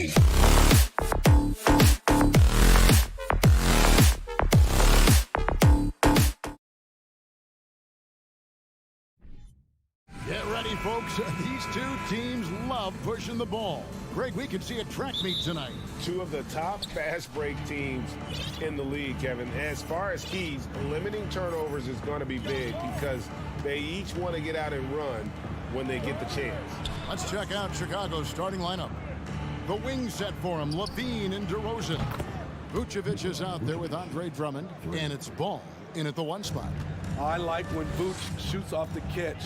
Get ready, folks. These two teams love pushing the ball. Greg, we can see a track meet tonight. Two of the top fast break teams in the league, Kevin. As far as keys, limiting turnovers is going to be big because they each want to get out and run when they get the chance. Let's check out Chicago's starting lineup. The wing set for him, Levine and DeRozan. Vucevic is out there with Andre Drummond, and it's Ball in at the 1 spot. I like when Vuce shoots off the catch.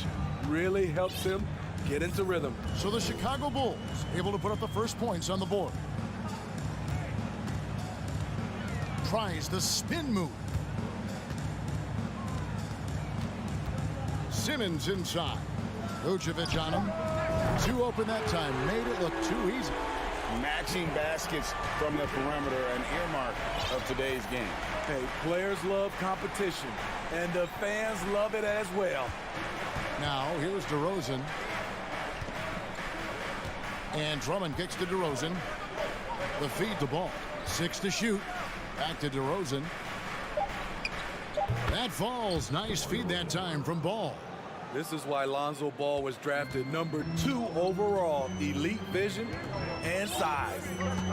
Really helps him get into rhythm. So the Chicago Bulls able to put up the first points on the board. Tries the spin move. Simmons inside. Vucevic on him. Too open that time. Made it look too easy. Matching baskets from the perimeter, an earmark of today's game. Hey, players love competition, and the fans love it as well. Now, here's DeRozan. And Drummond kicks to DeRozan. The feed to Ball. 6 to shoot. Back to DeRozan. That falls. Nice feed that time from Ball. This is why Lonzo Ball was drafted number 2 overall. Elite vision and size.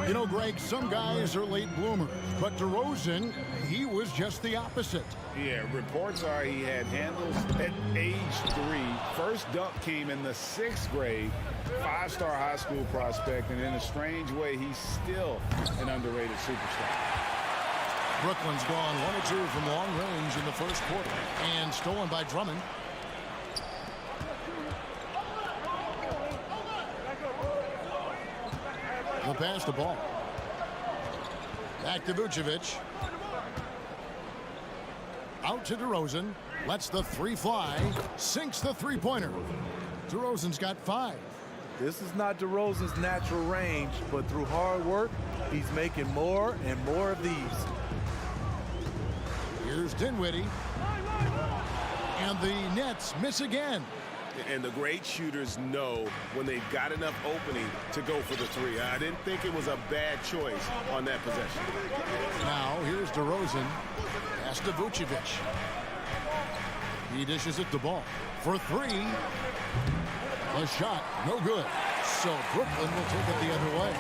You know, Greg, some guys are late bloomers, but DeRozan, he was just the opposite. Yeah, reports are he had handles at age 3. First dunk came in the 6th grade. 5-star high school prospect, and in a strange way, he's still an underrated superstar. Brooklyn's gone 1 or 2 from long range in the first quarter, and stolen by Drummond. The pass to Ball. Back to Vucevic. Out to DeRozan. Lets the 3 fly. Sinks the 3-pointer. DeRozan's got 5. This is not DeRozan's natural range, but through hard work, he's making more and more of these. Here's Dinwiddie. And the Nets miss again. And the great shooters know when they've got enough opening to go for the 3. I didn't think it was a bad choice on that possession. Now, here's DeRozan. Pass to Vucevic. He dishes it to Ball for 3. A shot, no good. So Brooklyn will take it the other way.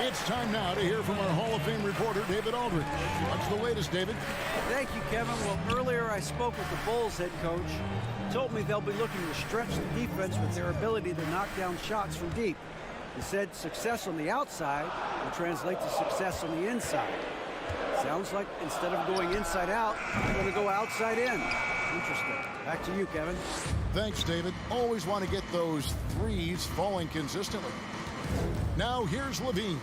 It's time now to hear from our Hall of Fame reporter, David Aldridge. What's the latest, David? Thank you, Kevin. Well, earlier I spoke with the Bulls head coach. He told me they'll be looking to stretch the defense with their ability to knock down shots from deep. He said success on the outside will translate to success on the inside. Sounds like instead of going inside out, they're going to go outside in. Interesting. Back to you, Kevin. Thanks, David. Always want to get those 3s falling consistently. Now here's Levine.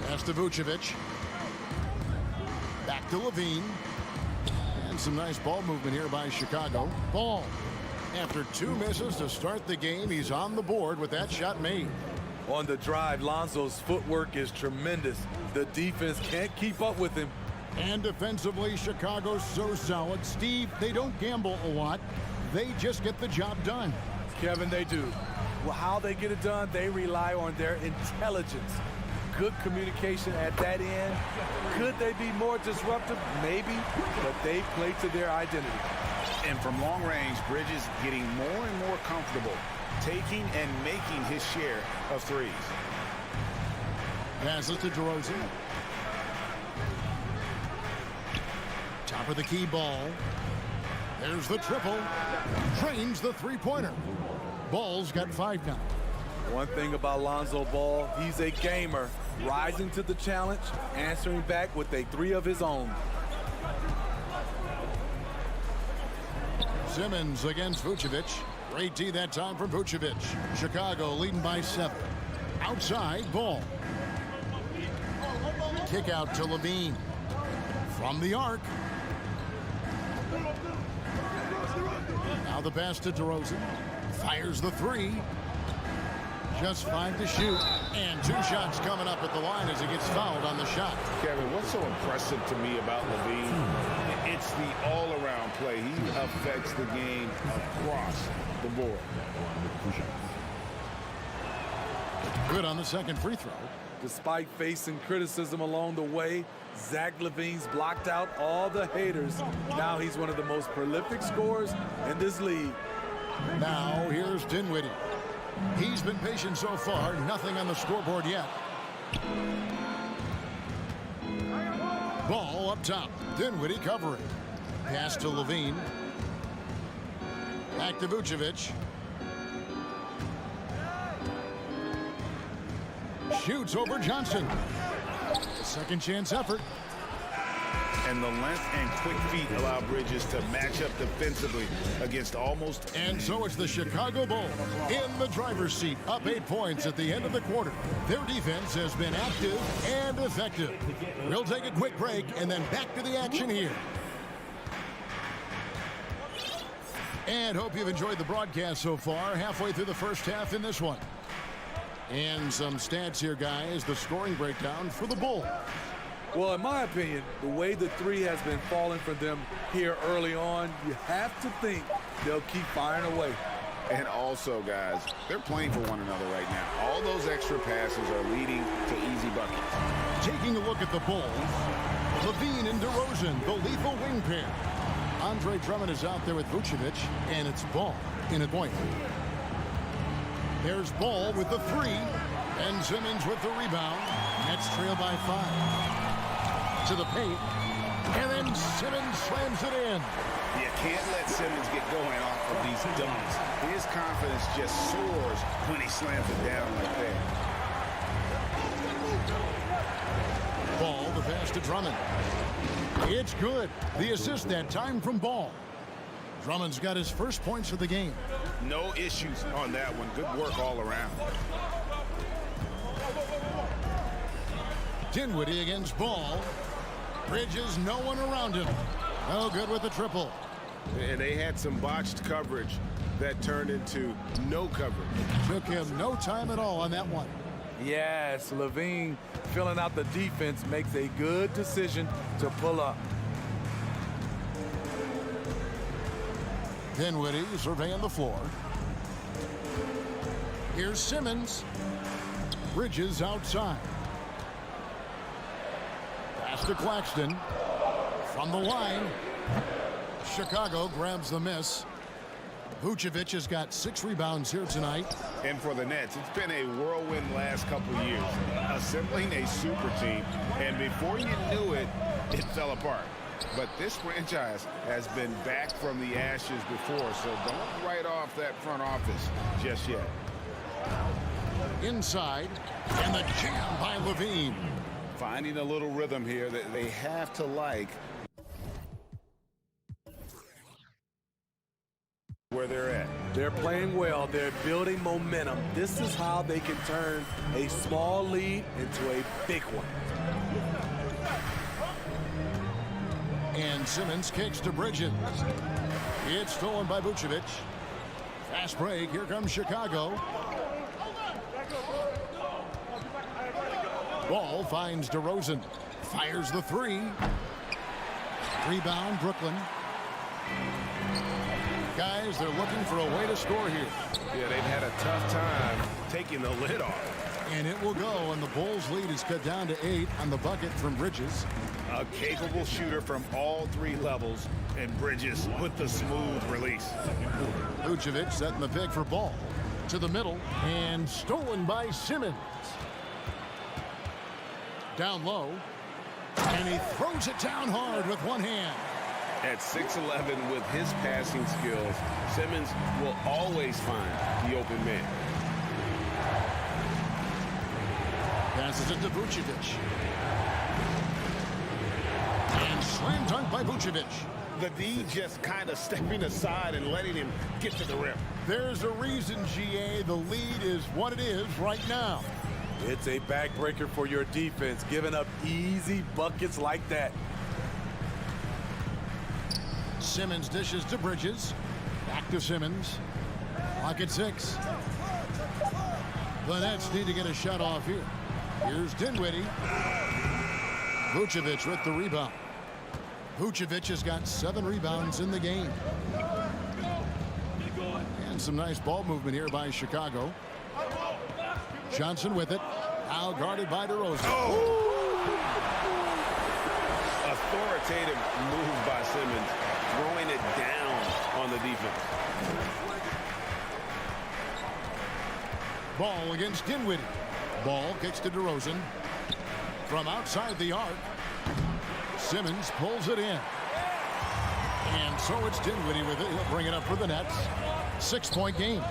Pass to Vucevic. Back to Levine. And some nice ball movement here by Chicago. Ball. After 2 misses to start the game, he's on the board with that shot made. On the drive, Lonzo's footwork is tremendous. The defense can't keep up with him. And defensively, Chicago's so solid. Steve, they don't gamble a lot. They just get the job done. Kevin, they do. Well, how they get it done, they rely on their intelligence. Good communication at that end. Could they be more disruptive? Maybe, but they play to their identity. And from long range, Bridges getting more and more comfortable taking and making his share of 3s. Passes to DeRozan. Top of the key Ball. There's the triple. Drains the 3-pointer. Ball's got 5 now. One thing about Lonzo Ball, he's a gamer. Rising to the challenge, answering back with a 3 of his own. Simmons against Vucevic. Great D that time from Vucevic. Chicago leading by 7. Outside, Ball. Kick out to Levine. From the arc. Now the pass to DeRozan. Fires the 3. Just 5 to shoot. And 2 shots coming up at the line as he gets fouled on the shot. Kevin, what's so impressive to me about Levine? It's the all-around play. He affects the game across the board. Good on the second free throw. Despite facing criticism along the way, Zach LaVine's blocked out all the haters. Now he's one of the most prolific scorers in this league. Now here's Dinwiddie. He's been patient so far. Nothing on the scoreboard yet. Ball up top. Dinwiddie covering. Pass to Levine. Back to Vucevic. Shoots over Johnson. A second chance effort. And the length and quick feet allow Bridges to match up defensively against almost. And so it's the Chicago Bulls in the driver's seat, up 8 points at the end of the quarter. Their defense has been active and effective. We'll take a quick break and then back to the action here. And hope you've enjoyed the broadcast so far. Halfway through the first half in this one. And some stats here, guys. The scoring breakdown for the Bulls. Well, in my opinion, the way the three has been falling for them here early on, you have to think they'll keep firing away. And also, guys, they're playing for one another right now. All those extra passes are leading to easy buckets. Taking a look at the Bulls, Levine and DeRozan, the lethal wing pair. Andre Drummond is out there with Vucevic, and it's Ball in a point. There's Ball with the three, and Simmons with the rebound. Nets trail by 5. To the paint, and then Simmons slams it in. You can't let Simmons get going off of these dunks. His confidence just soars when he slams it down like that. Ball, the pass to Drummond. It's good. The assist that time from Ball. Drummond's got his first points of the game. No issues on that one. Good work all around. Dinwiddie against Ball. Bridges, no one around him. No good with the triple. And they had some botched coverage that turned into no coverage. Took him no time at all on that one. Yes, Levine filling out the defense makes a good decision to pull up. Dinwiddie surveying the floor. Here's Simmons. Bridges outside. Pass to Claxton. From the line. Chicago grabs the miss. Vucevic has got 6 rebounds here tonight. And for the Nets, it's been a whirlwind last couple of years. Assembling a super team, and before you knew it, it fell apart. But this franchise has been back from the ashes before, so don't write off that front office just yet. Inside, and the jam by Levine. Finding a little rhythm here that they have to like where they're at. They're playing well. They're building momentum. This is how they can turn a small lead into a big one. And Simmons kicks to Bridges. It's stolen by Vucevic. Fast break. Here comes Chicago. Ball finds DeRozan. Fires the 3. Rebound, Brooklyn. Guys, they're looking for a way to score here. Yeah, they've had a tough time taking the lid off. And it will go, and the Bulls' lead is cut down to 8 on the bucket from Bridges. A capable shooter from all 3 levels, and Bridges with the smooth release. Vucevic setting the pick for Ball. To the middle, and stolen by Simmons. Down low, and he throws it down hard with one hand. At 6'11", with his passing skills, Simmons will always find the open man. Passes it to Vucevic. And slam dunk by Vucevic. The D just kind of stepping aside and letting him get to the rim. There's a reason, GA, the lead is what it is right now. It's a backbreaker for your defense, giving up easy buckets like that. Simmons dishes to Bridges. Back to Simmons. Clock at 6. The Nets need to get a shot off here. Here's Dinwiddie. Vucevic with the rebound. Vucevic has got 7 rebounds in the game. And some nice ball movement here by Chicago. Johnson with it. Now guarded by DeRozan. Authoritative move by Simmons, throwing it down on the defense. Ball against Dinwiddie. Ball kicks to DeRozan. From outside the arc, Simmons pulls it in. And so it's Dinwiddie with it. He'll bring it up for the Nets. 6-point game.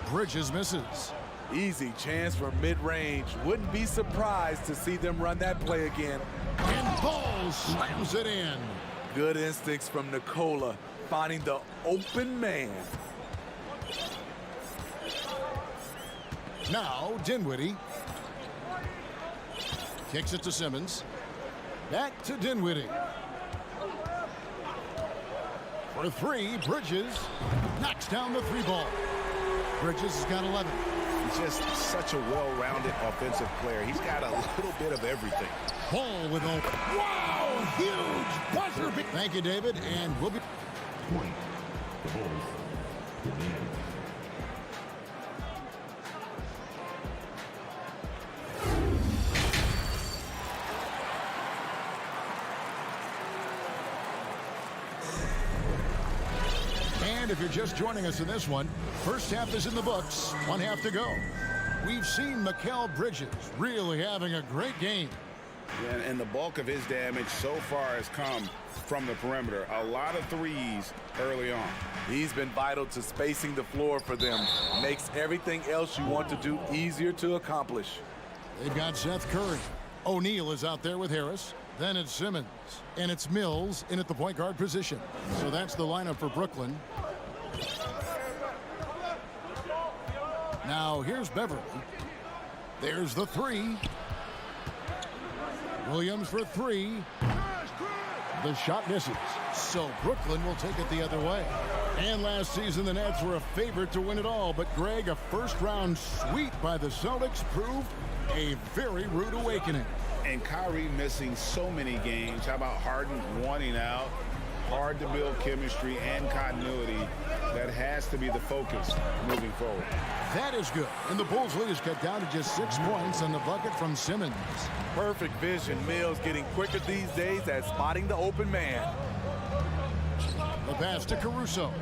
Bridges misses. Easy chance for mid-range. Wouldn't be surprised to see them run that play again. And Ball slams it in. Good instincts from Nikola, finding the open man. Now Dinwiddie. Kicks it to Simmons. Back to Dinwiddie. For three, Bridges knocks down the three ball. Bridges has got 11. He's just such a well-rounded offensive player. He's got a little bit of everything. Ball with a wow, huge buzzer beat. Thank you, David, and we'll be Point. The Bulls. Demand. And if you're just joining us in this one, first half is in the books, 1 half to go. We've seen Mikal Bridges really having a great game. Yeah, and the bulk of his damage so far has come from the perimeter. A lot of threes early on. He's been vital to spacing the floor for them. Makes everything else you want to do easier to accomplish. They've got Seth Curry. O'Neal is out there with Harris. Then it's Simmons. And it's Mills in at the point guard position. So that's the lineup for Brooklyn. Now here's Beverly. There's the three. Williams for three. The shot misses. So Brooklyn will take it the other way. And last season, the Nets were a favorite to win it all. But Greg, a first-round sweep by the Celtics proved a very rude awakening. And Kyrie missing so many games. How about Harden wanting out? Hard to build chemistry and continuity. That has to be the focus moving forward. That is good. And the Bulls lead is cut down to just 6 points on the bucket from Simmons. Perfect vision. Mills getting quicker these days at spotting the open man. The pass to Caruso.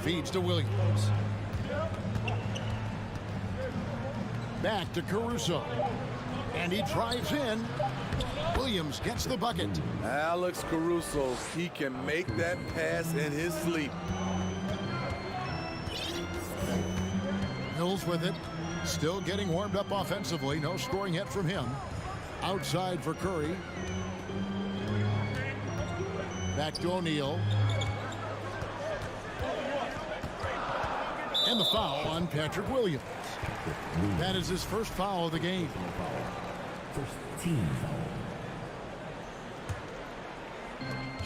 Feeds to Williams. Back to Caruso. And he drives in. Williams gets the bucket. Alex Caruso, he can make that pass in his sleep. Mills with it. Still getting warmed up offensively. No scoring yet from him. Outside for Curry. Back to O'Neal. And the foul on Patrick Williams. That is his first foul of the game. First team foul.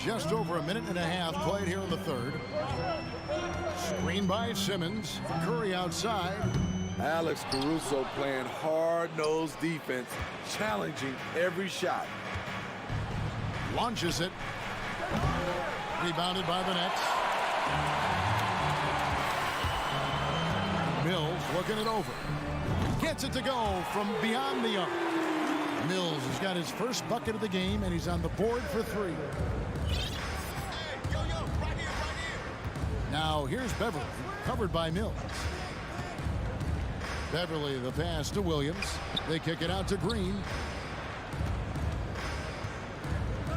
Just over a minute and a half played here in the third. Screen by Simmons. Curry outside. Alex Caruso playing hard-nosed defense, challenging every shot. Launches it. Rebounded by the Nets. Mills looking it over. Gets it to go from beyond the arc. Mills has got his first bucket of the game, and he's on the board for three. Now here's Beverly, covered by Mills. Beverly, the pass to Williams. They kick it out to Green.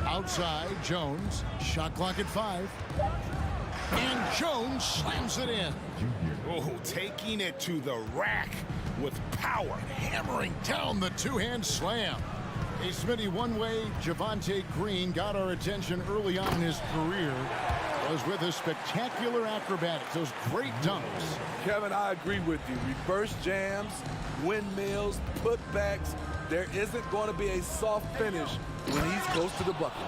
Outside, Jones. Shot clock at 5. And Jones slams it in. Oh, taking it to the rack with power. Hammering down the two-hand slam. Hey, Smitty, one way Javonte Green got our attention early on in his career was with his spectacular acrobatics, those great dunks. Kevin, I agree with you. Reverse jams, windmills, putbacks. There isn't going to be a soft finish when he's close to the bucket.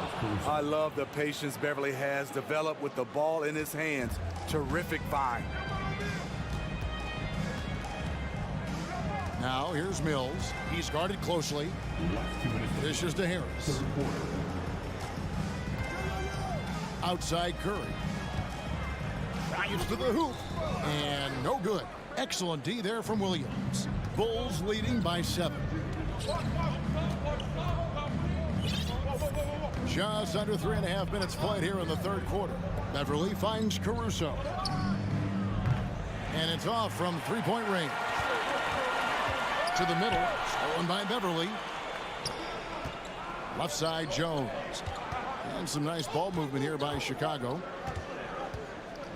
I love the patience Beverly has developed with the ball in his hands. Terrific find. Now here's Mills. He's guarded closely. Dishes to Harris. Outside Curry. drives to the hoop. And no good. Excellent D there from Williams. Bulls leading by 7. Just under 3.5 minutes played here in the third quarter. Beverly finds Caruso. And it's off from three-point range. To the middle, stolen by Beverly. Left side, Jones. And some nice ball movement here by Chicago.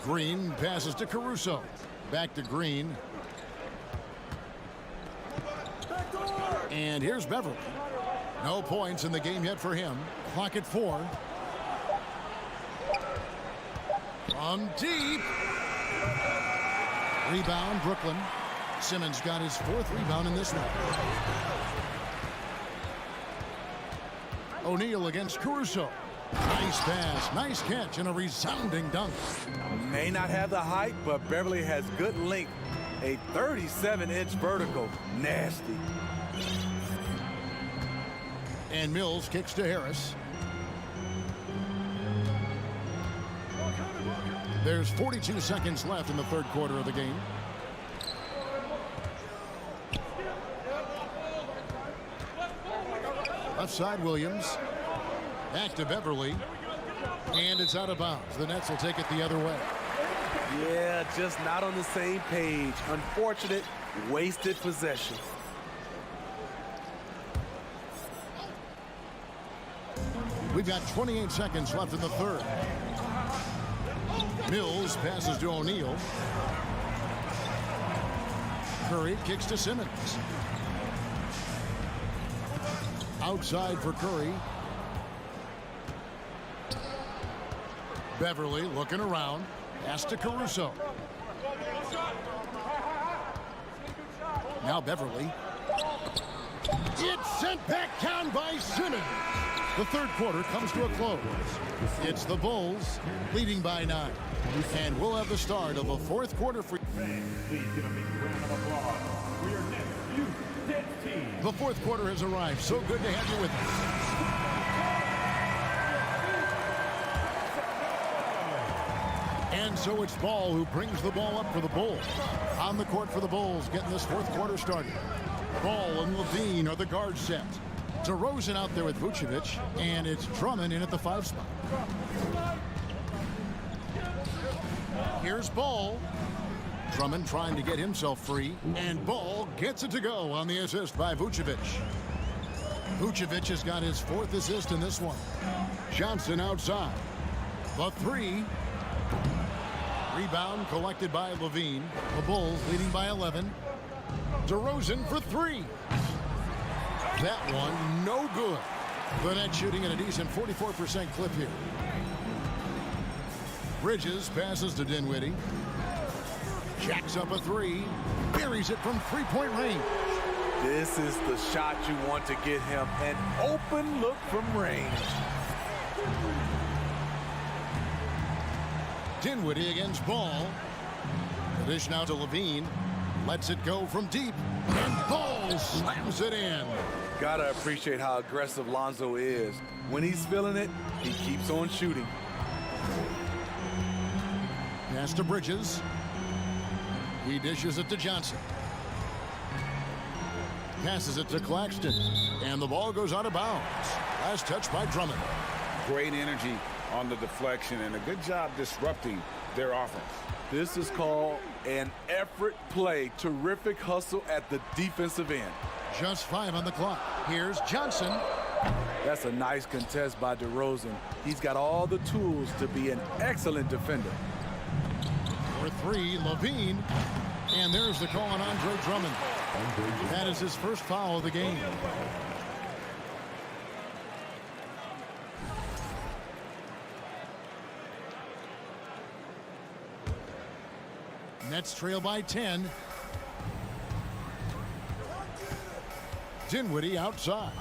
Green passes to Caruso. Back to Green. And here's Beverly. No points in the game yet for him. Clock at 4. From deep. Rebound, Brooklyn. Simmons got his 4th rebound in this one. O'Neal against Caruso. Nice pass, nice catch, and a resounding dunk. May not have the height, but Beverly has good length. A 37-inch vertical. Nasty. And Mills kicks to Harris. There's 42 seconds left in the third quarter of the game. Left side, Williams. Back to Beverly. And it's out of bounds. The Nets will take it the other way. Yeah, just not on the same page. Unfortunate, wasted possession. We've got 28 seconds left in the third. Mills passes to O'Neal. Curry kicks to Simmons. Outside for Curry. Beverly looking around. Pass to Caruso. Now Beverly. It's sent back down by Simmons. The third quarter comes to a close. It's the Bulls leading by 9. And we'll have the start of the fourth quarter for... The fourth quarter has arrived. So good to have you with us. And so it's Ball who brings the ball up for the Bulls. On the court for the Bulls, getting this fourth quarter started. Ball and Levine are the guard set. DeRozan out there with Vucevic, and it's Drummond in at the 5 spot. Here's Ball. Drummond trying to get himself free, and Ball gets it to go on the assist by Vucevic. Vucevic has got his 4th assist in this one. Johnson outside. The 3. Rebound collected by Levine. The Bulls leading by 11. DeRozan for 3. That one, no good. The Nets shooting at a decent 44% clip here. Bridges passes to Dinwiddie. Jacks up a 3. Buries it from three-point range. This is the shot you want to get him. An open look from range. Dinwiddie against Ball. The dish now to Levine. Lets it go from deep. And Ball slams it in. Gotta appreciate how aggressive Lonzo is. When he's feeling it, he keeps on shooting. Pass to Bridges. He dishes it to Johnson. Passes it to Claxton. And the ball goes out of bounds. Last touch by Drummond. Great energy on the deflection and a good job disrupting their offense. This is called an effort play. Terrific hustle at the defensive end. Just 5 on the clock. Here's Johnson. That's a nice contest by DeRozan. He's got all the tools to be an excellent defender. For 3, Levine. And there's the call on Andre Drummond. That is his first foul of the game. Nets trail by 10. Dinwiddie outside.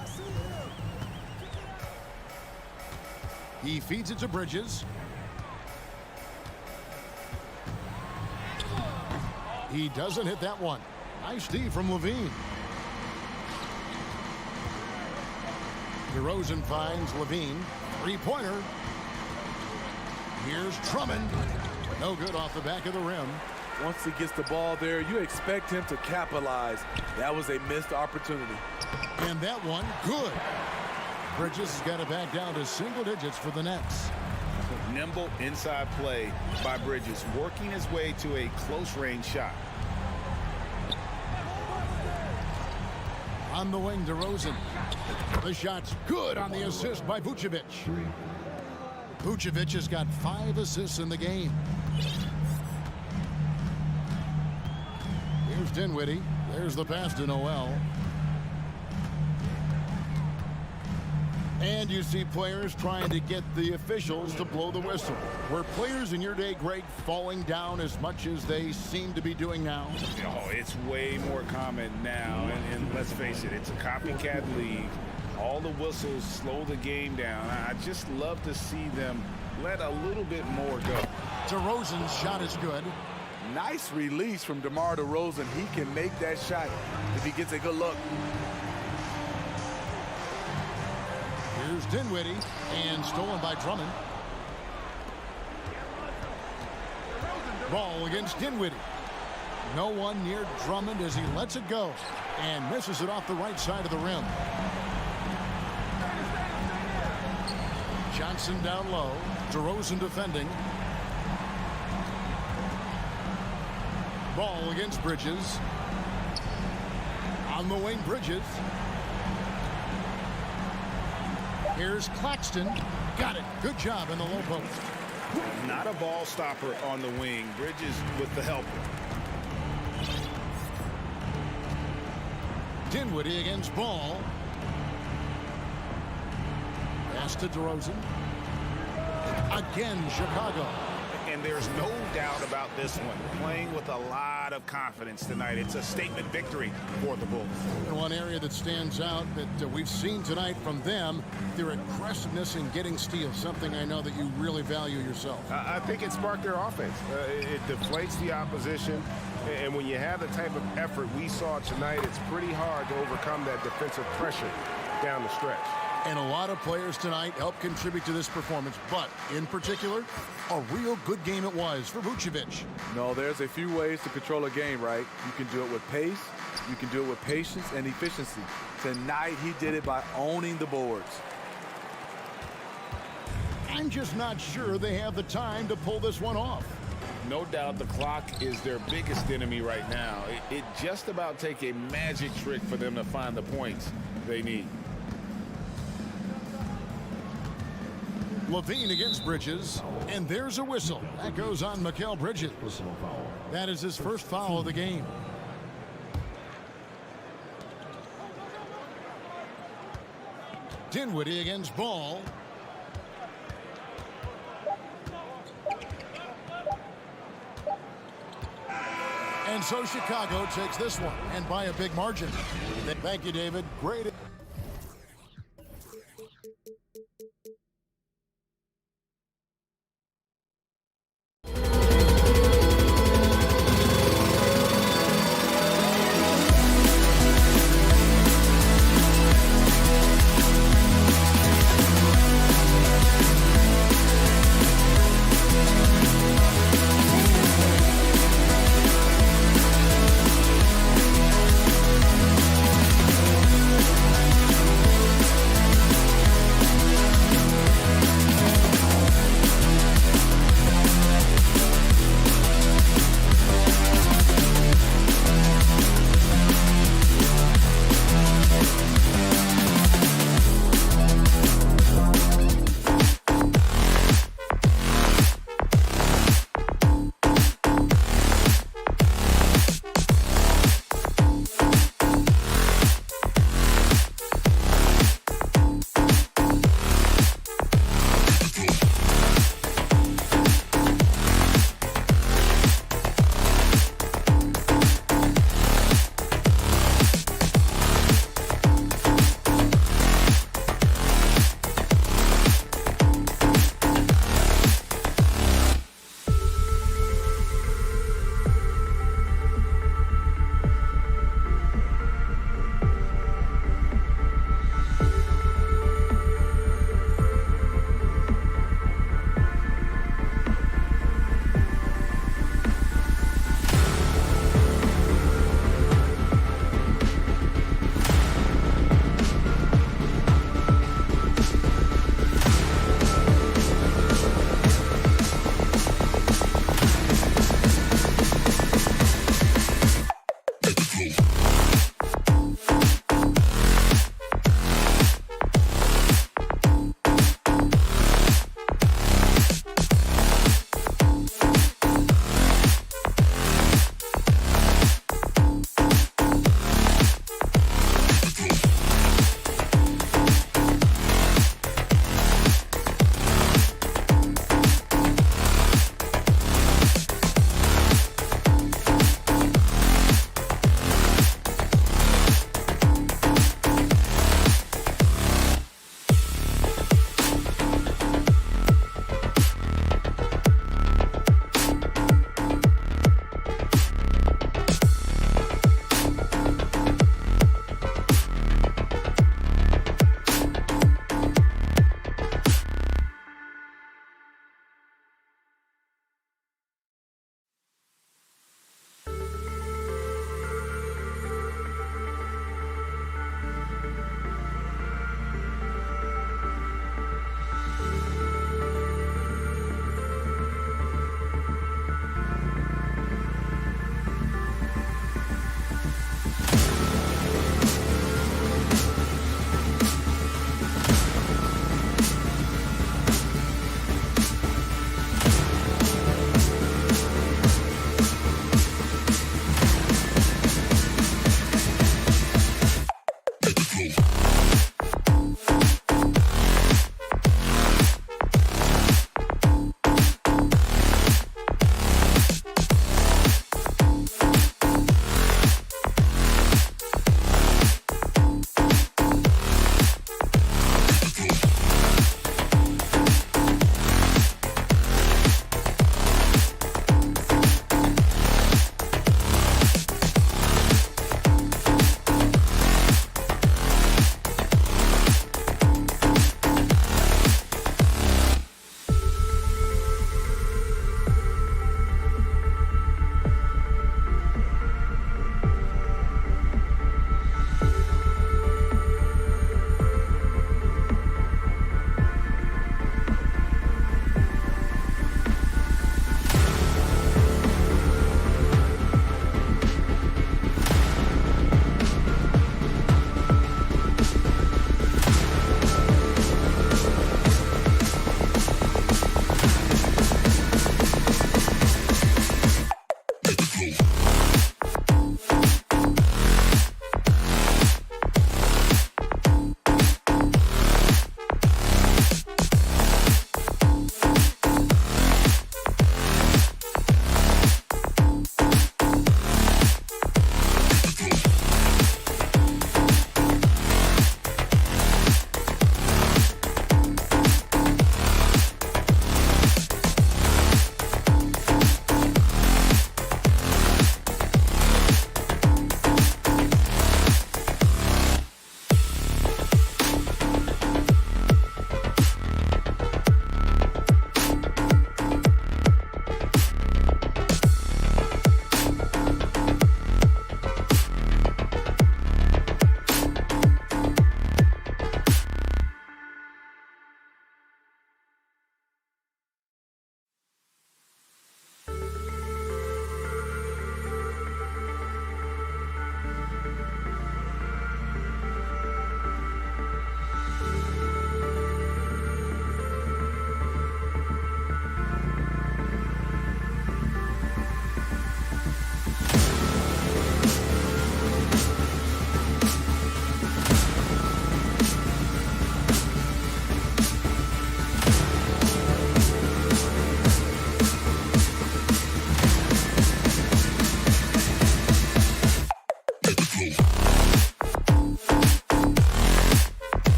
He feeds it to Bridges. He doesn't hit that one. Nice D from Levine. DeRozan finds Levine. Three-pointer. Here's Drummond. No good off the back of the rim. Once he gets the ball there, you expect him to capitalize. That was a missed opportunity. And that one, good. Bridges has got it back down to single digits for the Nets. Nimble inside play by Bridges, working his way to a close-range shot. On the wing, DeRozan. The shot's good on the assist by Vucevic. Vucevic has got 5 assists in the game. Here's Dinwiddie. There's the pass to Noel. And you see players trying to get the officials to blow the whistle. Were players in your day, Greg, falling down as much as they seem to be doing now? Oh, it's way more common now. And let's face it, it's a copycat league. All the whistles slow the game down. I just love to see them let a little bit more go. DeRozan's shot is good. Nice release from DeMar DeRozan. He can make that shot if he gets a good look. Here's Dinwiddie, and stolen by Drummond. Ball against Dinwiddie. No one near Drummond as he lets it go and misses it off the right side of the rim. Johnson down low. DeRozan defending. Ball against Bridges. On the wing, Bridges. Here's Claxton. Got it. Good job in the low post. Not a ball stopper on the wing. Bridges with the help. Dinwiddie against Ball. Pass to DeRozan. Again, Chicago. And there's no doubt about this one. Playing with a lot of confidence tonight. It's a statement victory for the Bulls. And one area that stands out that we've seen tonight from them, their aggressiveness in getting steals, something I know that you really value yourself. I think it sparked their offense. It deflates the opposition. And when you have the type of effort we saw tonight, it's pretty hard to overcome that defensive pressure down the stretch. And a lot of players tonight helped contribute to this performance, but in particular, a real good game it was for Vucevic. No, there's a few ways to control a game, right? You can do it with pace, you can do it with patience and efficiency. Tonight, he did it by owning the boards. I'm just not sure they have the time to pull this one off. No doubt the clock is their biggest enemy right now. It just about take a magic trick for them to find the points they need. Levine against Bridges, and there's a whistle. That goes on Mikal Bridges. That is his first foul of the game. Dinwiddie against Ball. And so Chicago takes this one, and by a big margin. Thank you, David. Great.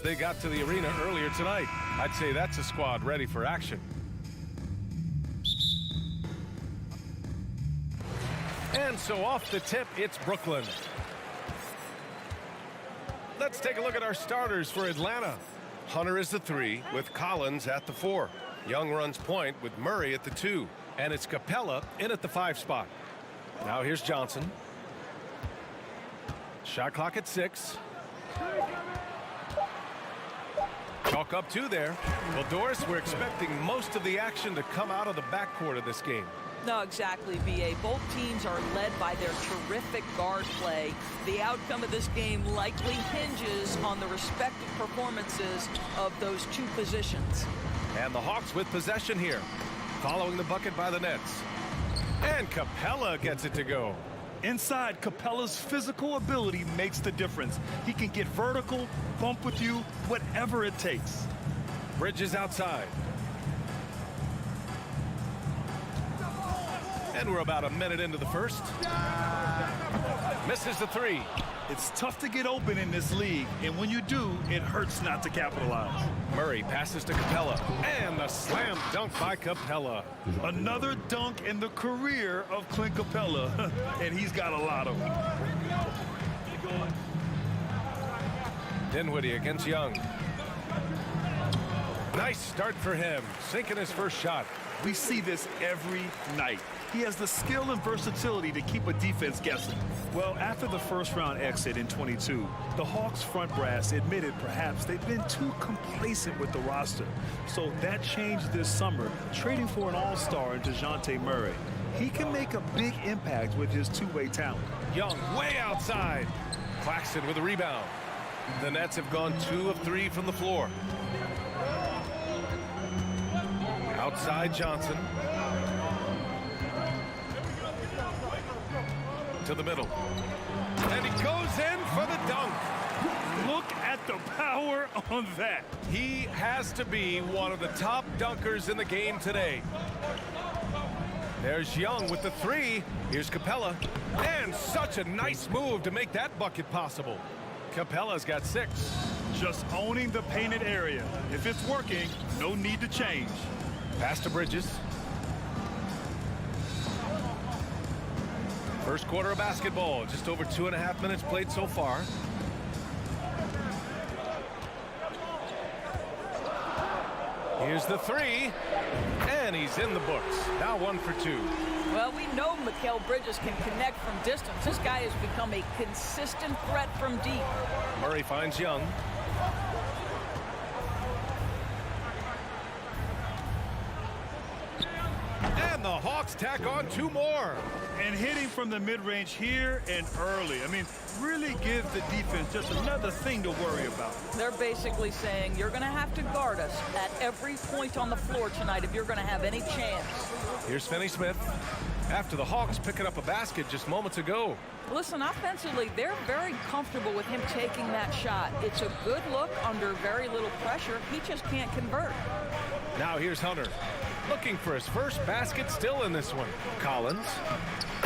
they got to the arena earlier tonight. I'd say that's a squad ready for action. And so off the tip, it's Brooklyn. Let's take a look at our starters for Atlanta. Hunter is the 3 with Collins at the 4. Young runs point with Murray at the 2. And it's Capella in at the 5 spot. Now here's Johnson. Shot clock at 6. Chalk up 2 there. Well, Doris, we're expecting most of the action to come out of the backcourt of this game. No, exactly, B.A. Both teams are led by their terrific guard play. The outcome of this game likely hinges on the respective performances of those 2 positions. And the Hawks with possession here, following the bucket by the Nets. And Capella gets it to go. Inside, Capella's physical ability makes the difference. He can get vertical, bump with you, whatever it takes. Bridges outside. And we're about a minute into the first. Misses the 3. It's tough to get open in this league, and when you do, it hurts not to capitalize. Murray passes to Capella, and the slam dunk by Capella. Another dunk in the career of Clint Capella, and he's got a lot of them. Dinwiddie against Young. Nice start for him, sinking his first shot. We see this every night. He has the skill and versatility to keep a defense guessing. Well, after the first-round exit in 22, the Hawks front brass admitted perhaps they've been too complacent with the roster. So that changed this summer, trading for an all-star in DeJounte Murray. He can make a big impact with his two-way talent. Young way outside. Claxton with a rebound. The Nets have gone 2 of 3 from the floor. Outside Johnson. To the middle. And he goes in for the dunk. Look at the power on that. He has to be one of the top dunkers in the game today. There's Young with the 3. Here's Capella. And such a nice move to make that bucket possible. Capella's got 6. Just owning the painted area. If it's working, no need to change. Pass to Bridges. First quarter of basketball, just over 2.5 minutes played so far. Here's the 3, and he's in the books. Now 1 for 2. Well, we know Mikal Bridges can connect from distance. This guy has become a consistent threat from deep. Murray finds Young. And the Hawks tack on 2 more. And hitting from the mid-range here and early. I mean, really give the defense just another thing to worry about. They're basically saying you're going to have to guard us at every point on the floor tonight if you're going to have any chance. Here's Finney-Smith after the Hawks picking up a basket just moments ago. Listen, offensively, they're very comfortable with him taking that shot. It's a good look under very little pressure. He just can't convert. Now here's Hunter. Looking for his first basket still in this one. Collins.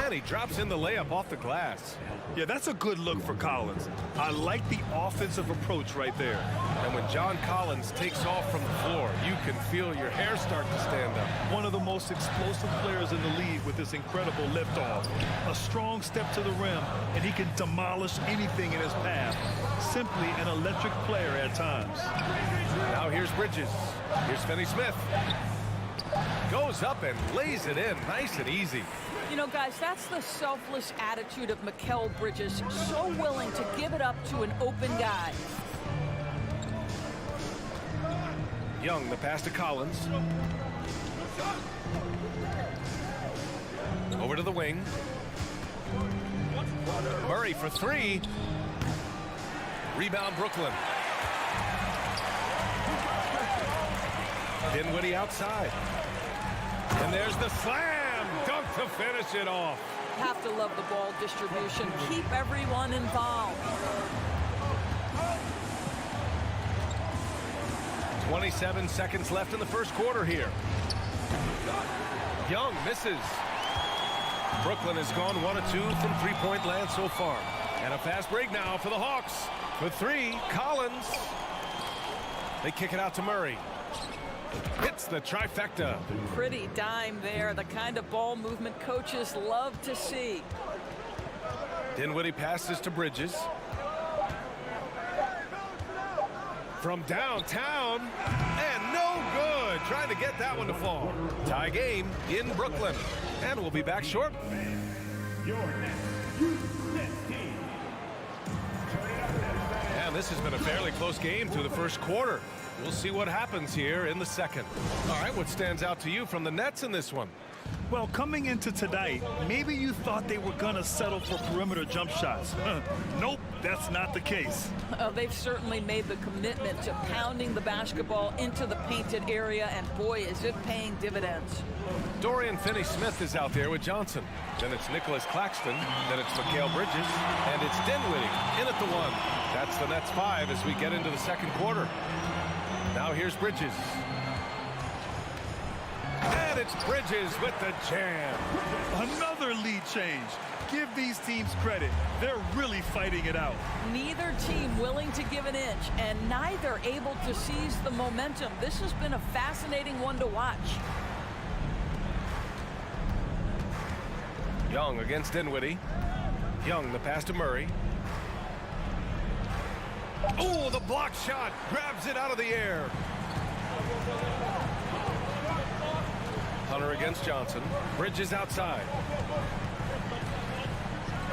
And he drops in the layup off the glass. Yeah, that's a good look for Collins. I like the offensive approach right there. And when John Collins takes off from the floor, you can feel your hair start to stand up. One of the most explosive players in the league with this incredible liftoff. A strong step to the rim, and he can demolish anything in his path. Simply an electric player at times. Now here's Bridges. Here's Finney-Smith. Goes up and lays it in nice and easy. You know, guys, that's the selfless attitude of Mikal Bridges. So willing to give it up to an open guy. Young, the pass to Collins. Over to the wing. Murray for 3. Rebound Brooklyn. Dinwiddie outside. And there's the slam dunk to finish it off. Have to love the ball distribution. Keep everyone involved. 27 seconds left in the first quarter here. Young misses. Brooklyn has gone 1 of 2 from three-point land so far. And a fast break now for the Hawks. For 3, Collins. They kick it out to Murray. Hits the trifecta. Pretty dime there, the kind of ball movement coaches love to see. Dinwiddie passes to Bridges. From downtown, and no good. Trying to get that one to fall. Tie game in Brooklyn, and we'll be back shortly. And this has been a fairly close game through the first quarter. We'll see what happens here in the second. All right, what stands out to you from the Nets in this one? Well, coming into tonight, maybe you thought they were going to settle for perimeter jump shots. Nope, that's not the case. They've certainly made the commitment to pounding the basketball into the painted area, and boy, is it paying dividends. Dorian Finney-Smith is out there with Johnson. Then it's Nicholas Claxton. Then it's Mikal Bridges. And it's Dinwiddie in at the one. That's the Nets 5 as we get into the second quarter. Now here's Bridges. And it's Bridges with the jam. Another lead change. Give these teams credit. They're really fighting it out. Neither team willing to give an inch, and neither able to seize the momentum. This has been a fascinating one to watch. Young against Dinwiddie. Young, the pass to Murray. Oh, the block shot. Grabs it out of the air. Hunter against Johnson. Bridges outside.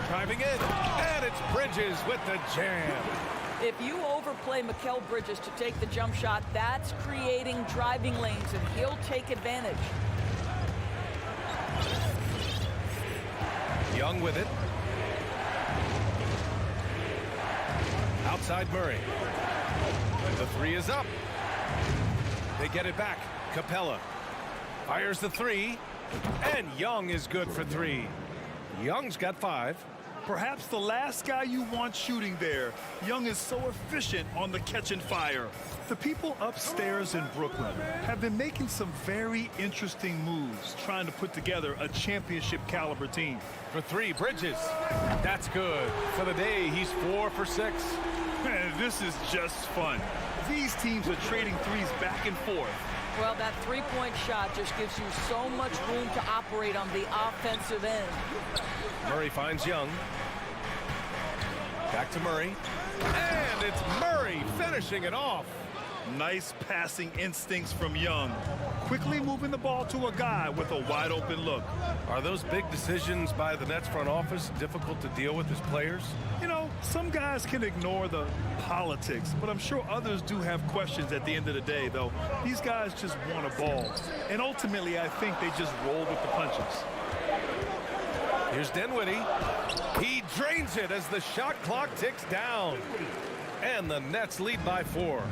Driving in. And it's Bridges with the jam. If you overplay Mikal Bridges to take the jump shot, that's creating driving lanes, and he'll take advantage. Young with it. Outside Murray. The three is up. They get it back. Capella fires the three, and Young is good for three. Young's got 5. Perhaps the last guy you want shooting there. Young is so efficient on the catch and fire. The people upstairs in Brooklyn have been making some very interesting moves, trying to put together a championship caliber team. For 3, Bridges. That's good. For the day, he's 4 for 6. Man, this is just fun. These teams are trading threes back and forth. Well, that three-point shot just gives you so much room to operate on the offensive end. Murray finds Young. Back to Murray. And it's Murray finishing it off. Nice passing instincts from Young. Quickly moving the ball to a guy with a wide open look. Are those big decisions by the Nets front office difficult to deal with as players? You know, some guys can ignore the politics, but I'm sure others do have questions at the end of the day, though. These guys just want a ball. And ultimately, I think they just roll with the punches. Here's Dinwiddie. He drains it as the shot clock ticks down. And the Nets lead by 4.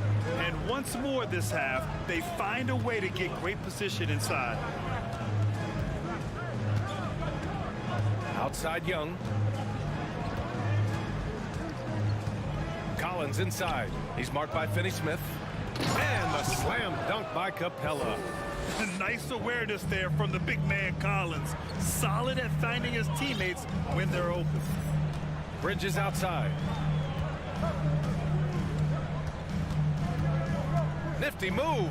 And once more this half, they find a way to get great position inside. Outside Young. Collins inside. He's marked by Finney-Smith. And the slam dunk by Capella. Nice awareness there from the big man Collins. Solid at finding his teammates when they're open. Bridges outside. Nifty move.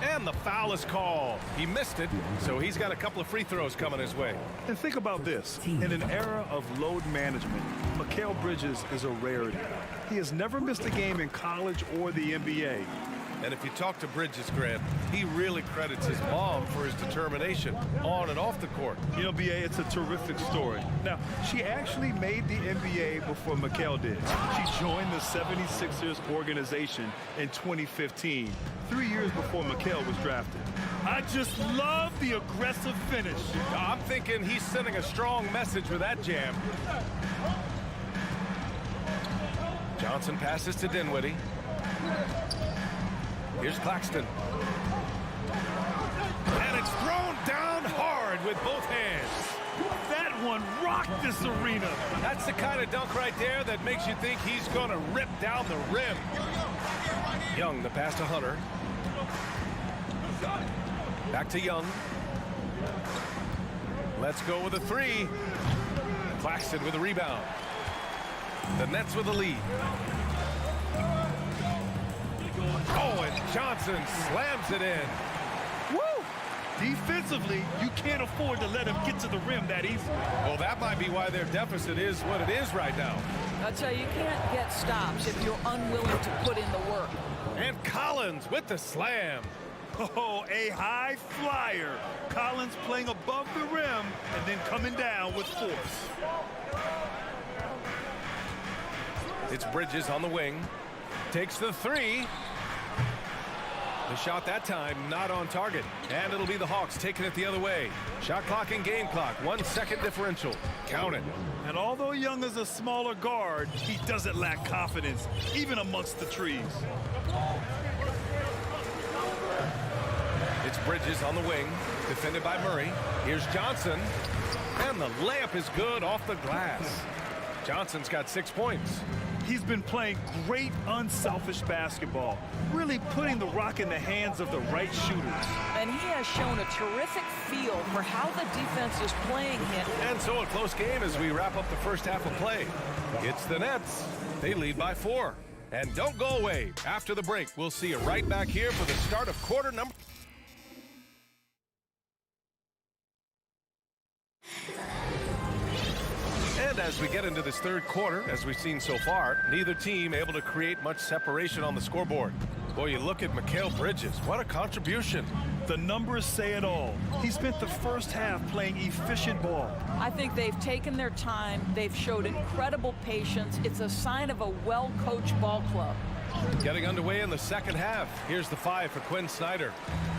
And the foul is called. He missed it, so he's got a couple of free throws coming his way. And think about this. In an era of load management, Mikal Bridges is a rarity. He has never missed a game in college or the NBA. And if you talk to Bridges, Grant, he really credits his mom for his determination on and off the court. You know, B.A., it's a terrific story. Now, she actually made the NBA before Mikal did. She joined the 76ers organization in 2015, 3 years before Mikal was drafted. I just love the aggressive finish. I'm thinking he's sending a strong message with that jam. Johnson passes to Dinwiddie. Here's Claxton. And it's thrown down hard with both hands. That one rocked this arena. That's the kind of dunk right there that makes you think he's going to rip down the rim. Young, the pass to Hunter. Back to Young. Let's go with a 3. Claxton with a rebound. The Nets with the lead. Oh, and Johnson slams it in. Woo! Defensively, you can't afford to let him get to the rim that easily. Well, that might be why their deficit is what it is right now. I'll tell you, you can't get stops if you're unwilling to put in the work. And Collins with the slam. Oh, a high flyer. Collins playing above the rim and then coming down with force. It's Bridges on the wing. Takes the three. The shot that time not on target. And it'll be the Hawks taking it the other way. Shot clock and game clock. 1 second differential. Count it. And although Young is a smaller guard, he doesn't lack confidence, even amongst the trees. It's Bridges on the wing, defended by Murray. Here's Johnson, and the layup is good off the glass. Johnson's got 6 points. He's been playing great, unselfish basketball, really putting the rock in the hands of the right shooters. And he has shown a terrific feel for how the defense is playing him. And so a close game as we wrap up the first half of play. It's the Nets. They lead by 4. And don't go away. After the break, we'll see you right back here for the start of quarter number. And as we get into this third quarter, as we've seen so far, neither team able to create much separation on the scoreboard. Boy, you look at Mikal Bridges. What a contribution. The numbers say it all. He spent the first half playing efficient ball. I think they've taken their time. They've showed incredible patience. It's a sign of a well-coached ball club. Getting underway in the second half. Here's the 5 for Quinn Snyder.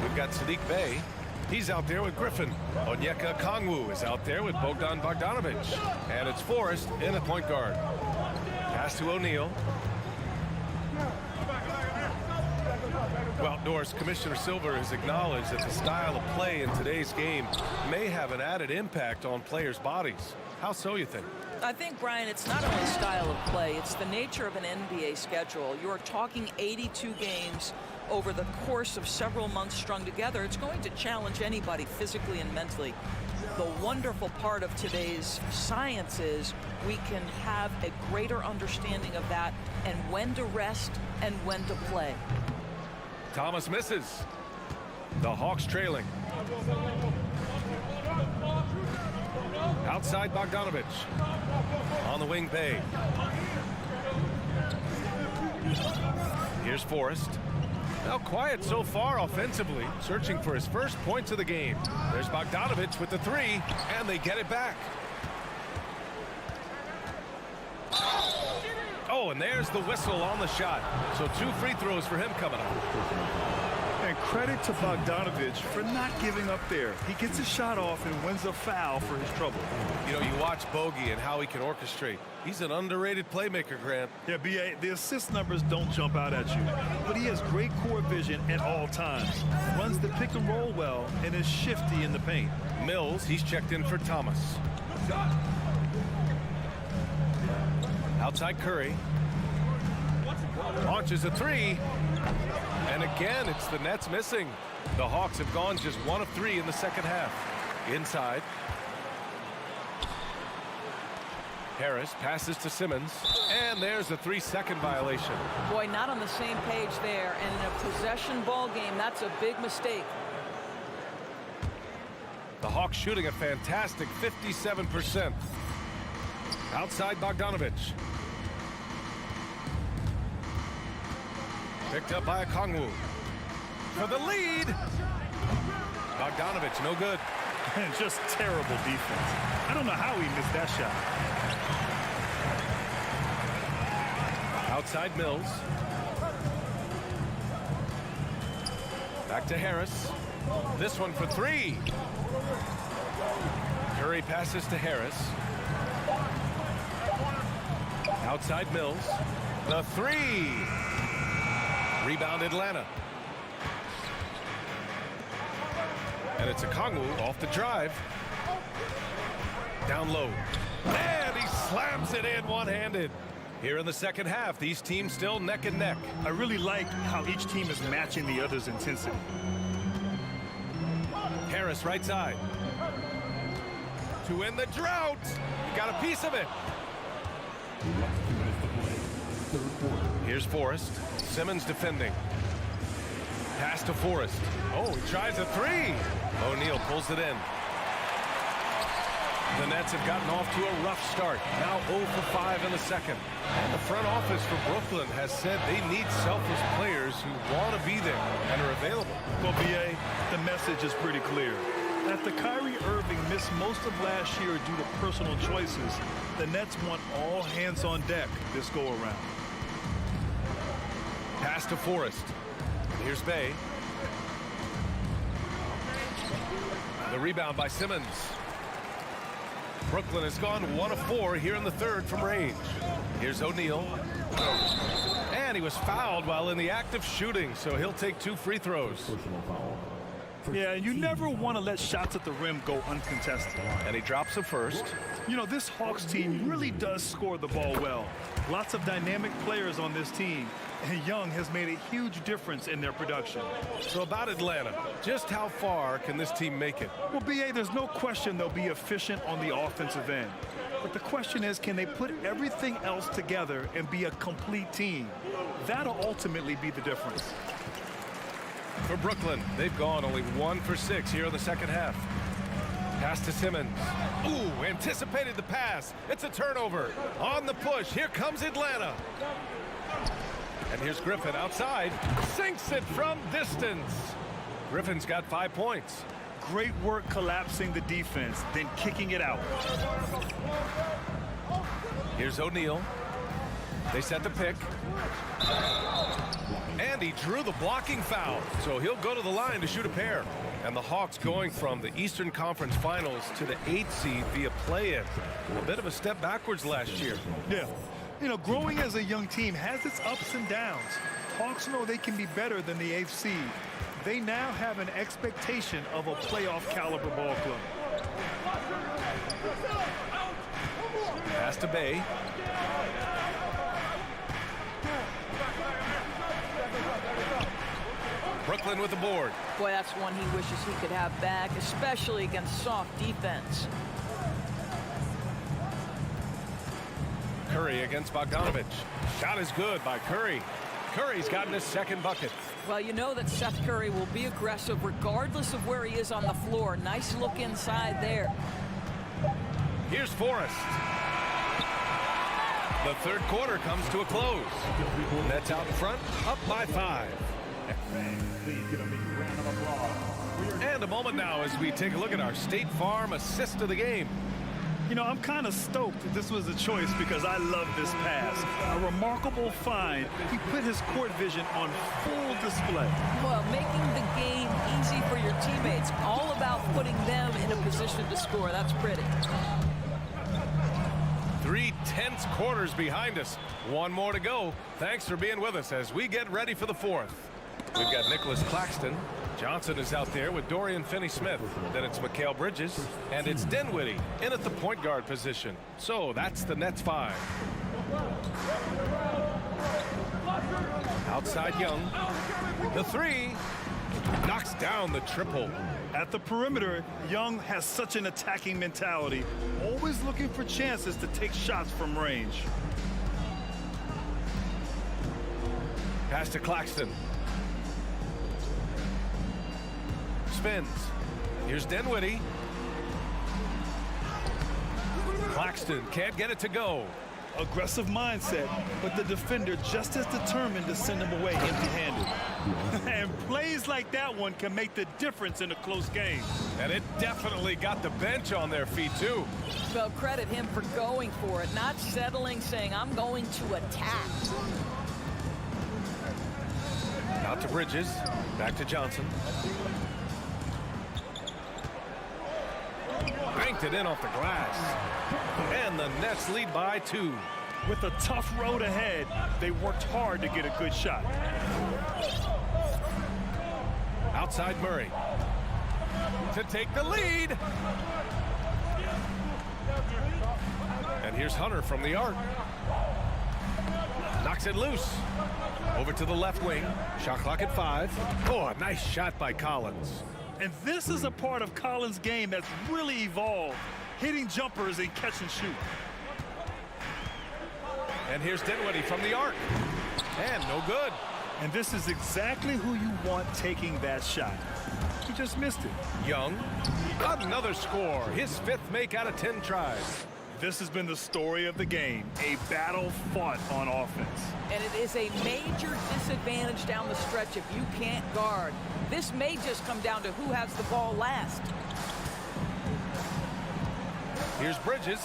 We've got Sadiq Bey. He's out there with Griffin. Onyeka Okongwu is out there with Bogdan Bogdanovic. And it's Forrest in at point guard. Pass to O'Neal. Well, Norris, Commissioner Silver has acknowledged that the style of play in today's game may have an added impact on players' bodies. How so, you think? I think, Brian, it's not only style of play, it's the nature of an NBA schedule. You're talking 82 games over the course of several months strung together. It's going to challenge anybody physically and mentally. The wonderful part of today's science is we can have a greater understanding of that and when to rest and when to play. Thomas misses. The Hawks trailing. Outside Bogdanovic. On the wing, Bey. Here's Forrest. Now quiet so far offensively, searching for his first points of the game. There's Bogdanovic with the 3, and they get it back. Oh, and there's the whistle on the shot. So 2 free throws for him coming up. And credit to Bogdanovic for not giving up there. He gets his shot off and wins a foul for his trouble. You know, you watch Bogey and how he can orchestrate. He's an underrated playmaker, Grant. Yeah, B.A., the assist numbers don't jump out at you. But he has great core vision at all times. Runs the pick and roll well and is shifty in the paint. Mills, he's checked in for Thomas. Outside Curry. Launches a 3. And again, it's the Nets missing. The Hawks have gone just 1 of 3 in the second half. Inside. Harris passes to Simmons. And there's a 3-second violation. Boy, not on the same page there. And in a possession ball game, that's a big mistake. The Hawks shooting a fantastic 57%. Outside Bogdanovic. Picked up by Okongwu. For the lead. Bogdanovic, no good. And just terrible defense. I don't know how he missed that shot. Outside Mills. Back to Harris. This one for 3. Curry passes to Harris. Outside Mills. The 3. Rebound Atlanta. And it's Okongwu off the drive. Down low. And he slams it in one-handed. Here in the second half, these teams still neck and neck. I really like how each team is matching the other's intensity. Harris right side. To end the drought. He got a piece of it. Here's Forrest. Simmons defending. Pass to Forrest. Oh, he tries a three. O'Neal pulls it in. The Nets have gotten off to a rough start. Now 0 for 5 in the second. And the front office for Brooklyn has said they need selfless players who want to be there and are available. Well, BA, the message is pretty clear. After Kyrie Irving missed most of last year due to personal choices, the Nets want all hands on deck this go-around. Pass to Forrest. Here's Bay. The rebound by Simmons. Brooklyn has gone 1 of 4 here in the third from range. Here's O'Neal. And he was fouled while in the act of shooting, so he'll take 2 free throws. Yeah, you never want to let shots at the rim go uncontested. And he drops the first. You know, this Hawks team really does score the ball well. Lots of dynamic players on this team, and Young has made a huge difference in their production. So about Atlanta, just how far can this team make it? Well, BA, there's no question they'll be efficient on the offensive end. But the question is, can they put everything else together and be a complete team? That'll ultimately be the difference. For Brooklyn, they've gone only 1 for 6 here in the second half. Pass to Simmons. Ooh, anticipated the pass. It's a turnover. On the push, here comes Atlanta. And here's Griffin outside. Sinks it from distance. Griffin's got 5 points. Great work collapsing the defense, then kicking it out. Here's O'Neal. They set the pick. And he drew the blocking foul, so he'll go to the line to shoot a pair. And the Hawks going from the Eastern Conference Finals to the 8th seed via play-in. A bit of a step backwards last year. Yeah. You know, growing as a young team has its ups and downs. Hawks know they can be better than the 8th seed. They now have an expectation of a playoff caliber ball club. Pass to Bay. Brooklyn with the board. Boy, that's one he wishes he could have back, especially against soft defense. Curry against Bogdanovich. Shot is good by Curry. Curry's gotten his second bucket. Well, you know that Seth Curry will be aggressive regardless of where he is on the floor. Nice look inside there. Here's Forrest. The third quarter comes to a close. Nets out in front, up by 5. And a moment now as we take a look at our State Farm assist of the game. You know, I'm kind of stoked that this was a choice because I love this pass. A remarkable find. He put his court vision on full display. Well, making the game easy for your teammates. All about putting them in a position to score. That's pretty. 3 tense quarters behind us. One more to go. Thanks for being with us as we get ready for the fourth. We've got Nicholas Claxton. Johnson is out there with Dorian Finney-Smith. Then it's Mikal Bridges. And it's Dinwiddie in at the point guard position. So that's the Nets 5. Outside Young. The 3. Knocks down the triple. At the perimeter, Young has such an attacking mentality, always looking for chances to take shots from range. Pass to Claxton. Spins. Here's Dinwiddie. Claxton can't get it to go. Aggressive mindset, but the defender just as determined to send him away empty-handed. And plays like that one can make the difference in a close game. And it definitely got the bench on their feet, too. Well, credit him for going for it, not settling, saying, I'm going to attack. Out to Bridges. Back to Johnson. Banked it in off the glass. And the Nets lead by 2. With a tough road ahead, they worked hard to get a good shot. Outside Murray. To take the lead. And here's Hunter from the arc. Knocks it loose. Over to the left wing. Shot clock at 5. Oh, a nice shot by Collins. And this is a part of Collins' game that's really evolved, hitting jumpers and catch and shoot. And here's Dinwiddie from the arc. And no good. And this is exactly who you want taking that shot. He just missed it. Young, another score. His 5th make out of 10 tries. This has been the story of the game, a battle fought on offense. And it is a major disadvantage down the stretch if you can't guard. This may just come down to who has the ball last. Here's Bridges.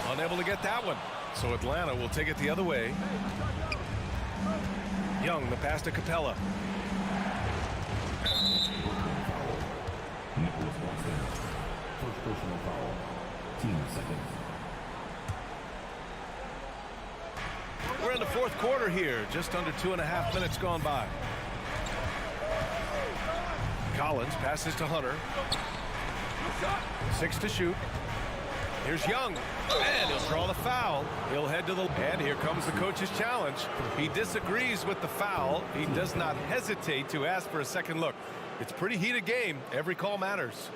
Unable to get that one. So Atlanta will take it the other way. Young, the pass to Capella. First personal foul. Team seconds. We're in the 4th quarter here. Just under 2.5 minutes gone by. Collins passes to Hunter. 6 to shoot. Here's Young, and he'll draw the foul. He'll head to the... And here comes the coach's challenge. He disagrees with the foul. He does not hesitate to ask for a second look. It's a pretty heated game. Every call matters.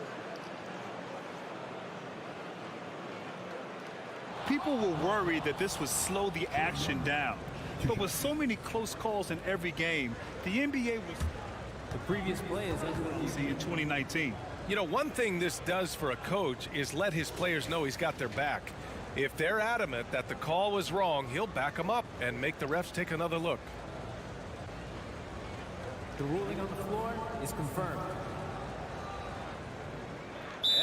People were worried that this would slow the action down. But with so many close calls in every game, the NBA was... The previous play is easy in 2019. You know, one thing this does for a coach is let his players know he's got their back. If they're adamant that the call was wrong, he'll back them up and make the refs take another look. The ruling on the floor is confirmed.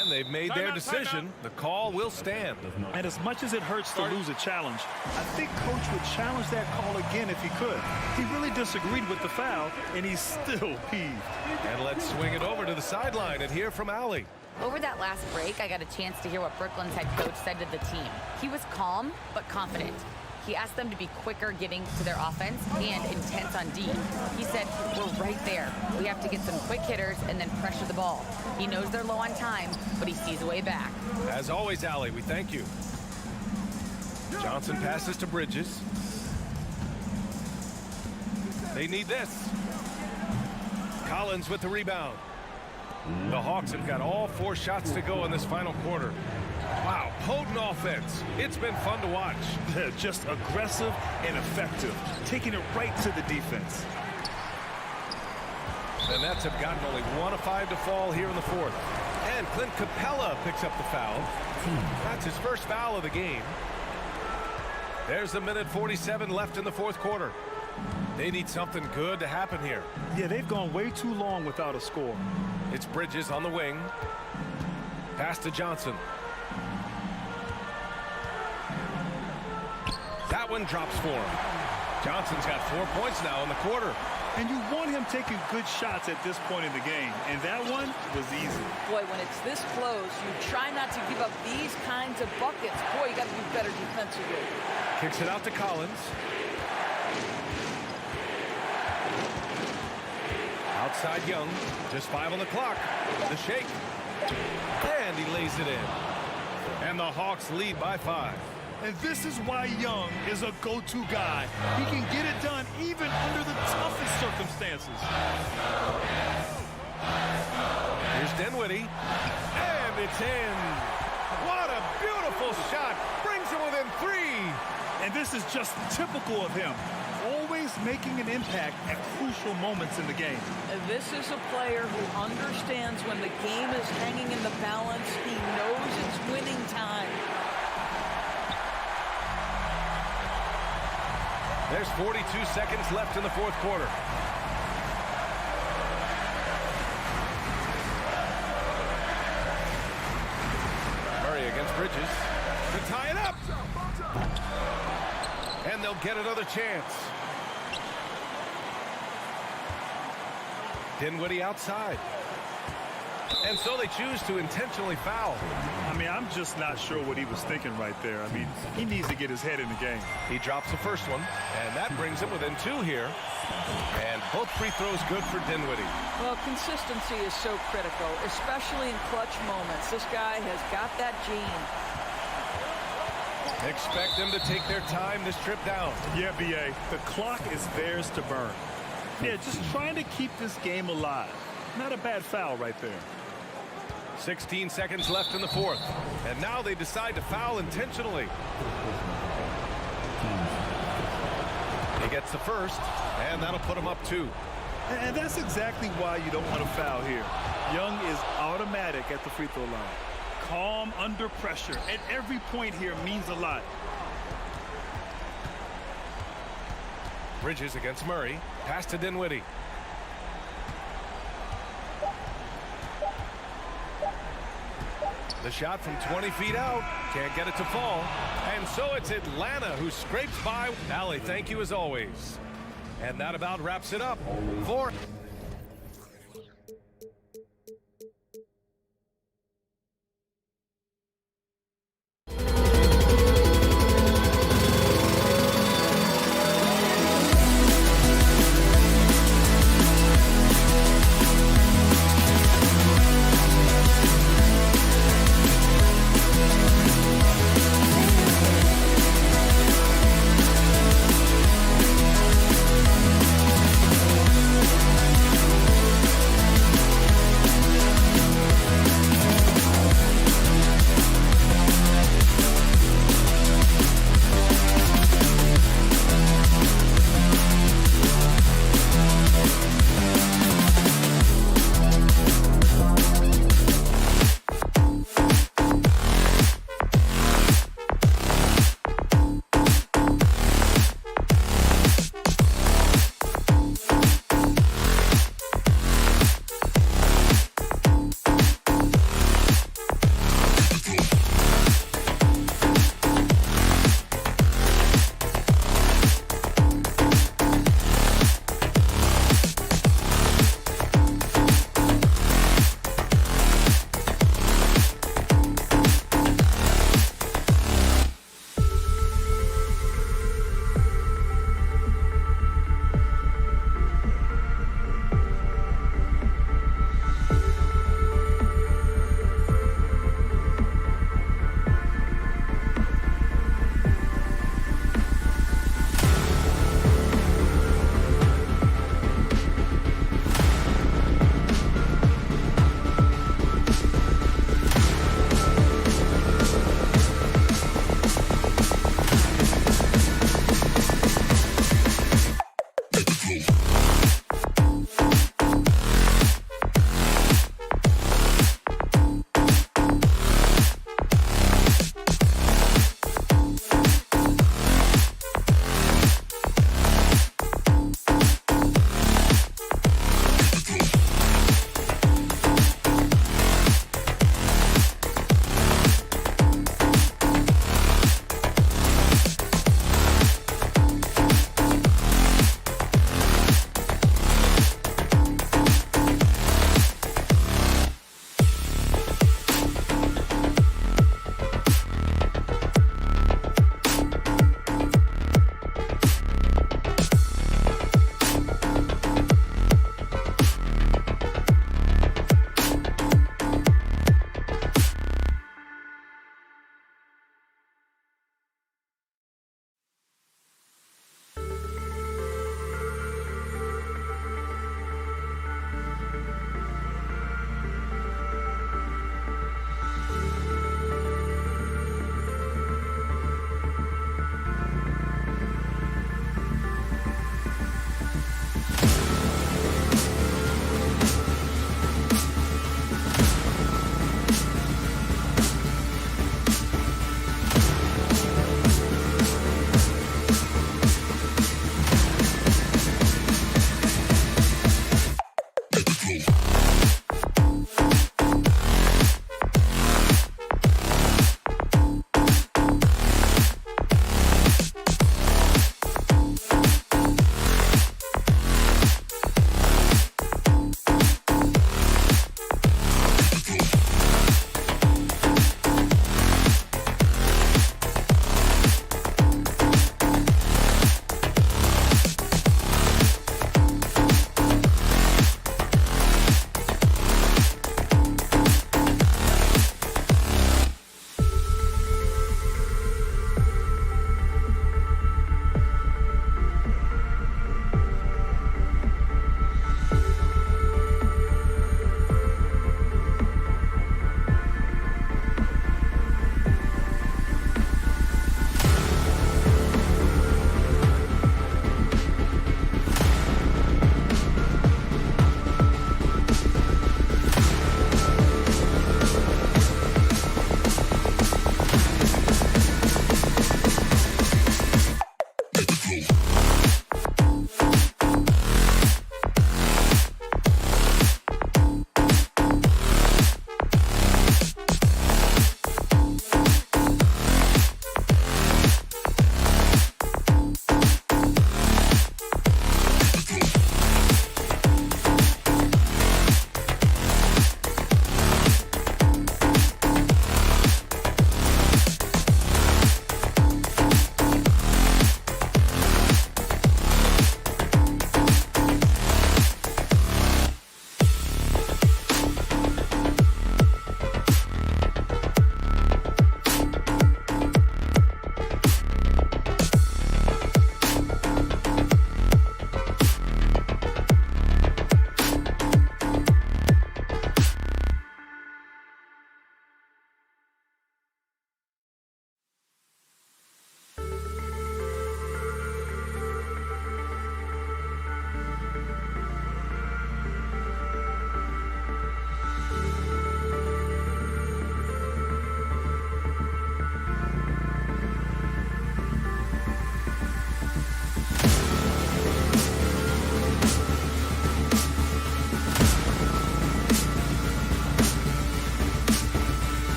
And they've made their decision. The call will stand. And as much as it hurts to lose a challenge, I think Coach would challenge that call again if he could. He really disagreed with the foul, and he's still peeved. And let's swing it over to the sideline and hear from Allie. Over that last break, I got a chance to hear what Brooklyn's head coach said to the team. He was calm, but confident. He asked them to be quicker getting to their offense and intense on D. He said, we're right there. We have to get some quick hitters and then pressure the ball. He knows they're low on time, but he sees a way back. As always, Allie, we thank you. Johnson passes to Bridges. They need this. Collins with the rebound. The Hawks have got all 4 shots to go in this final quarter. Wow, potent offense. It's been fun to watch. They're just aggressive and effective, taking it right to the defense. The Nets have gotten only 1 of 5 to fall here in the 4th. And Clint Capella picks up the foul. That's his first foul of the game. There's a minute 47 left in the 4th quarter. They need something good to happen here. Yeah, they've gone way too long without a score. It's Bridges on the wing. Pass to Johnson. That one drops for him. Johnson's got 4 points now in the quarter. And you want him taking good shots at this point in the game. And that one was easy. Boy, when it's this close, you try not to give up these kinds of buckets. Boy, you got to do better defensively. Kicks it out to Collins. Outside Young. Just 5 on the clock. The shake. And he lays it in. And the Hawks lead by 5. And this is why Young is a go-to guy. He can get it done even under the toughest circumstances. Here's Dinwiddie. And it's in. What a beautiful shot. Brings him within 3. And this is just typical of him. Always making an impact at crucial moments in the game. This is a player who understands when the game is hanging in the balance. He knows it's winning time. There's 42 seconds left in the 4th quarter. Murray against Bridges to tie it up. And they'll get another chance. Dinwiddie outside. And so they choose to intentionally foul. I mean, I'm just not sure what he was thinking right there. I mean, he needs to get his head in the game. He drops the first one, and that brings him within 2 here. And both free throws good for Dinwiddie. Well, consistency is so critical, especially in clutch moments. This guy has got that gene. Expect them to take their time this trip down. Yeah, B.A., the clock is theirs to burn. Yeah, just trying to keep this game alive. Not a bad foul right there. 16 seconds left in the 4th. And now they decide to foul intentionally. He gets the first, and that'll put him up 2. And that's exactly why you don't want to foul here. Young is automatic at the free throw line. Calm under pressure. At every point here means a lot. Bridges against Murray. Pass to Dinwiddie. The shot from 20 feet out. Can't get it to fall. And so it's Atlanta who scrapes by. Allie, thank you as always. And that about wraps it up for...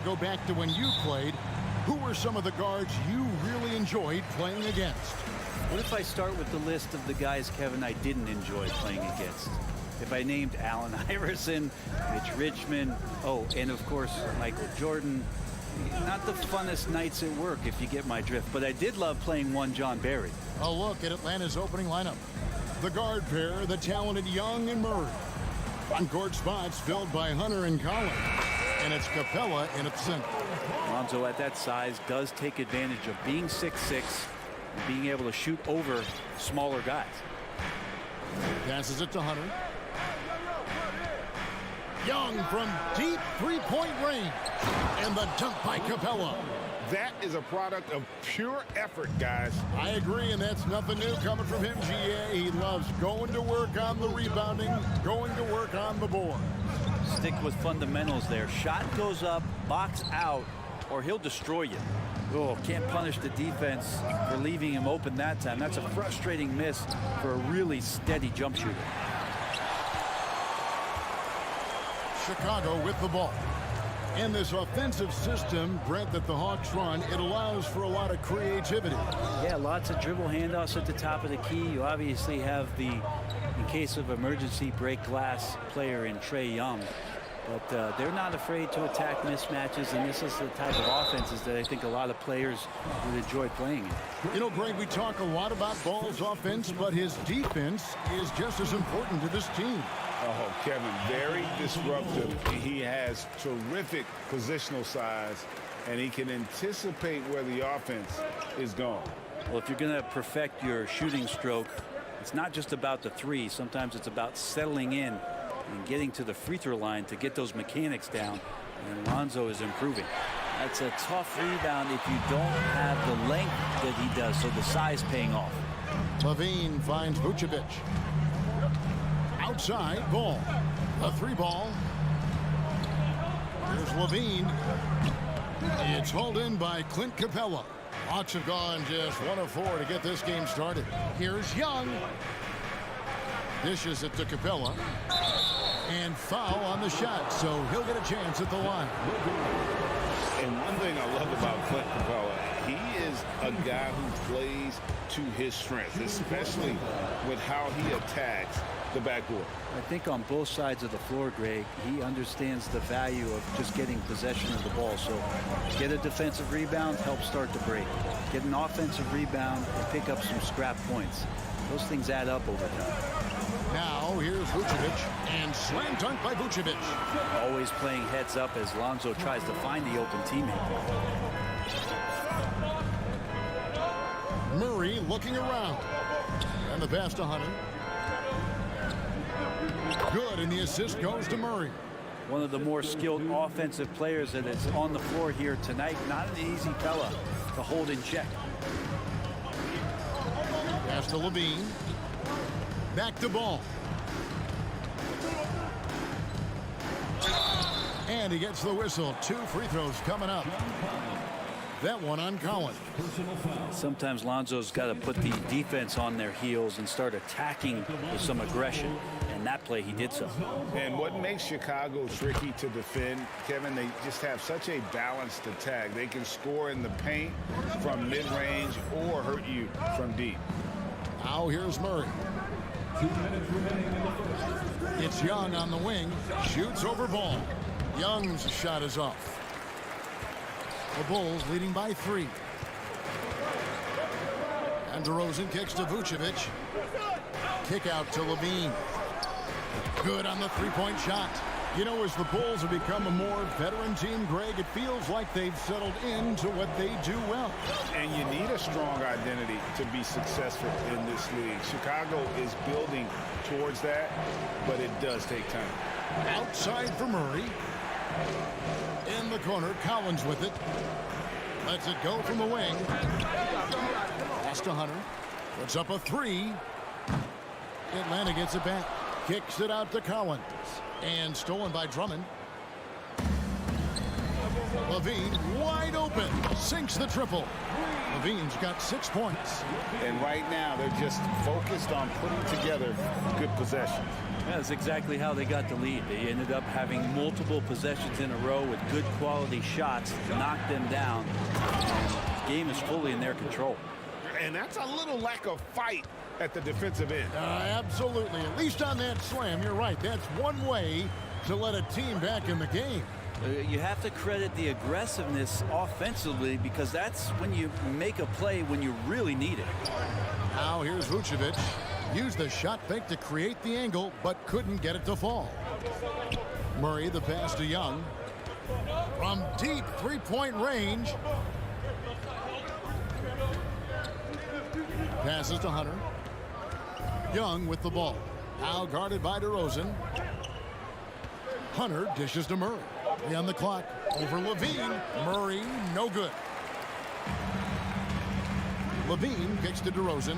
Go back to when you played. Who were some of the guards you really enjoyed playing against? What if I start with the list of the guys, Kevin, I didn't enjoy playing against? If I named Allen Iverson, Mitch Richmond, and of course, Michael Jordan. Not the funnest nights at work, if you get my drift, but I did love playing one John Barry. A look at Atlanta's opening lineup. The guard pair, the talented Young and Murray. On-court spots filled by Hunter and Collins. And it's Capella in its center. Lonzo at that size does take advantage of being 6'6", and being able to shoot over smaller guys. Passes it to Hunter. Young from deep three-point range. And the dunk by Capella. That is a product of pure effort, guys. I agree, and that's nothing new coming from him, GA. He loves going to work on the rebounding, going to work on the board. Stick with fundamentals there. Shot goes up, box out, or he'll destroy you. Oh, can't punish the defense for leaving him open that time. That's a frustrating miss for a really steady jump shooter. Chicago with the ball. In this offensive system, Brent, that the Hawks run, it allows for a lot of creativity. Yeah, lots of dribble handoffs at the top of the key. You obviously have the, in case of emergency, break glass player in Trae Young. But they're not afraid to attack mismatches, and this is the type of offenses that I think a lot of players would enjoy playing in. You know, Greg, we talk a lot about Ball's offense, but his defense is just as important to this team. Oh, Kevin, very disruptive. He has terrific positional size, and he can anticipate where the offense is going. Well, if you're going to perfect your shooting stroke, it's not just about the three. Sometimes it's about settling in and getting to the free throw line to get those mechanics down. And Lonzo is improving. That's a tough rebound if you don't have the length that he does, so the size paying off. Levine finds Vucevic. Outside, Ball. A three ball. There's Levine. It's hauled in by Clint Capella. Hawks have gone just 1 of 4 to get this game started. Here's Young. Dishes it to Capella. And foul on the shot, so he'll get a chance at the line. And one thing I love about Clint Capella, he is a guy who plays to his strengths, especially with how he attacks the backboard. I think on both sides of the floor, Greg, he understands the value of just getting possession of the ball. So get a defensive rebound, help start the break. Get an offensive rebound and pick up some scrap points. Those things add up over time. Now here's Vucevic, and slam dunk by Vucevic. Always playing heads up as Lonzo tries to find the open teammate. Murray looking around. And the pass to Hunter. Good, and the assist goes to Murray. One of the more skilled offensive players that is on the floor here tonight. Not an easy fella to hold in check. Pass to Levine. Back to Ball. And he gets the whistle. 2 free throws coming up. That one on Collins. Sometimes Lonzo's got to put the defense on their heels and start attacking with some aggression. And that play, he did so. And what makes Chicago tricky to defend, Kevin, they just have such a balanced attack. They can score in the paint from mid-range or hurt you from deep. Now here's Murray. 2 minutes remaining in the first. It's Young on the wing. Shoots over Ball. Young's shot is off. The Bulls leading by 3. And DeRozan kicks to Vucevic. Kick out to Levine. Good on the three-point shot. You know, as the Bulls have become a more veteran team, Greg, it feels like they've settled into what they do well. And you need a strong identity to be successful in this league. Chicago is building towards that, but it does take time. Outside for Murray. In the corner, Collins with it. Lets it go from the wing. Pass to Hunter. Puts up a three. Atlanta gets it back. Kicks it out to Collins. And stolen by Drummond. Levine wide open. Sinks the triple. Levine's got 6 points. And right now, they're just focused on putting together good possessions. That's exactly how they got the lead. They ended up having multiple possessions in a row with good quality shots to knock them down. The game is fully in their control. And that's a little lack of fight at the defensive end. Absolutely. At least on that slam, you're right. That's one way to let a team back in the game. You have to credit the aggressiveness offensively because that's when you make a play when you really need it. Now here's Vucevic. Used the shot fake to create the angle, but couldn't get it to fall. Murray, the pass to Young. From deep three-point range. Passes to Hunter. Young with the ball. Now guarded by DeRozan. Hunter dishes to Murray. On the clock. Over Levine. Murray, no good. Levine kicks to DeRozan.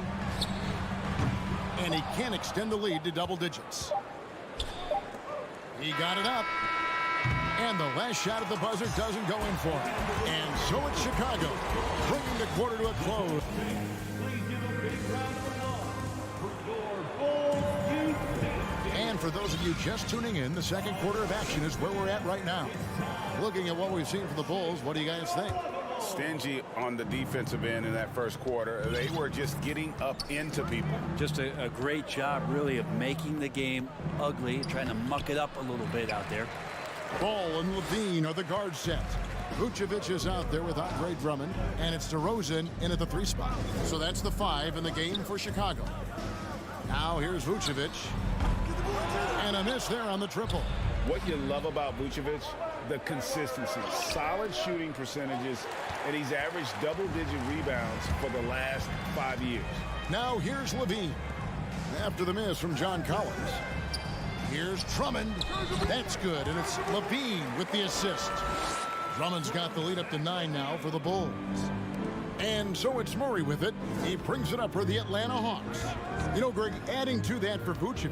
And he can't extend the lead to double digits. He got it up. And the last shot at the buzzer doesn't go in for him. And so it's Chicago, bringing the quarter to a close. And for those of you just tuning in, the second quarter of action is where we're at right now. Looking at what we've seen from the Bulls, what do you guys think? Stingy on the defensive end in that first quarter. They were just getting up into people. Just a great job, really, of making the game ugly, trying to muck it up a little bit out there. Ball and Levine are the guard set. Vucevic is out there with Andre Drummond, and it's DeRozan in at the 3 spot. So that's the 5 in the game for Chicago. Now here's Vucevic. And a miss there on the triple. What you love about Vucevic, the consistency, solid shooting percentages, and he's averaged double-digit rebounds for the last 5 years. Now here's Levine. After the miss from John Collins. Here's Drummond. That's good, and it's Levine with the assist. Drummond's got the lead up to 9 now for the Bulls. And so it's Murray with it. He brings it up for the Atlanta Hawks. You know, Greg, adding to that for Vucevic,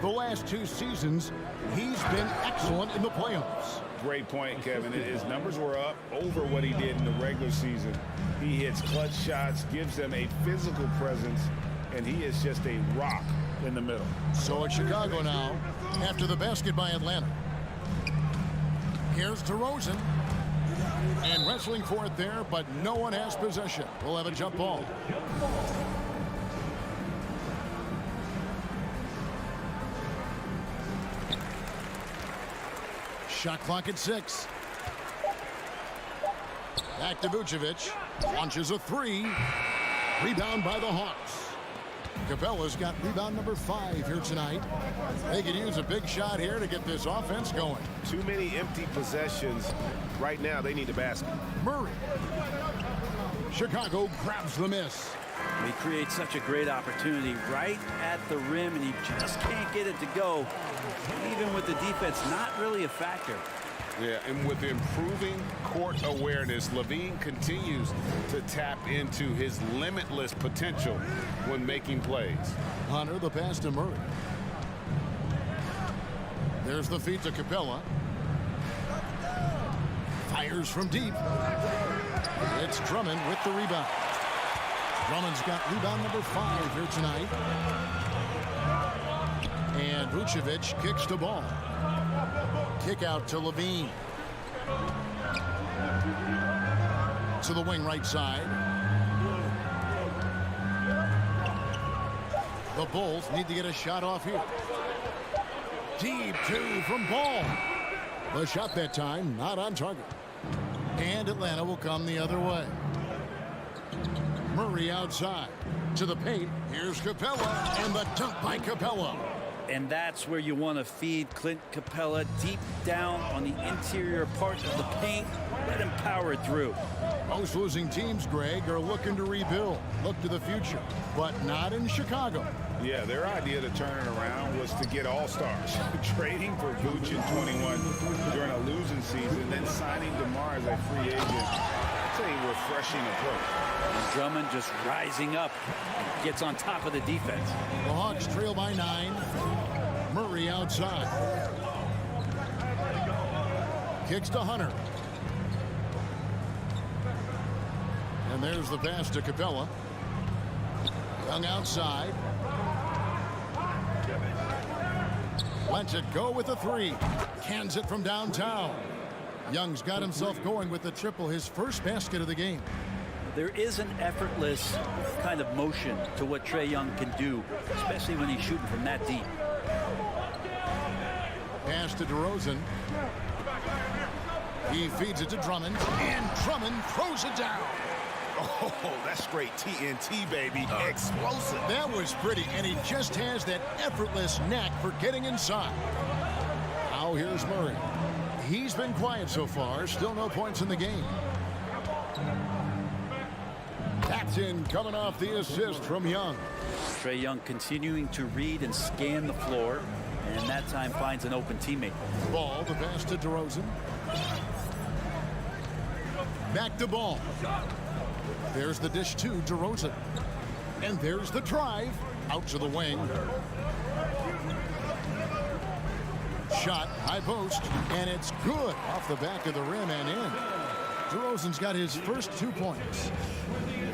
the last 2 seasons, he's been excellent in the playoffs. Great point, Kevin. His numbers were up over what he did in the regular season. He hits clutch shots, gives them a physical presence, and he is just a rock in the middle. So it's Chicago now after the basket by Atlanta. Here's DeRozan. And wrestling for it there, but no one has possession. We'll have a jump ball. Shot clock at 6. Back to Vucevic. Launches a 3. Rebound by the Hawks. Capella's got rebound number 5 here tonight. They could use a big shot here to get this offense going. Too many empty possessions. Right now, they need a basket. Murray. Chicago grabs the miss. He creates such a great opportunity right at the rim, and he just can't get it to go. Even with the defense not really a factor. Yeah, and with improving court awareness, Levine continues to tap into his limitless potential when making plays. Hunter, the pass to Murray. There's the feed to Capella. Fires from deep. It's Drummond with the rebound. Drummond's got rebound number 5 here tonight. And Vucevic kicks the ball. Kick out to Levine. To the wing right side. The Bulls need to get a shot off here. Deep 2 from Ball. The shot that time not on target. And Atlanta will come the other way. Murray outside. To the paint. Here's Capella. And the dunk by Capella. And that's where you want to feed Clint Capella deep down on the interior part of the paint. Let him power through. Most losing teams, Greg, are looking to rebuild. Look to the future. But not in Chicago. Yeah, their idea to turn it around was to get all-stars. Trading for Vooch in 21 during a losing season, then signing DeMar as a free agent. That's a refreshing approach. And Drummond just rising up and gets on top of the defense. The Hawks trail by 9. Murray outside. Kicks to Hunter. And there's the pass to Capella. Young outside. Lets it go with a 3. Cans it from downtown. Young's got himself going with the triple, his first basket of the game. There is an effortless kind of motion to what Trae Young can do, especially when he's shooting from that deep. Pass to DeRozan. He feeds it to Drummond, and Drummond throws it down. Oh, that's straight TNT, baby. Explosive. That was pretty, and he just has that effortless knack for getting inside. Now here's Murray. He's been quiet so far. Still no points in the game. That's in, coming off the assist from Young. Trae Young continuing to read and scan the floor, and that time finds an open teammate. Ball, the pass to DeRozan. Back to Ball. There's the dish to DeRozan. And there's the drive out to the wing. Shot, high post, and it's good off the back of the rim and in. DeRozan's got his first 2 points.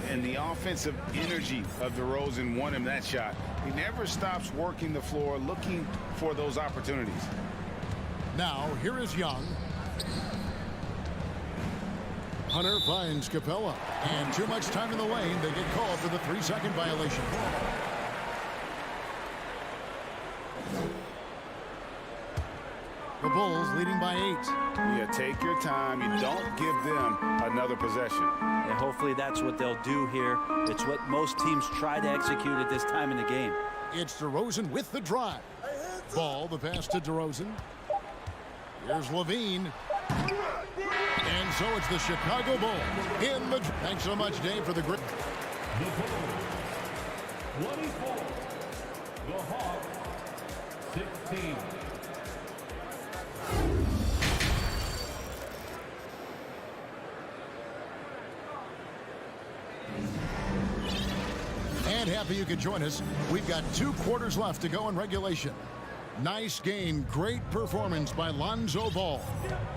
And the offensive energy of DeRozan won him that shot. He never stops working the floor, looking for those opportunities. Now, here is Young. Hunter finds Capella. And too much time in the lane. They get called for the 3-second violation. The Bulls leading by 8. Yeah, take your time. You don't give them another possession. And hopefully that's what they'll do here. It's what most teams try to execute at this time in the game. It's DeRozan with the drive. Ball, the pass to DeRozan. Here's Levine. And so it's the Chicago Bulls in the... Thanks so much, Dave, for the grip. The Bulls, 24. The Hawks, 16. And happy you could join us. We've got 2 quarters left to go in regulation. Nice game, great performance by Lonzo Ball.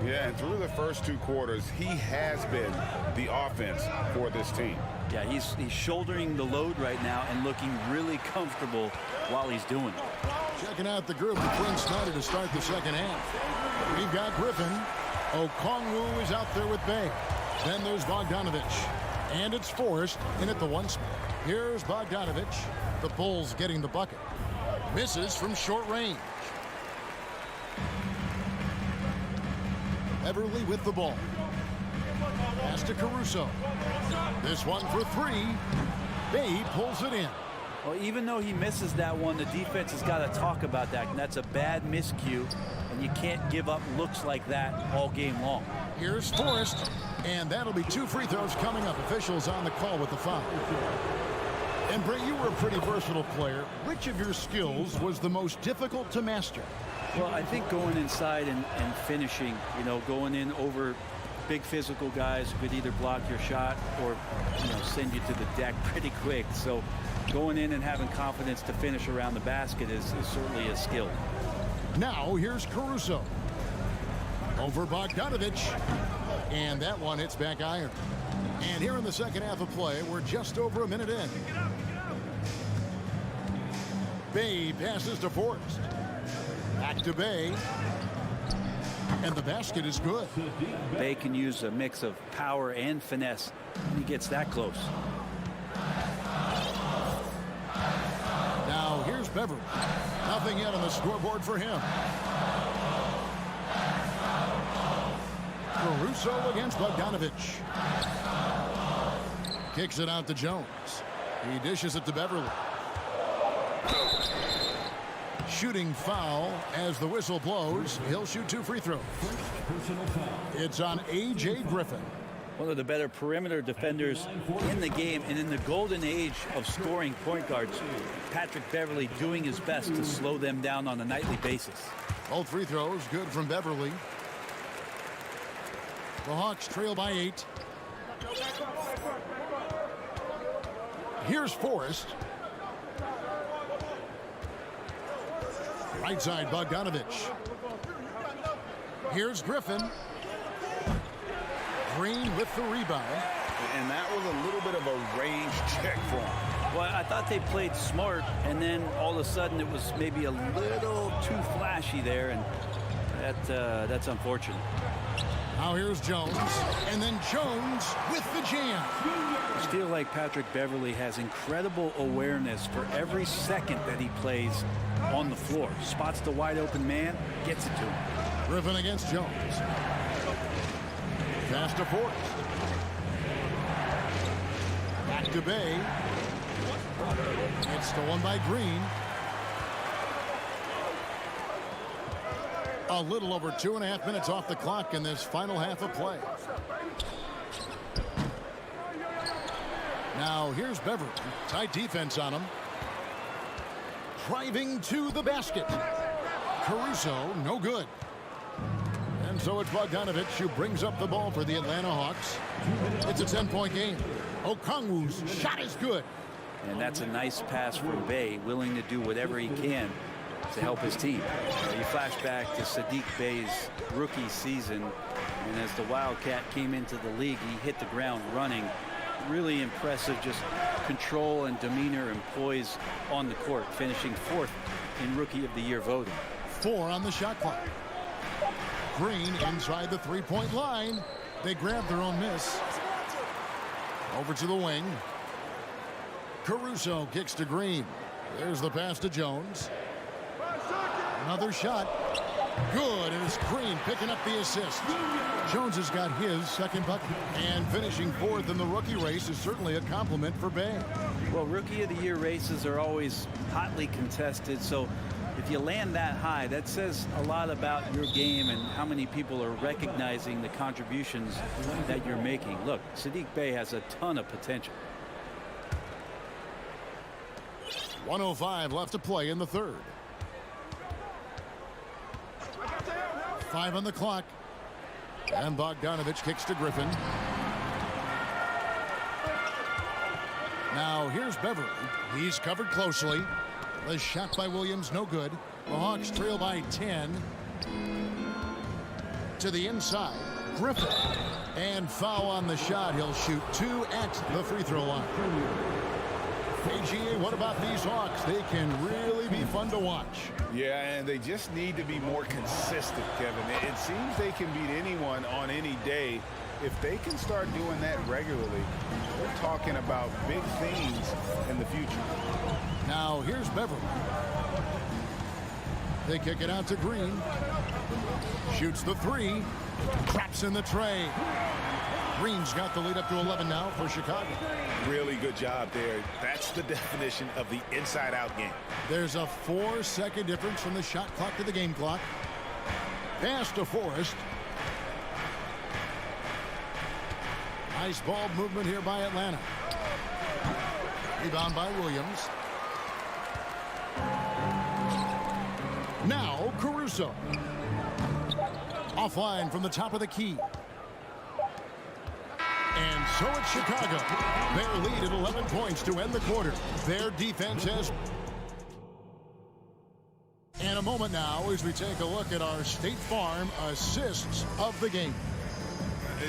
Yeah, and through the first 2 quarters, he has been the offense for this team. Yeah, he's shouldering the load right now and looking really comfortable while he's doing it. Checking out the group, Quinn Snyder to start the second half. We've got Griffin. Okongwu is out there with Bay. Then there's Bogdanovich. And it's Forrest in at the 1 spot. Here's Bogdanovich. The Bulls getting the bucket. Misses from short range. Everly with the ball. Pass to Caruso. This one for 3. Bay pulls it in. Well, even though he misses that one, the defense has got to talk about that. And that's a bad miscue, and you can't give up looks like that all game long. Here's Forrest, and that'll be 2 free throws coming up. Officials on the call with the foul. And Brett, you were a pretty versatile player. Which of your skills was the most difficult to master? Well, I think going inside and finishing, you know, going in over big physical guys who could either block your shot or, you know, send you to the deck pretty quick. So going in and having confidence to finish around the basket is certainly a skill. Now here's Caruso. Over Bogdanovich. And that one hits back iron. And here in the second half of play, we're just over a minute in. Bay passes to Forrest. Back to Bay. And the basket is good. Bay can use a mix of power and finesse when he gets that close. Now here's Beverly. Nothing yet on the scoreboard for him. Caruso against Bogdanovich. Kicks it out to Jones. He dishes it to Beverly. Shooting foul as the whistle blows. He'll shoot 2 free throws. It's on A.J. Griffin. One of the better perimeter defenders in the game, and in the golden age of scoring point guards, Patrick Beverly doing his best to slow them down on a nightly basis. Both free throws good from Beverly. The Hawks trail by 8. Here's Forrest. Right side, Bogdanovich. Here's Griffin. Green with the rebound. And that was a little bit of a range check for him. Well, I thought they played smart, and then all of a sudden it was maybe a little too flashy there, and that's unfortunate. Now here's Jones, and then Jones with the jam. I just feel like Patrick Beverley has incredible awareness for every second that he plays on the floor. Spots the wide open man, gets it to him. Griffin against Jones. Pass to Forrest. Back to Bay. It's stolen by Green. A little over 2.5 minutes off the clock in this final half of play. Now here's Beverly. Tight defense on him. Driving to the basket. Caruso, no good. And so it's Bogdanovich who brings up the ball for the Atlanta Hawks. It's a 10-point game. Okongwu's shot is good. And that's a nice pass from Bey, willing to do whatever he can to help his team. You flash back to Saddiq Bey's rookie season, and as the Wildcat came into the league, he hit the ground running. Really impressive, just control and demeanor and poise on the court, finishing 4th in Rookie of the Year voting. 4 on the shot clock. Green inside the three-point line. They grab their own miss. Over to the wing. Caruso kicks to Green. There's the pass to Jones. Another shot. Good, and it's Green picking up the assist. Jones has got his second bucket. And finishing 4th in the rookie race is certainly a compliment for Bey. Well, Rookie of the Year races are always hotly contested, so if you land that high, that says a lot about your game and how many people are recognizing the contributions that you're making. Look, Saddiq Bey has a ton of potential. 1:05 left to play in the third. 5 on the clock. And Bogdanovich kicks to Griffin. Now here's Beverly. He's covered closely. The shot by Williams, no good. The Hawks trail by 10. To the inside, Griffin. And foul on the shot. He'll shoot 2 at the free throw line. AGA, what about these Hawks? They can really be fun to watch. Yeah, and they just need to be more consistent, Kevin. It seems they can beat anyone on any day. If they can start doing that regularly, we're talking about big things in the future. Now here's Beverly. They kick it out to Green. Shoots the 3. Traps in the tray. Green's got the lead up to 11 now for Chicago. Really good job there. That's the definition of the inside-out game. There's a 4-second difference from the shot clock to the game clock. Pass to Forrest. Nice ball movement here by Atlanta. Rebound by Williams. Now Caruso. Offline from the top of the key. And so it's Chicago. Their lead at 11 points to end the quarter. Their defense has... And a moment now as we take a look at our State Farm assists of the game.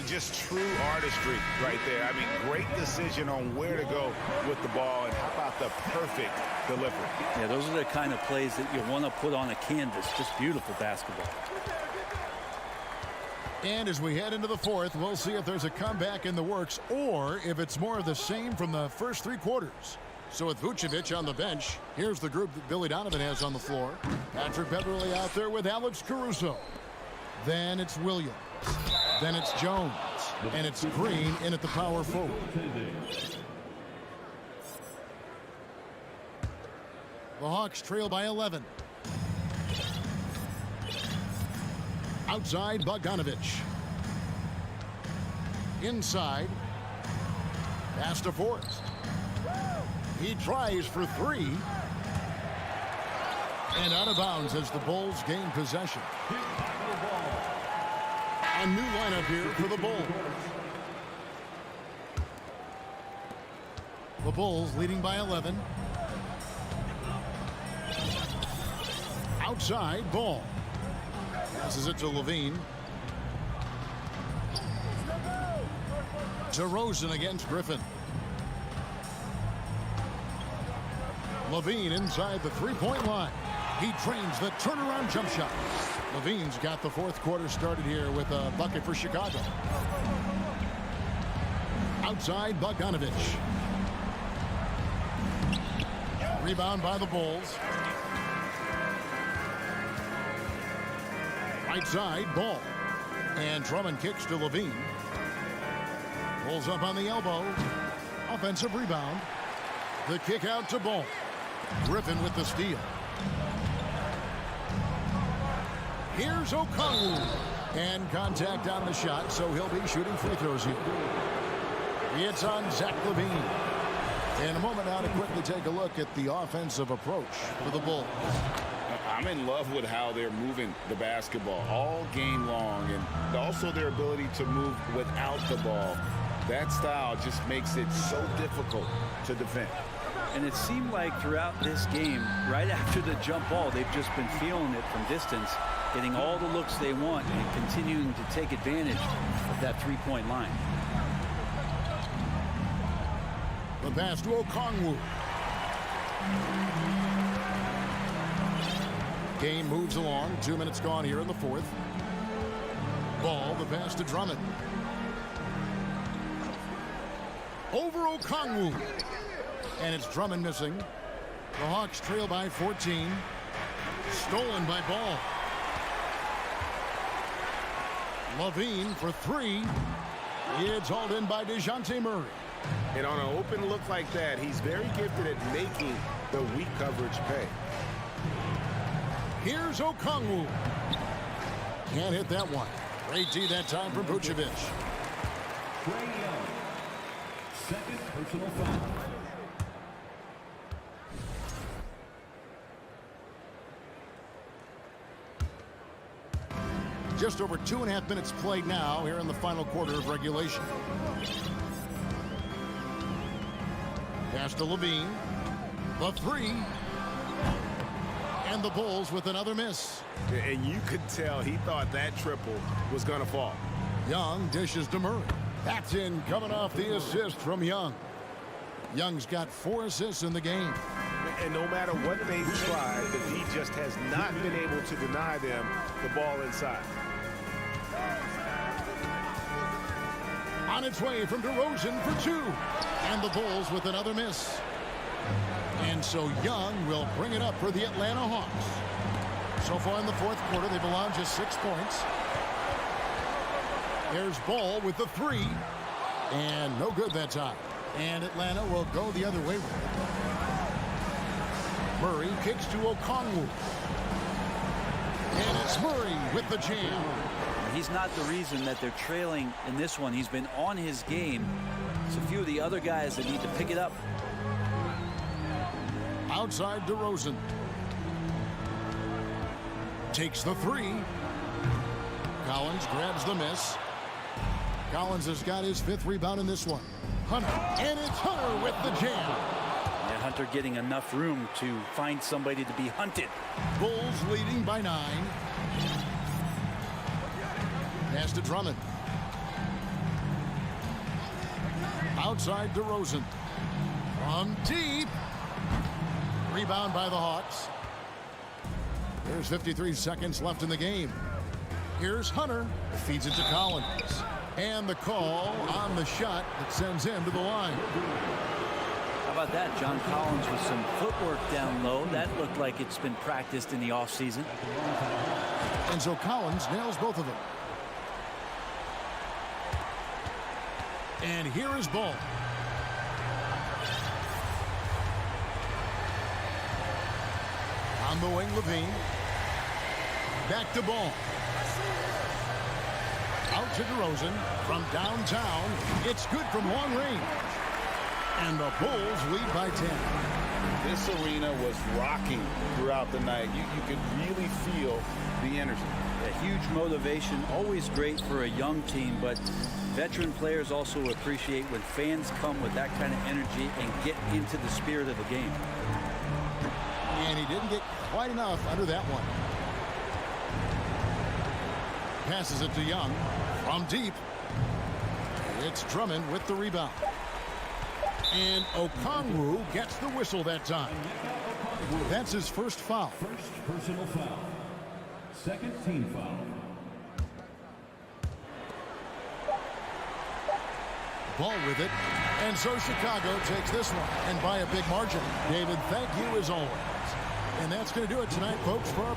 Just true artistry right there. I mean, great decision on where to go with the ball, and how about the perfect delivery? Yeah, those are the kind of plays that you want to put on a canvas. Just beautiful basketball. And as we head into the fourth, we'll see if there's a comeback in the works or if it's more of the same from the first 3 quarters. So with Vucevic on the bench, here's the group that Billy Donovan has on the floor. Patrick Beverley out there with Alex Caruso. Then it's Williams. Then it's Jones. And it's Green in at the power forward. The Hawks trail by 11. Outside, Bogdanovich. Inside. Pass to Forrest. He tries for 3. And out of bounds as the Bulls gain possession. A new lineup here for the Bulls. The Bulls leading by 11. Outside, Ball. Passes it to Levine. DeRozan against Griffin. Levine inside the three-point line. He trains the turnaround jump shot. Levine's got the fourth quarter started here with a bucket for Chicago. Outside, Bogdanovich. Rebound by the Bulls. Right side, Ball. And Drummond kicks to Levine. Pulls up on the elbow. Offensive rebound. The kick out to Ball. Griffin with the steal. Here's Okongwu. And contact on the shot, so he'll be shooting free throws here. It's on Zach Levine. In a moment now to quickly take a look at the offensive approach for the Bulls. I'm in love with how they're moving the basketball all game long, and also their ability to move without the ball. That style just makes it so difficult to defend. And it seemed like throughout this game, right after the jump ball, they've just been feeling it from distance, getting all the looks they want and continuing to take advantage of that three-point line. The pass to Okongwu. Game moves along. 2 minutes gone here in the fourth. Ball, the pass to Drummond. Over Okongwu. And it's Drummond missing. The Hawks trail by 14. Stolen by Ball. Levine for three. It's hauled in by DeJounte Murray. And on an open look like that, he's very gifted at making the weak coverage pay. Here's Okongwu. Can't hit that one. Great D that time from Vucevic. Trae Young, second personal foul. Just over 2.5 minutes played now here in the final quarter of regulation. Pass to Levine. The three. And the Bulls with another miss. And you could tell he thought that triple was going to fall. Young dishes to Murray. That's in, coming off the assist from Young. Young's got 4 assists in the game. And no matter what they've tried, the D just has not been able to deny them the ball inside. On its way from DeRozan for 2. And the Bulls with another miss. And so Young will bring it up for the Atlanta Hawks. So far in the fourth quarter, they've allowed just 6 points. There's Ball with the three. And no good that time. And Atlanta will go the other way with it. Murray kicks to Okongwu. And it's Murray with the jam. He's not the reason that they're trailing in this one. He's been on his game. It's a few of the other guys that need to pick it up. Outside DeRozan. Takes the three. Collins grabs the miss. Collins has got his 5th rebound in this one. Hunter. And it's Hunter with the jam. And Hunter getting enough room to find somebody to be hunted. Bulls leading by 9. Pass to Drummond. Outside DeRozan. From deep. Rebound by the Hawks. There's 53 seconds left in the game. Here's Hunter. Feeds it to Collins. And the call on the shot that sends him to the line. How about that? John Collins with some footwork down low. That looked like it's been practiced in the offseason. And so Collins nails both of them. And here is Ball. On the wing, Levine. Back to Ball. Out to DeRozan from downtown. It's good from long range. And the Bulls lead by 10. This arena was rocking throughout the night. You could really feel the energy. A huge motivation, always great for a young team, but Veteran players also appreciate when fans come with that kind of energy and get into the spirit of the game. And he didn't get quite enough under that one. Passes it to Young from deep. It's Drummond with the rebound. And Okongwu gets the whistle that time. That's his first foul. First personal foul. Second team foul. Ball with it. And so Chicago takes this one, and by a big margin. David, thank you as always. And that's going to do it tonight, folks, for our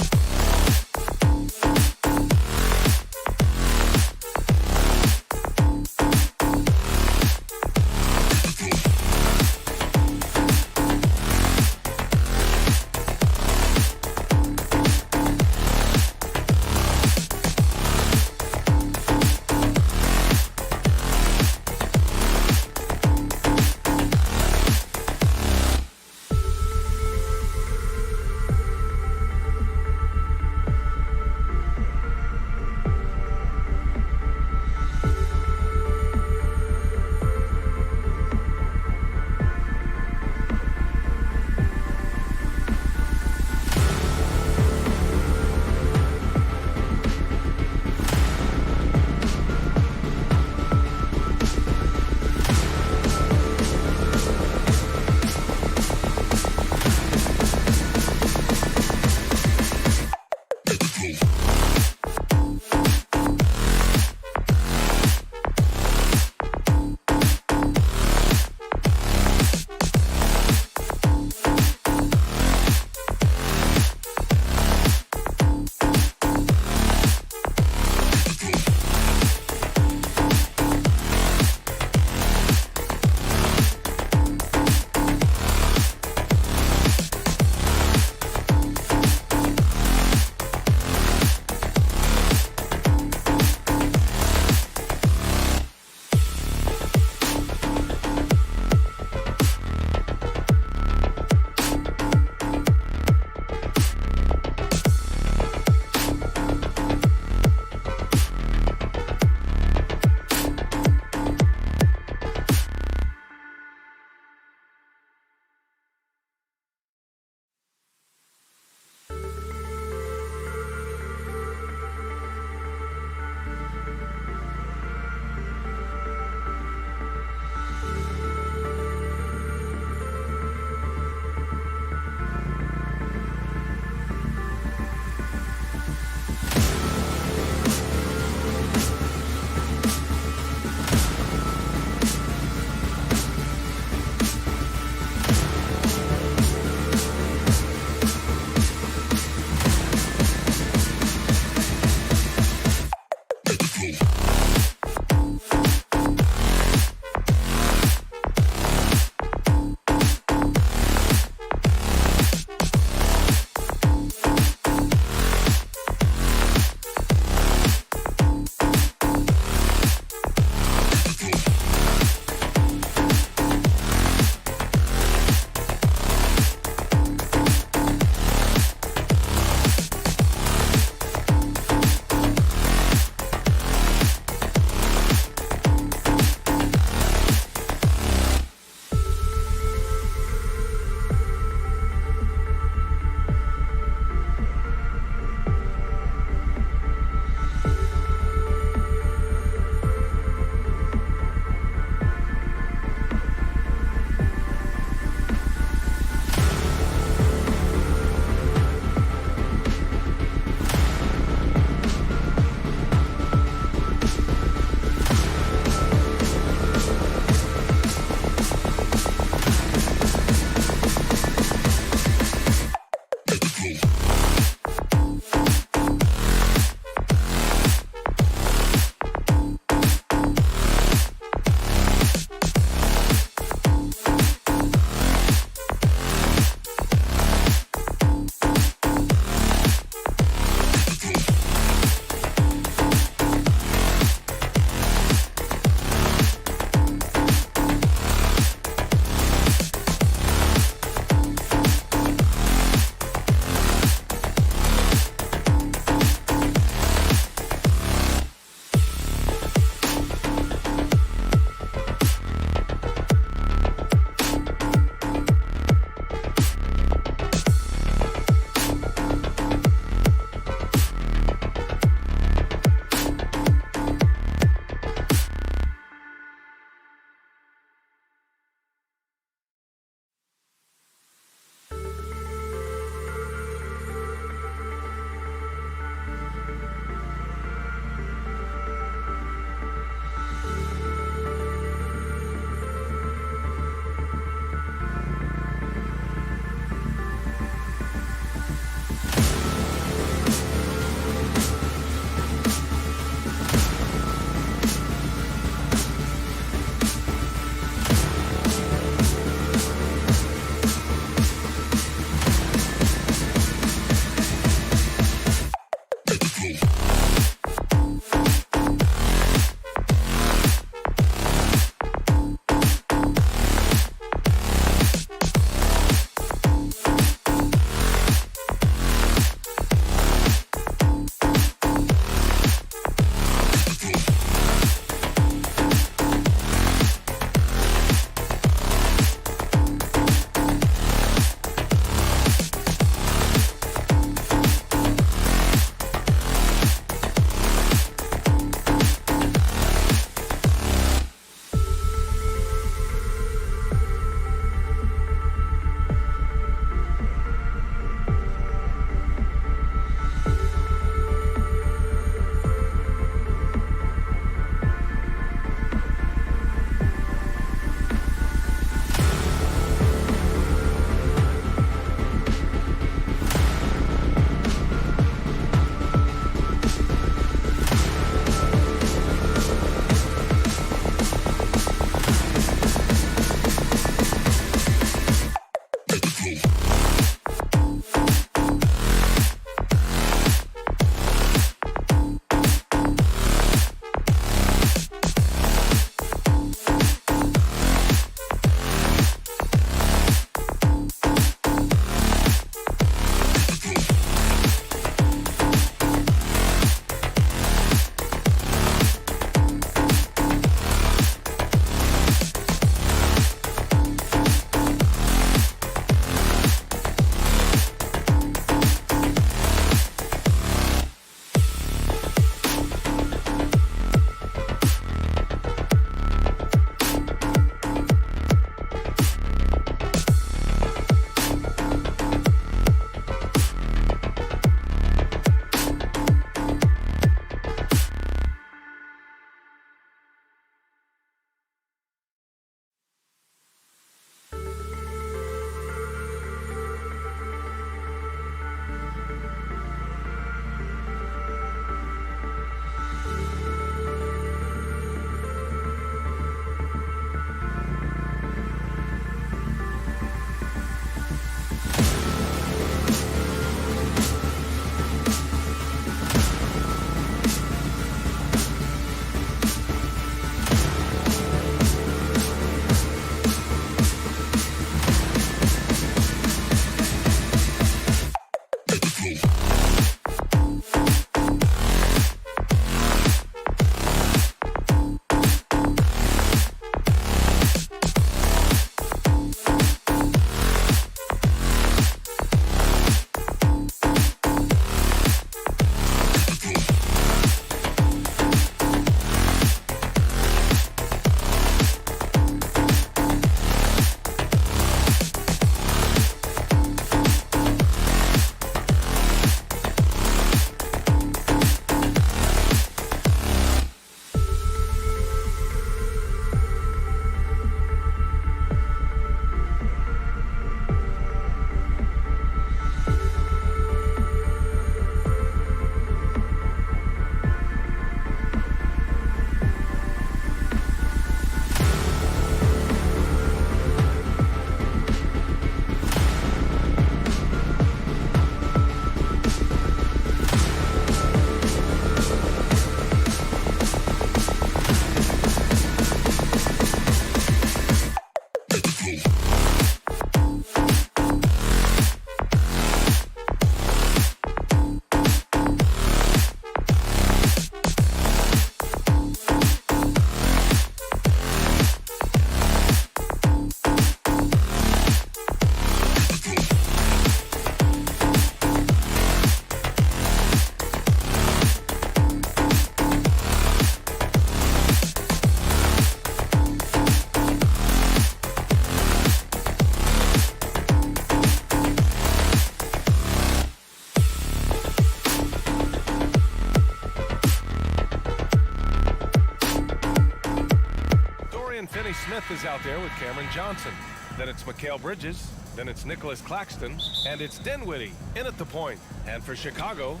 Smith is out there with Cameron Johnson. Then it's Mikal Bridges. Then it's Nicholas Claxton. And it's Dinwiddie in at the point. And for Chicago,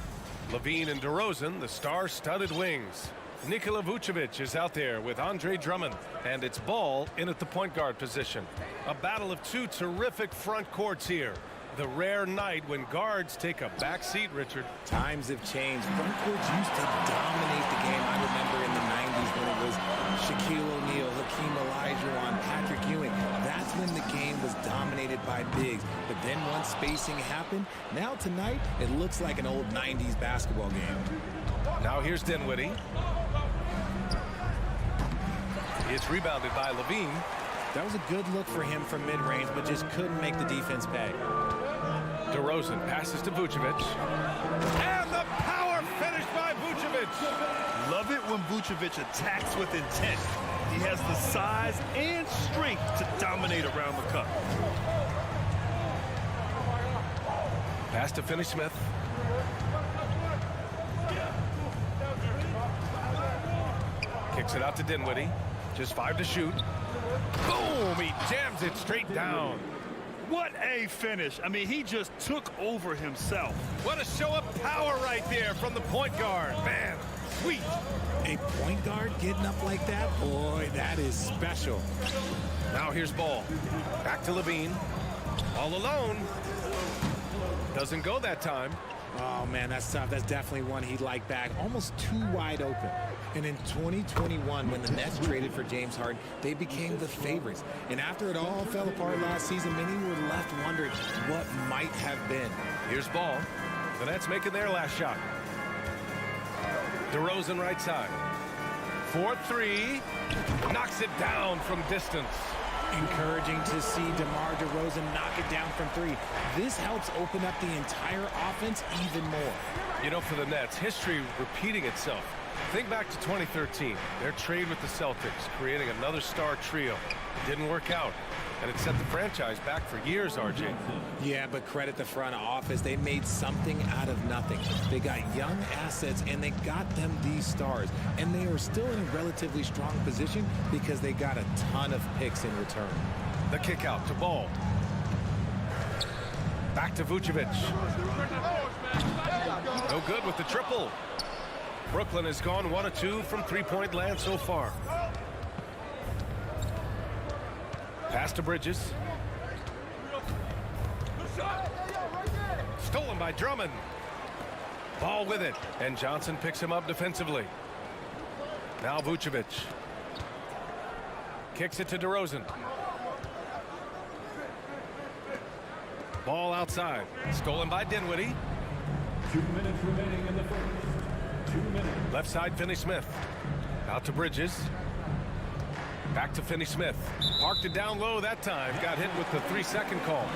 Levine and DeRozan, the star-studded wings. Nikola Vucevic is out there with Andre Drummond. And it's Ball in at the point guard position. A battle of two terrific front courts here. The rare night when guards take a back seat, Richard. Times have changed. Front courts used to dominate the game. I remember in the 90s when it was Shaquille O'Neal, Hakeem Olajuwon, Patrick Ewing. That's when the game was dominated by bigs. But then once spacing happened, now tonight it looks like an old 90s basketball game. Now here's Dinwiddie. It's rebounded by Levine. That was a good look for him from mid-range, but just couldn't make the defense pay. DeRozan passes to Vucevic. And the power finish by Vucevic. Love it when Vucevic attacks with intent. He has the size and strength to dominate around the cup. Pass to Finney-Smith. Kicks it out to Dinwiddie. Just 5 to shoot. Boom! He jams it straight down. What a finish. I mean, he just took over himself. What a show of power right there from the point guard. Man, sweet. A point guard getting up like that? Boy, that is special. Now here's Ball. Back to Levine. All alone. Doesn't go that time. Oh, man, that's tough. That's definitely one he'd like back. Almost too wide open. And in 2021, when the Nets traded for James Harden, they became the favorites. And after it all fell apart last season, many were left wondering what might have been. Here's Ball. The Nets making their last shot. DeRozan right side. 4-3. Knocks it down from distance. Encouraging to see DeMar DeRozan knock it down from 3. This helps open up the entire offense even more. You know, for the Nets, history repeating itself. Think back to 2013, their trade with the Celtics, creating another star trio. It didn't work out, and it set the franchise back for years, RJ. Yeah, but credit the front office. They made something out of nothing. They got young assets, and they got them these stars. And they are still in a relatively strong position because they got a ton of picks in return. The kick out to Ball. Back to Vucevic. No good with the triple. Brooklyn has gone 1 of 2 from three-point land so far. Pass to Bridges. Stolen by Drummond. Ball with it. And Johnson picks him up defensively. Now Vucevic. Kicks it to DeRozan. Ball outside. Stolen by Dinwiddie. 2 minutes remaining in the first. 2 minutes. Left side, Finney-Smith. Out to Bridges. Back to Finney-Smith. Parked it down low that time. Got hit with the 3-second call.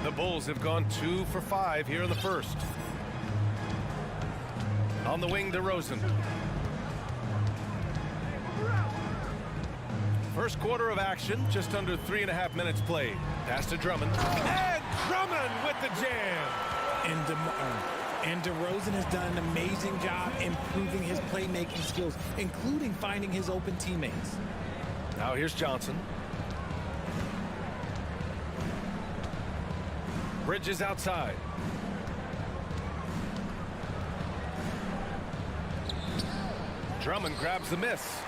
The Bulls have gone 2 for 5 here in the first. On the wing, DeRozan. First quarter of action, just under 3.5 minutes played. Pass to Drummond. And Drummond with the jam. And DeRozan has done an amazing job improving his playmaking skills, including finding his open teammates. Now here's Johnson. Bridges outside. Drummond grabs the miss.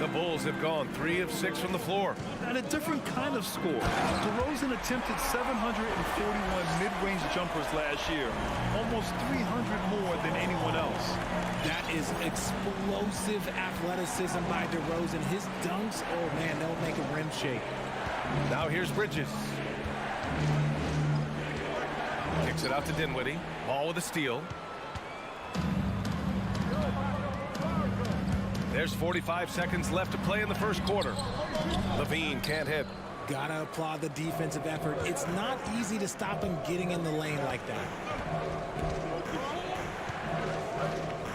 The Bulls have gone 3 of 6 from the floor. And a different kind of score. DeRozan attempted 741 mid-range jumpers last year, almost 300 more than anyone else. That is explosive athleticism by DeRozan. His dunks, oh man, they'll make a rim shake. Now here's Bridges. Kicks it out to Dinwiddie. Ball with a steal. There's 45 seconds left to play in the first quarter. Levine can't hit. Gotta applaud the defensive effort. It's not easy to stop him getting in the lane like that.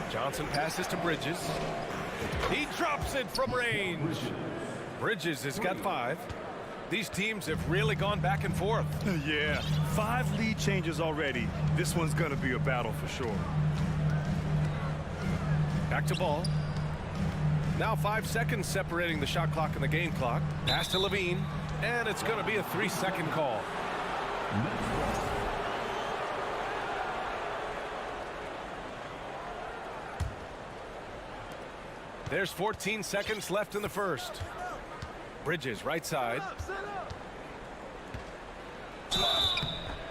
Johnson passes to Bridges. He drops it from range. Bridges has got 5. These teams have really gone back and forth. Yeah, 5 lead changes already. This one's going to be a battle for sure. Back to ball. Now 5 seconds separating the shot clock and the game clock. Pass to Levine, and it's going to be a 3-second call. There's 14 seconds left in the first. Bridges, right side.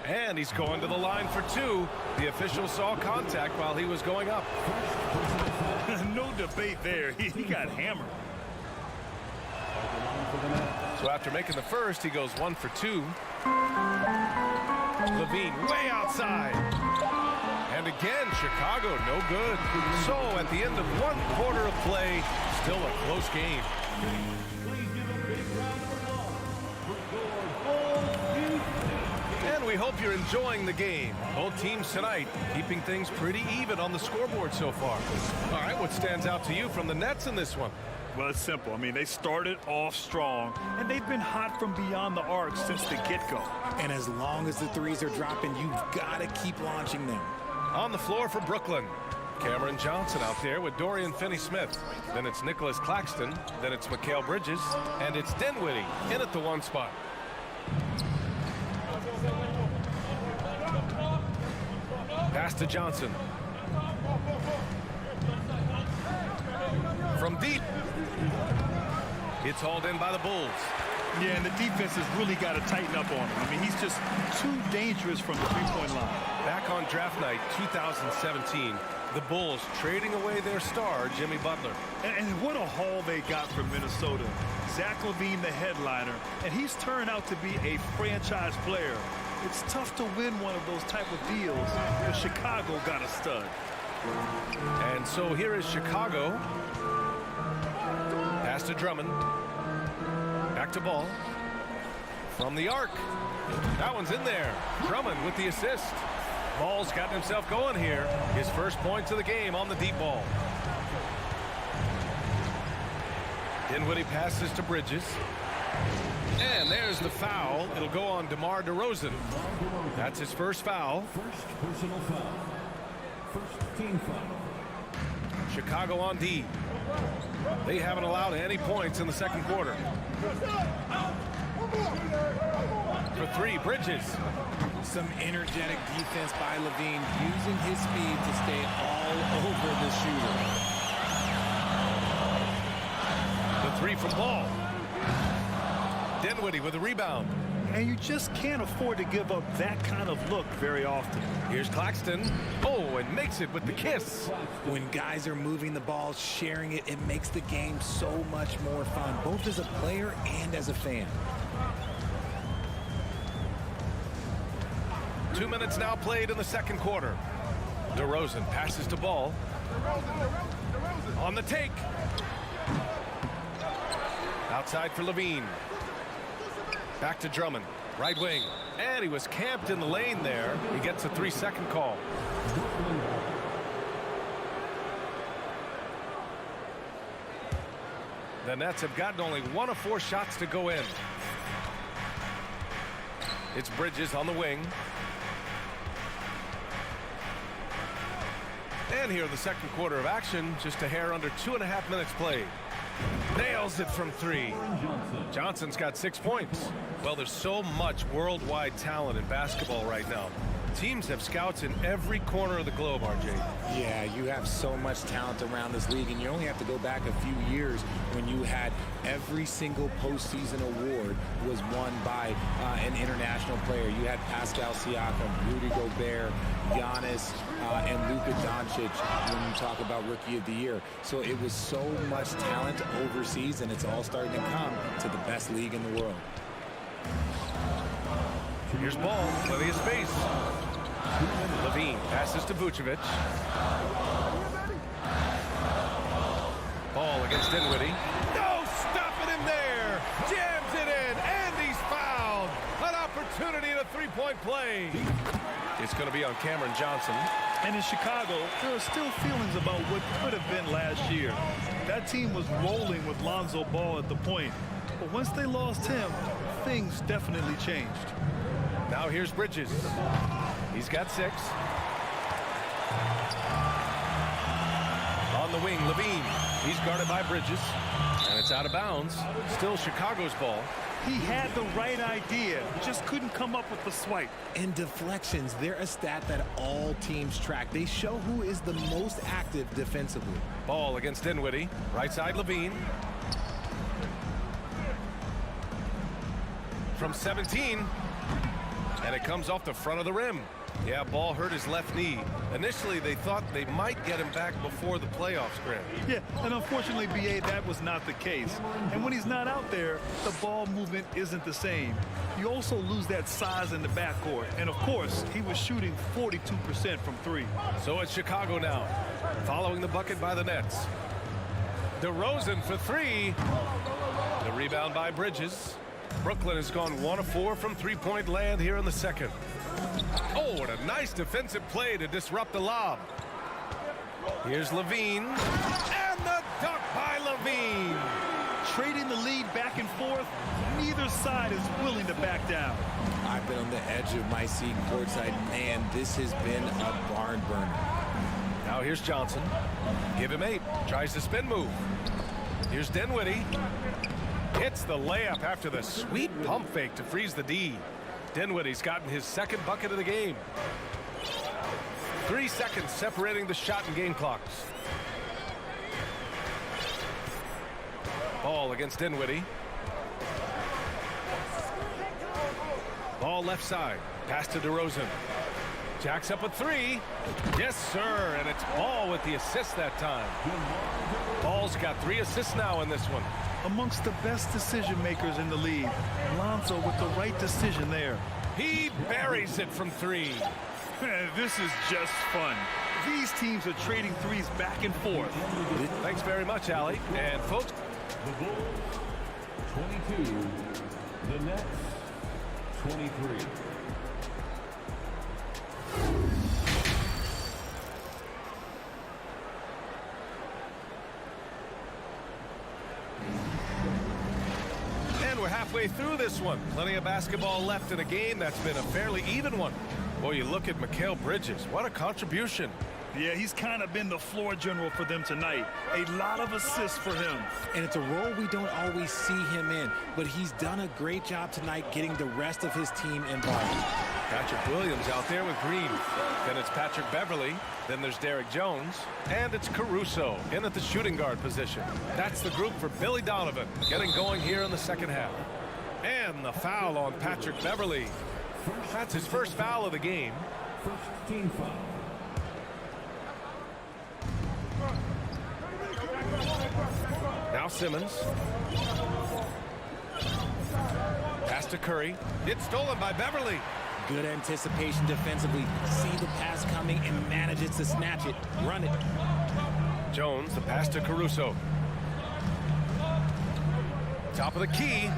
And he's going to the line for 2. The official saw contact while he was going up. No debate there. He got hammered. So after making the first, he goes 1 for 2. Levine way outside. And again, Chicago no good. So at the end of 1 quarter of play, still a close game. And we hope you're enjoying the game. Both teams tonight keeping things pretty even on the scoreboard so far. All right, what stands out to you from the Nets in this one? Well, it's simple. I mean, they started off strong, and they've been hot from beyond the arc since the get-go. And as long as the threes are dropping, you've got to keep launching them. On the floor for Brooklyn, Cameron Johnson out there with Dorian Finney-Smith. Then it's Nicholas Claxton. Then it's Mikal Bridges. And it's Dinwiddie in at the 1 spot. Pass to Johnson. From deep. It's hauled in by the Bulls. Yeah, and the defense has really got to tighten up on him. I mean, he's just too dangerous from the three-point line. Back on draft night 2017, the Bulls trading away their star, Jimmy Butler. And what a haul they got from Minnesota. Zach LaVine, the headliner, and he's turned out to be a franchise player. It's tough to win one of those type of deals, but Chicago got a stud. And so here is Chicago. Pass to Drummond. Back to ball. From the arc. That one's in there. Drummond with the assist. Ball's gotten himself going here. His first points of the game on the deep ball. Dinwiddie passes to Bridges. And there's the foul. It'll go on DeMar DeRozan. That's his first foul. First personal foul. First team foul. Chicago on D. They haven't allowed any points in the second quarter. For 3, Bridges. Some energetic defense by LaVine, using his speed to stay all over the shooter. The 3 from Ball. Dinwiddie with a rebound. And you just can't afford to give up that kind of look very often. Here's Claxton. Oh, and makes it with the kiss. When guys are moving the ball, sharing it, it makes the game so much more fun, both as a player and as a fan. 2 minutes now played in the second quarter. DeRozan passes to Ball. On the take. Outside for Levine. Back to Drummond. Right wing. And he was camped in the lane there. He gets a 3-second call. The Nets have gotten only 1 of 4 shots to go in. It's Bridges on the wing. And here in the second quarter of action, just a hair under 2.5 minutes played. Nails it from 3. Johnson's got 6 points. Well, there's so much worldwide talent in basketball right now. Teams have scouts in every corner of the globe, RJ. Yeah, you have so much talent around this league, and you only have to go back a few years when you had every single postseason award was won by an international player. You had Pascal Siakam, Rudy Gobert, Giannis, and Luka Doncic when you talk about Rookie of the Year. So it was so much talent overseas, and it's all starting to come to the best league in the world. Here's Ball, plenty of space. Levine passes to Vucevic. Ball against Dinwiddie. No stopping him there. Jams it in, and he's fouled. An opportunity in a 3-point play. It's going to be on Cameron Johnson. And in Chicago, there are still feelings about what could have been last year. That team was rolling with Lonzo Ball at the point. But once they lost him, things definitely changed. Now here's Bridges. He's got 6. On the wing, Levine. He's guarded by Bridges. And it's out of bounds. Still Chicago's ball. He had the right idea, just couldn't come up with the swipe. And deflections, they're a stat that all teams track. They show who is the most active defensively. Ball against Dinwiddie. Right side, Levine. From 17. And it comes off the front of the rim. Yeah, ball hurt his left knee. Initially, they thought they might get him back before the playoffs, Grant. Yeah, and unfortunately, BA, that was not the case. And when he's not out there, the ball movement isn't the same. You also lose that size in the backcourt. And, of course, he was shooting 42% from 3. So it's Chicago now, following the bucket by the Nets. DeRozan for 3. The rebound by Bridges. Brooklyn has gone 1 of 4 from three-point land here in the second. Oh, what a nice defensive play to disrupt the lob. Here's Levine. And the dunk by Levine. Trading the lead back and forth, neither side is willing to back down. I've been on the edge of my seat courtside. Man, this has been a barn burner. Now here's Johnson. Give him 8. Tries the spin move. Here's Dinwiddie. Hits the layup after the sweet pump fake to freeze the D. Dinwiddie's gotten his second bucket of the game. 3 seconds separating the shot and game clocks. Ball against Dinwiddie. Ball left side. Pass to DeRozan. Jacks up a 3. Yes, sir. And it's Ball with the assist that time. Ball's got 3 assists now in this one. Amongst the best decision makers in the league, Lonzo with the right decision there. He buries it from 3. This is just fun. These teams are trading threes back and forth. Thanks very much, Allie. And folks, The Bulls, 22. The Nets, 23. we're halfway through this one. Plenty of basketball left in a game that's been a fairly even one. Boy, you look at Mikal Bridges. What a contribution. Yeah, he's kind of been the floor general for them tonight. A lot of assists for him. And it's a role we don't always see him in, but he's done a great job tonight getting the rest of his team involved. Patrick Williams out there with Green. Then it's Patrick Beverly. Then there's Derek Jones. And it's Caruso in at the shooting guard position. That's the group for Billy Donovan getting going here in the second half. And the foul on Patrick Beverly. That's his first foul of the game. First team foul. Now Simmons. Pass to Curry. It's stolen by Beverly. Good anticipation defensively. See the pass coming and manages to snatch it. Run it. Jones, the pass to Caruso. Top of the key.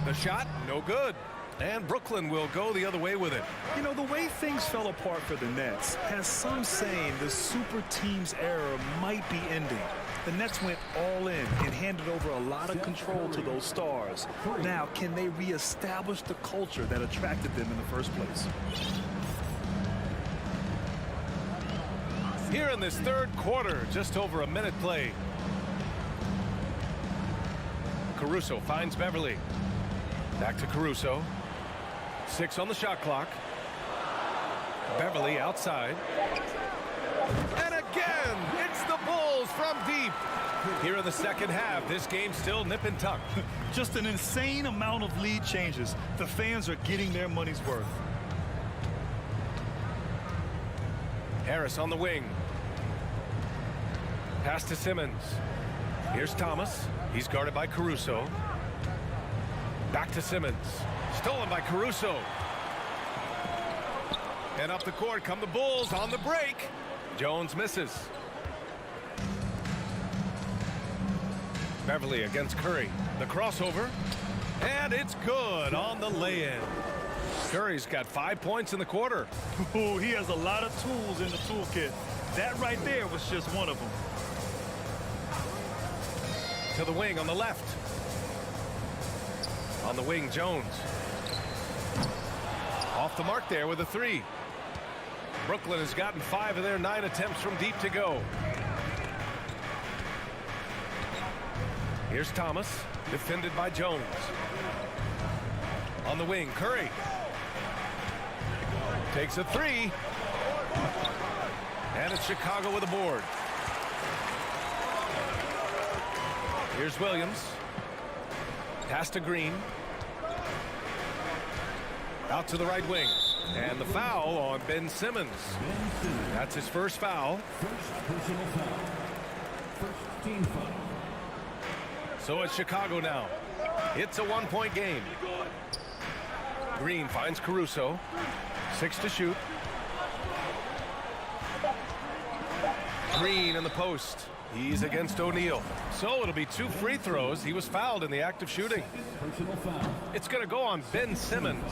The shot, no good. And Brooklyn will go the other way with it. You know, the way things fell apart for the Nets has some saying the super team's era might be ending. The Nets went all in and handed over a lot of control to those stars. Now, can they reestablish the culture that attracted them in the first place? Here in this third quarter, just over a minute played. Caruso finds Beverly. Back to Caruso. 6 on the shot clock. Beverly outside. And again, it's the Bulls from deep. Here in the second half, this game still nip and tuck. Just an insane amount of lead changes. The fans are getting their money's worth. Harris on the wing. Pass to Simmons. Here's Thomas. He's guarded by Caruso. Back to Simmons. Stolen by Caruso. And up the court come the Bulls on the break. Jones misses. Beverly against Curry. The crossover. And it's good on the lay-in. Curry's got 5 points in the quarter. Ooh, he has a lot of tools in the toolkit. That right there was just one of them. To the wing on the left. On the wing, Jones. Off the mark there with a 3. Brooklyn has gotten 5 of their 9 attempts from deep to go. Here's Thomas, defended by Jones. On the wing, Curry. Takes a 3. And it's Chicago with a board. Here's Williams. Pass to Green. Out to the right wing. And the foul on Ben Simmons. That's his first foul. First personal foul. First team foul. So it's Chicago now. It's a 1-point game. Green finds Caruso. 6 to shoot. Green in the post. He's against O'Neal. So it'll be 2 free throws. He was fouled in the act of shooting. Personal foul. It's going to go on Ben Simmons.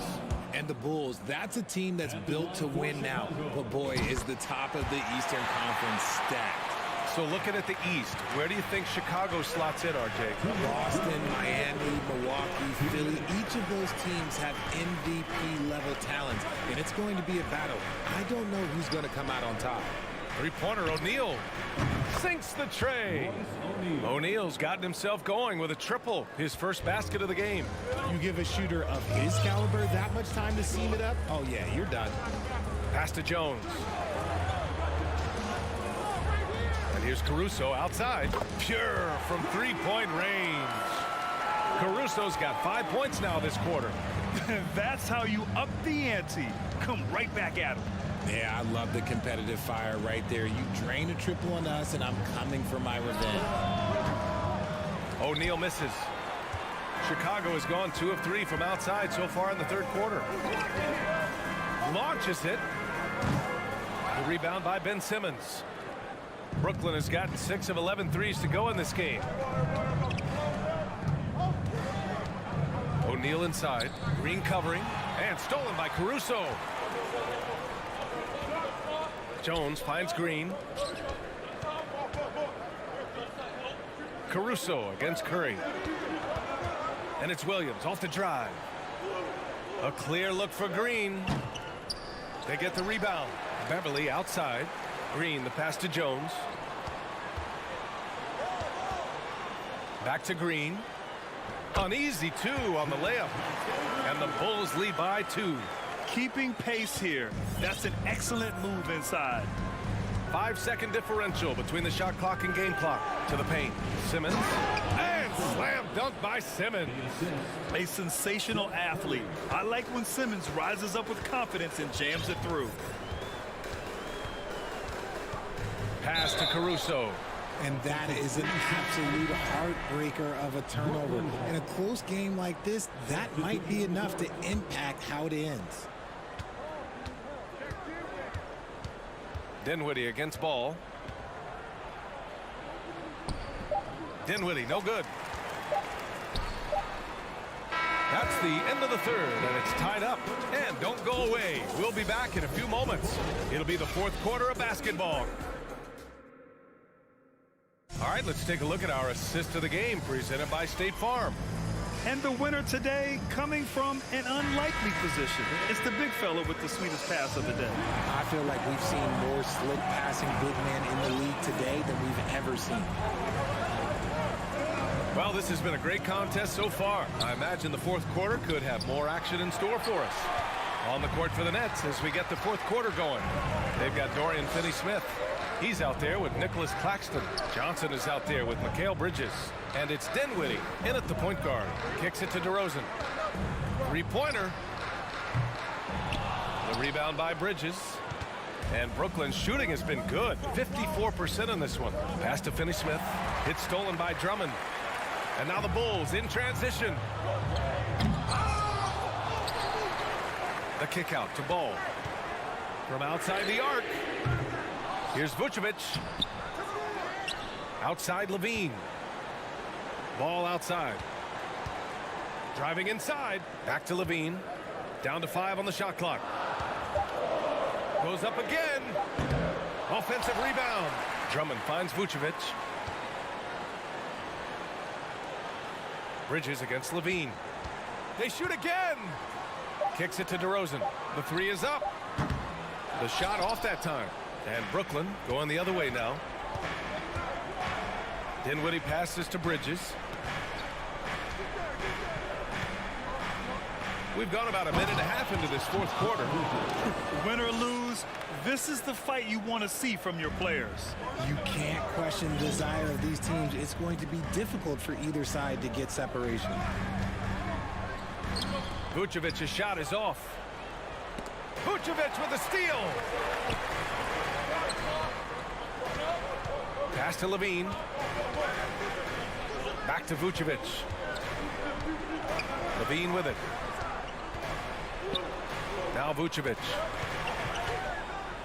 And the Bulls, that's a team that's built to win now. But boy, is the top of the Eastern Conference stacked. So looking at the East, where do you think Chicago slots in, RJ? Boston, Miami, Milwaukee, Philly, each of those teams have MVP-level talent, and it's going to be a battle. I don't know who's going to come out on top. Three-pointer, O'Neal sinks the tray. O'Neal's gotten himself going with a triple, his first basket of the game. You give a shooter of his caliber that much time to seam it up? Oh, yeah, you're done. Pass to Jones. And here's Caruso outside. Pure from three-point range. Caruso's got 5 points now this quarter. That's how you up the ante. Come right back at him. Yeah, I love the competitive fire right there. You drain a triple on us, and I'm coming for my revenge. O'Neal misses. Chicago has gone 2 of 3 from outside so far in the third quarter. Launches it. The rebound by Ben Simmons. Brooklyn has gotten 6 of 11 threes to go in this game. O'Neal inside. Green covering. And stolen by Caruso. Jones finds Green. Caruso against Curry. And it's Williams off the drive. A clear look for Green. They get the rebound. Beverly outside. Green, the pass to Jones. Back to Green. An easy 2 on the layup. And the Bulls lead by 2. Keeping pace here. That's an excellent move inside. 5-second differential between the shot clock and game clock. To the paint. Simmons. And slam dunk by Simmons. A sensational athlete. I like when Simmons rises up with confidence and jams it through. Pass to Caruso. And that is an absolute heartbreaker of a turnover. In a close game like this, that might be enough to impact how it ends. Dinwiddie against Ball. Dinwiddie, no good. That's the end of the third, and it's tied up. And don't go away. We'll be back in a few moments. It'll be the fourth quarter of basketball. All right, let's take a look at our assist of the game presented by State Farm. And the winner today coming from an unlikely position. It's the big fella with the sweetest pass of the day. I feel like we've seen more slick passing big men in the league today than we've ever seen. Well, this has been a great contest so far. I imagine the fourth quarter could have more action in store for us. On the court for the Nets as we get the fourth quarter going. They've got Dorian Finney-Smith. He's out there with Nicholas Claxton. Johnson is out there with Mikal Bridges. And it's Dinwiddie in at the point guard. Kicks it to DeRozan. Three-pointer. The rebound by Bridges. And Brooklyn's shooting has been good. 54% on this one. Pass to Finney-Smith. Hit stolen by Drummond. And now the Bulls in transition. The kick out to Ball. From outside the arc. Here's Vucevic. Outside Levine. Ball outside. Driving inside. Back to Levine. Down to 5 on the shot clock. Goes up again. Offensive rebound. Drummond finds Vucevic. Bridges against Levine. They shoot again. Kicks it to DeRozan. The three is up. The shot off that time. And Brooklyn going the other way now. Dinwiddie passes to Bridges. We've gone about a minute and a half into this fourth quarter. Win or lose, this is the fight you want to see from your players. You can't question the desire of these teams. It's going to be difficult for either side to get separation. Vucevic's shot is off. Vucevic with a steal. Pass to Levine. Back to Vucevic. Levine with it. Now Vucevic.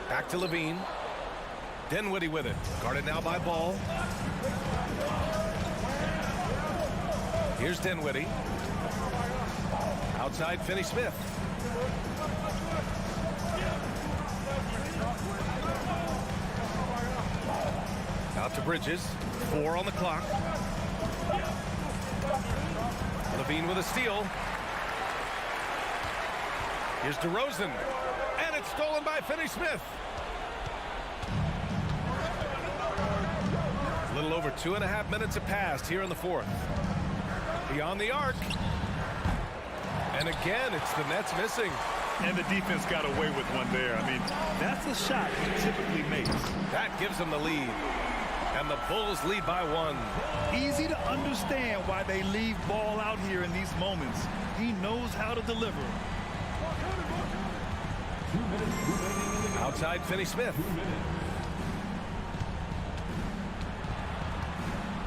Back to Levine. Dinwiddie with it. Guarded now by Ball. Here's Dinwiddie. Outside Finney-Smith. Out to Bridges. 4 on the clock. Levine with a steal. Here's DeRozan. And it's stolen by Finney-Smith. A little over 2.5 minutes have passed here in the fourth. Beyond the arc. And again, it's the Nets missing. And the defense got away with one there. I mean, that's a shot he typically makes. That gives them the lead. And the Bulls lead by 1. Easy to understand why they leave Ball out here in these moments. He knows how to deliver. Outside Finney-Smith.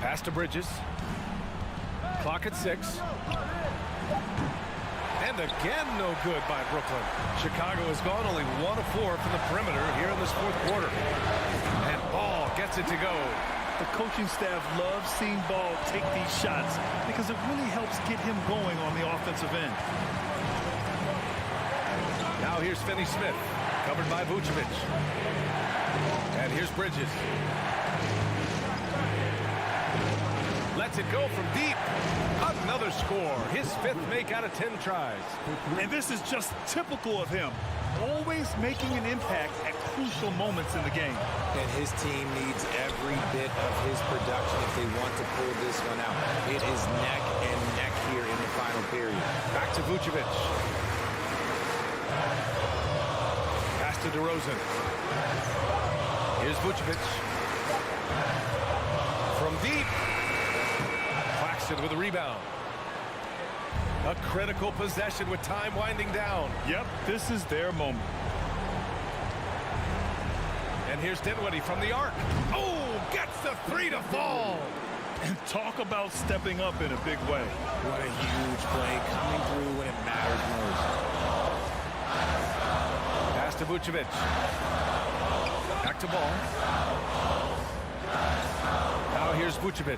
Pass to Bridges. Clock at 6. And again, no good by Brooklyn. Chicago has gone only 1 of 4 from the perimeter here in this fourth quarter. And Ball gets it to go. The coaching staff loves seeing Ball take these shots because it really helps get him going on the offensive end. Now here's Finney-Smith, covered by Vucevic. And here's Bridges. Lets it go from deep. Another score. His 5th make out of 10 tries. And this is just typical of him. Always making an impact at crucial moments in the game. And his team needs every bit of his production if they want to pull this one out. It is neck and neck here in the final period. Back to Vucevic. Pass to DeRozan. Here's Vucevic. From deep. Claxton with a rebound. A critical possession with time winding down. Yep, this is their moment. And here's Dinwiddie from the arc. Oh, gets the 3 to fall. And talk about stepping up in a big way. What a huge play coming through when it matters most. Pass to Vucevic. Back to Ball. Now here's Vucevic.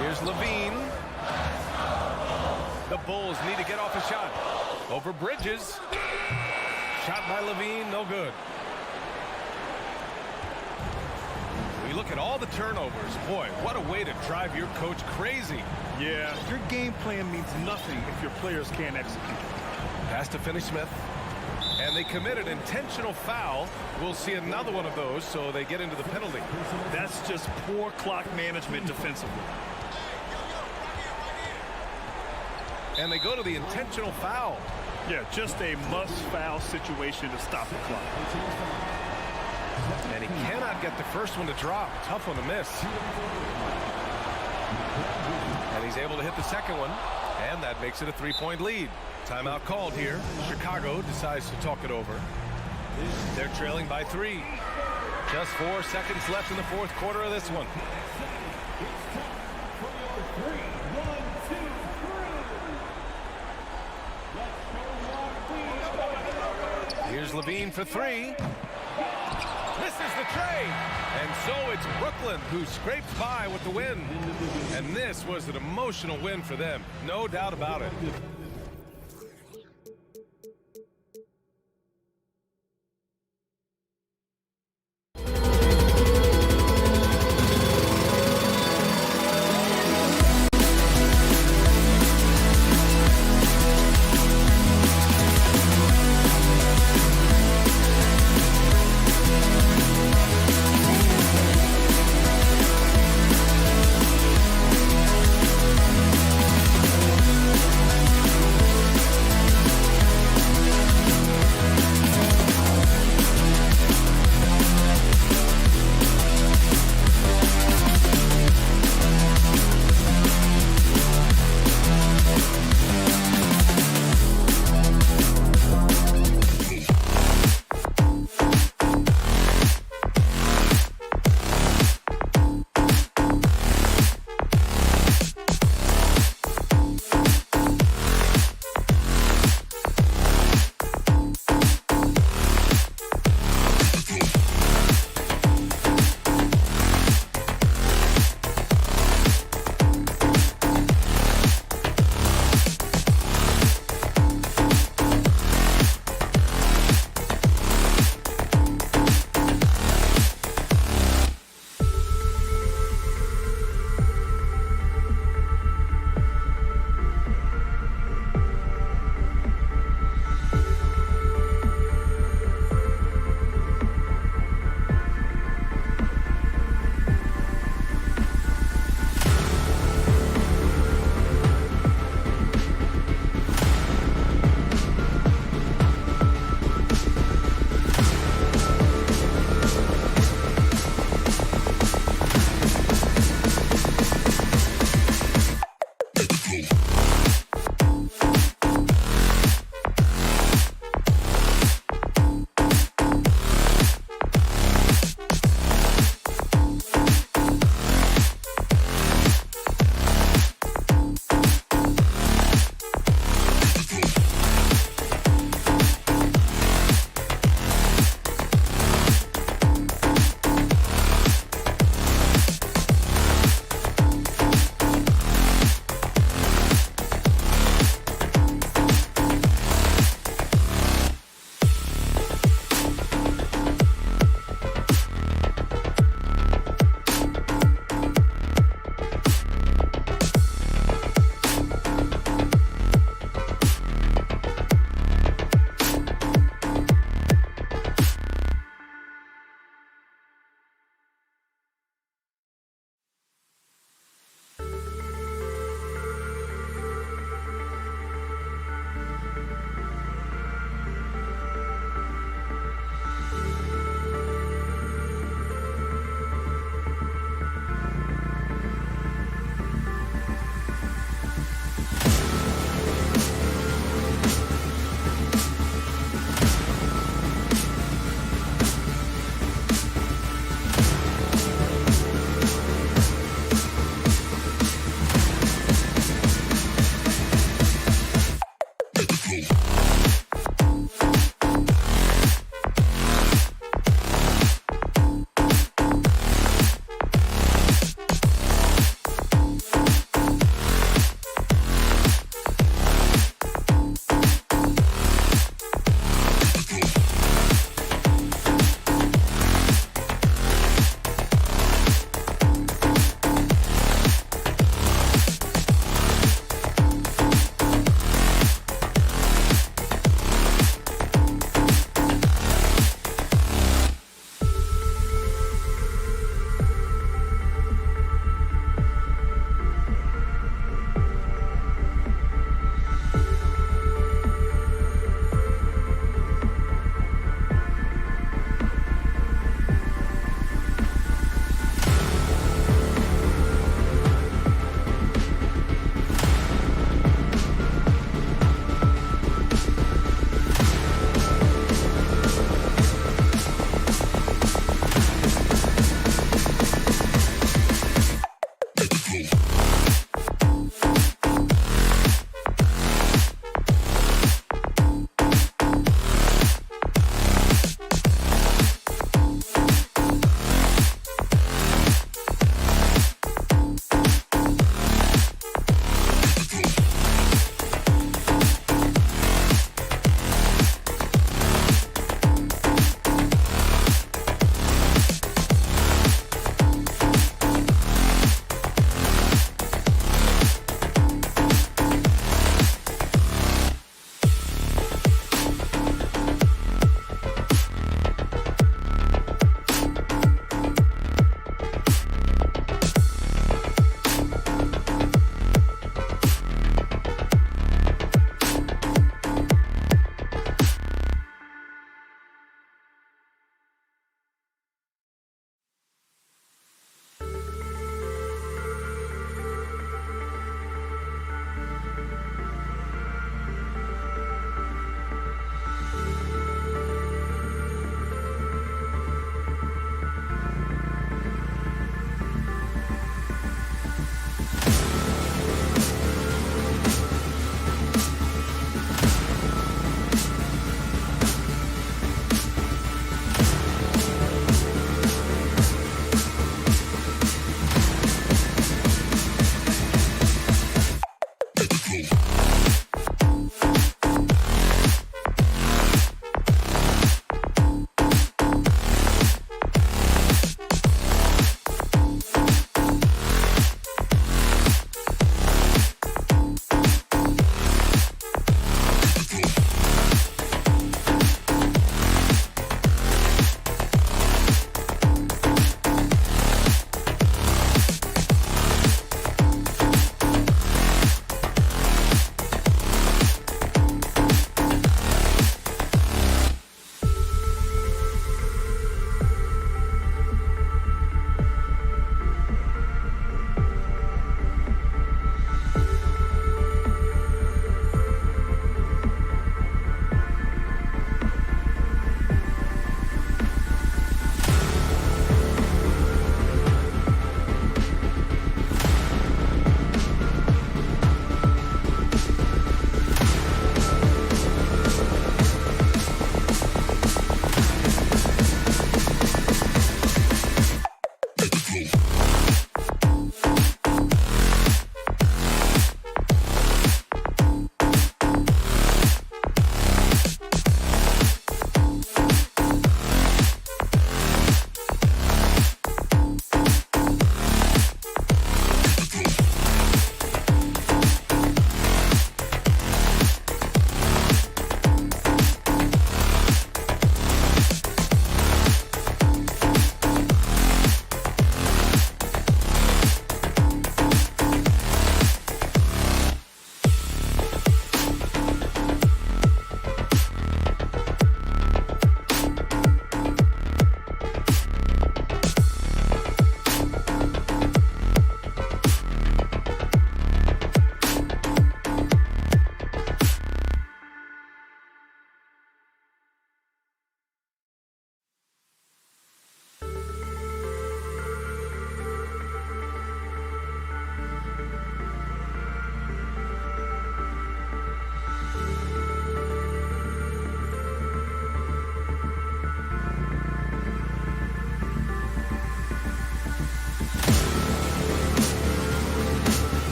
Here's Levine. The Bulls need to get off a shot. Over Bridges. Shot by Levine, no good. We look at all the turnovers. Boy, what a way to drive your coach crazy. Yeah, your game plan means nothing if your players can't execute. Pass to Finney-Smith. And they commit an intentional foul. We'll see another one of those, so they get into the penalty. That's just poor clock management defensively. And they go to the intentional foul. Yeah, just a must-foul situation to stop the clock. And he cannot get the first one to drop. Tough one to miss. And he's able to hit the second one. And that makes it a 3-point lead. Timeout called here. Chicago decides to talk it over. They're trailing by 3. Just 4 seconds left in the fourth quarter of this one. Here's Levine for 3. Misses the trade. And so it's Brooklyn who scrapes by with the win. And this was an emotional win for them. No doubt about it.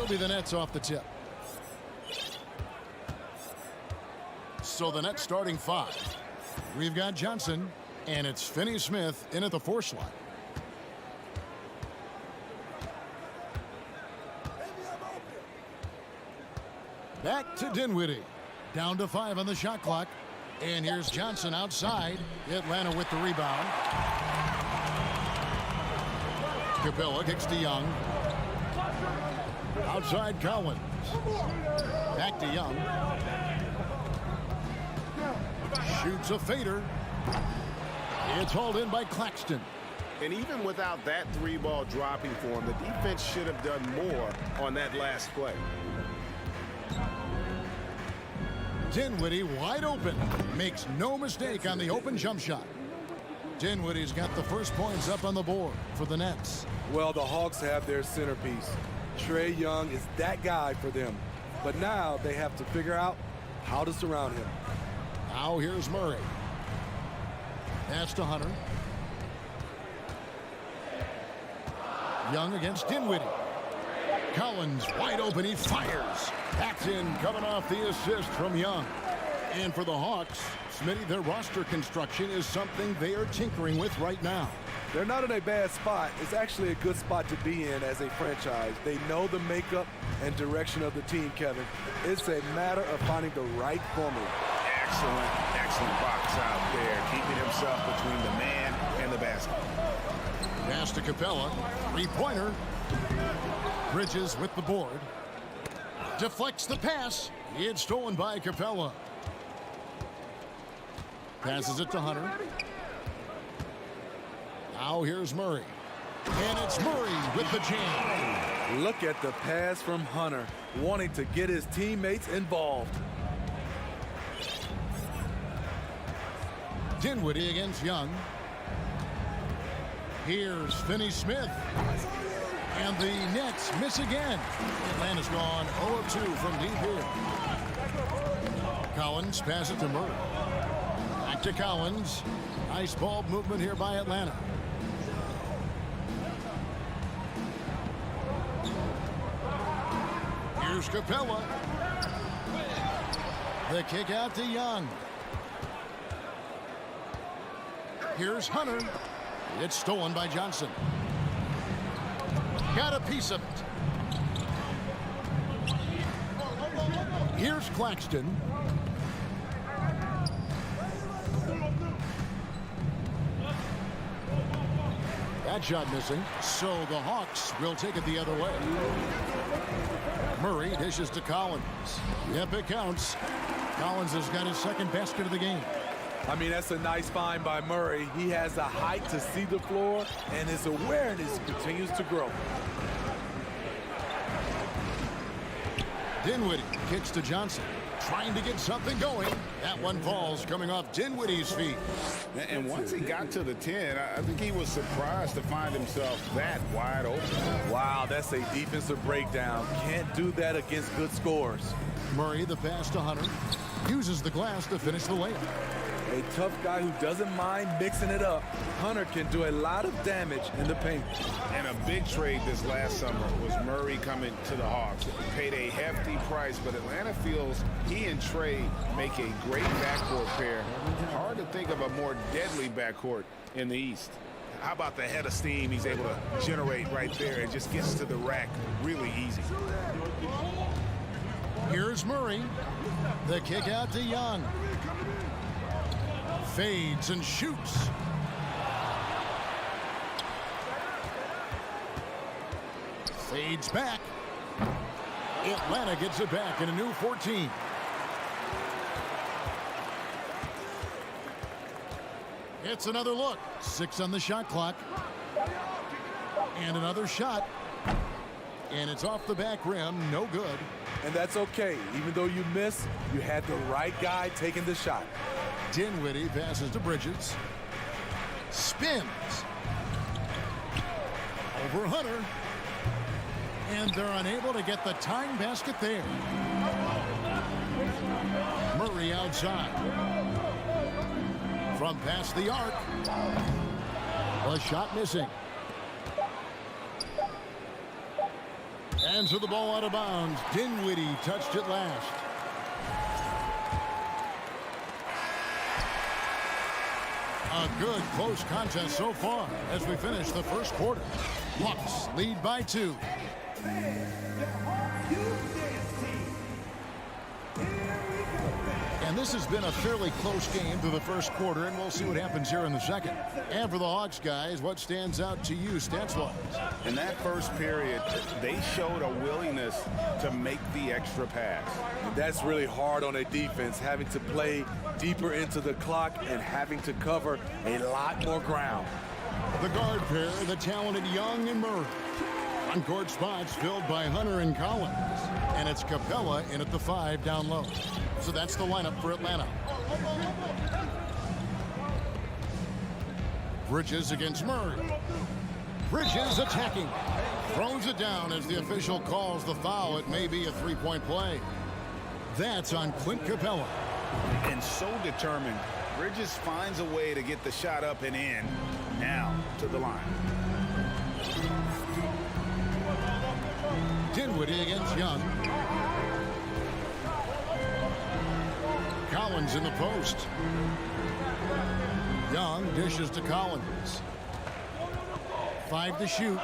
be the Nets off the tip. So the Nets starting 5. We've got Johnson, and it's Finney-Smith in at the 4 slot. Back to Dinwiddie. Down to 5 on the shot clock. And here's Johnson outside. Atlanta with the rebound. Capella kicks to Young. Outside Collins. Back to Young. Shoots a fader. It's hauled in by Claxton. And even without that 3-ball dropping for him, the defense should have done more on that last play. Dinwiddie wide open. Makes no mistake on the open jump shot. Dinwiddie's got the first points up on the board for the Nets. Well, the Hawks have their centerpiece. Trae Young is that guy for them. But now they have to figure out how to surround him. Now here's Murray. Pass to Hunter. Young against Dinwiddie. Collins wide open. He fires. Backed in, coming off the assist from Young. And for the Hawks, Smitty, their roster construction is something they are tinkering with right now. They're not in a bad spot. It's actually a good spot to be in as a franchise. They know the makeup and direction of the team, Kevin. It's a matter of finding the right formula. Excellent box out there, keeping himself between the man and the basket. Pass to Capella. 3-pointer. Bridges with the board. Deflects the pass. It's stolen by Capella. Passes it to Hunter. Now here's Murray. And it's Murray with the jam. Look at the pass from Hunter, wanting to get his teammates involved. Dinwiddie against Young. Here's Finney-Smith. And the Nets miss again. Atlanta's gone 0 of 2 from deep here. Collins passes to Murray. Back to Collins. Nice ball movement here by Atlanta. Here's Capella. The kick out to Young. Here's Hunter. It's stolen by Johnson. Got a piece of it. Here's Claxton. That shot missing. So the Hawks will take it the other way. Murray dishes to Collins. Yep, it counts. Collins has got his second basket of the game. I mean, that's a nice find by Murray. He has the height to see the floor, and his awareness continues to grow. Dinwiddie kicks to Johnson. Trying to get something going. That one falls coming off Dinwiddie's feet. And once he got to the 10, I think he was surprised to find himself that wide open. Wow, that's a defensive breakdown. Can't do that against good scores. Murray, the pass to Hunter. Uses the glass to finish the layup. A tough guy who doesn't mind mixing it up. Hunter can do a lot of damage in the paint. And a big trade this last summer was Murray coming to the Hawks. Paid a hefty price, but Atlanta feels he and Trae make a great backcourt pair. Hard to think of a more deadly backcourt in the East. How about the head of steam he's able to generate right there? It just gets to the rack really easy. Here's Murray. The kick out to Young. Fades and shoots. Fades back. Atlanta gets it back in a new 14. It's another look. 6 on the shot clock. And another shot. And it's off the back rim. No good. And that's okay. Even though you miss, you had the right guy taking the shot. Dinwiddie passes to Bridges. Spins. Over Hunter. And they're unable to get the tying basket there. Murray outside. From past the arc. A shot missing. And so the ball out of bounds. Dinwiddie touched it last. A good close contest so far as we finish the first quarter. Hawks lead by 2. And this has been a fairly close game through the first quarter, and we'll see what happens here in the second. And for the Hawks guys, what stands out to you stats-wise? In that first period, they showed a willingness to make the extra pass. And that's really hard on a defense, having to play deeper into the clock and having to cover a lot more ground. The guard pair, the talented Young and Murray. On-court spots filled by Hunter and Collins. And it's Capella in at the 5 down low. So that's the lineup for Atlanta. Bridges against Murray. Bridges attacking. Throws it down as the official calls the foul. It may be a three-point play. That's on Clint Capella. And so determined, Bridges finds a way to get the shot up and in. Now to the line. Dinwiddie against Young. Collins in the post. Young dishes to Collins. 5 to shoot.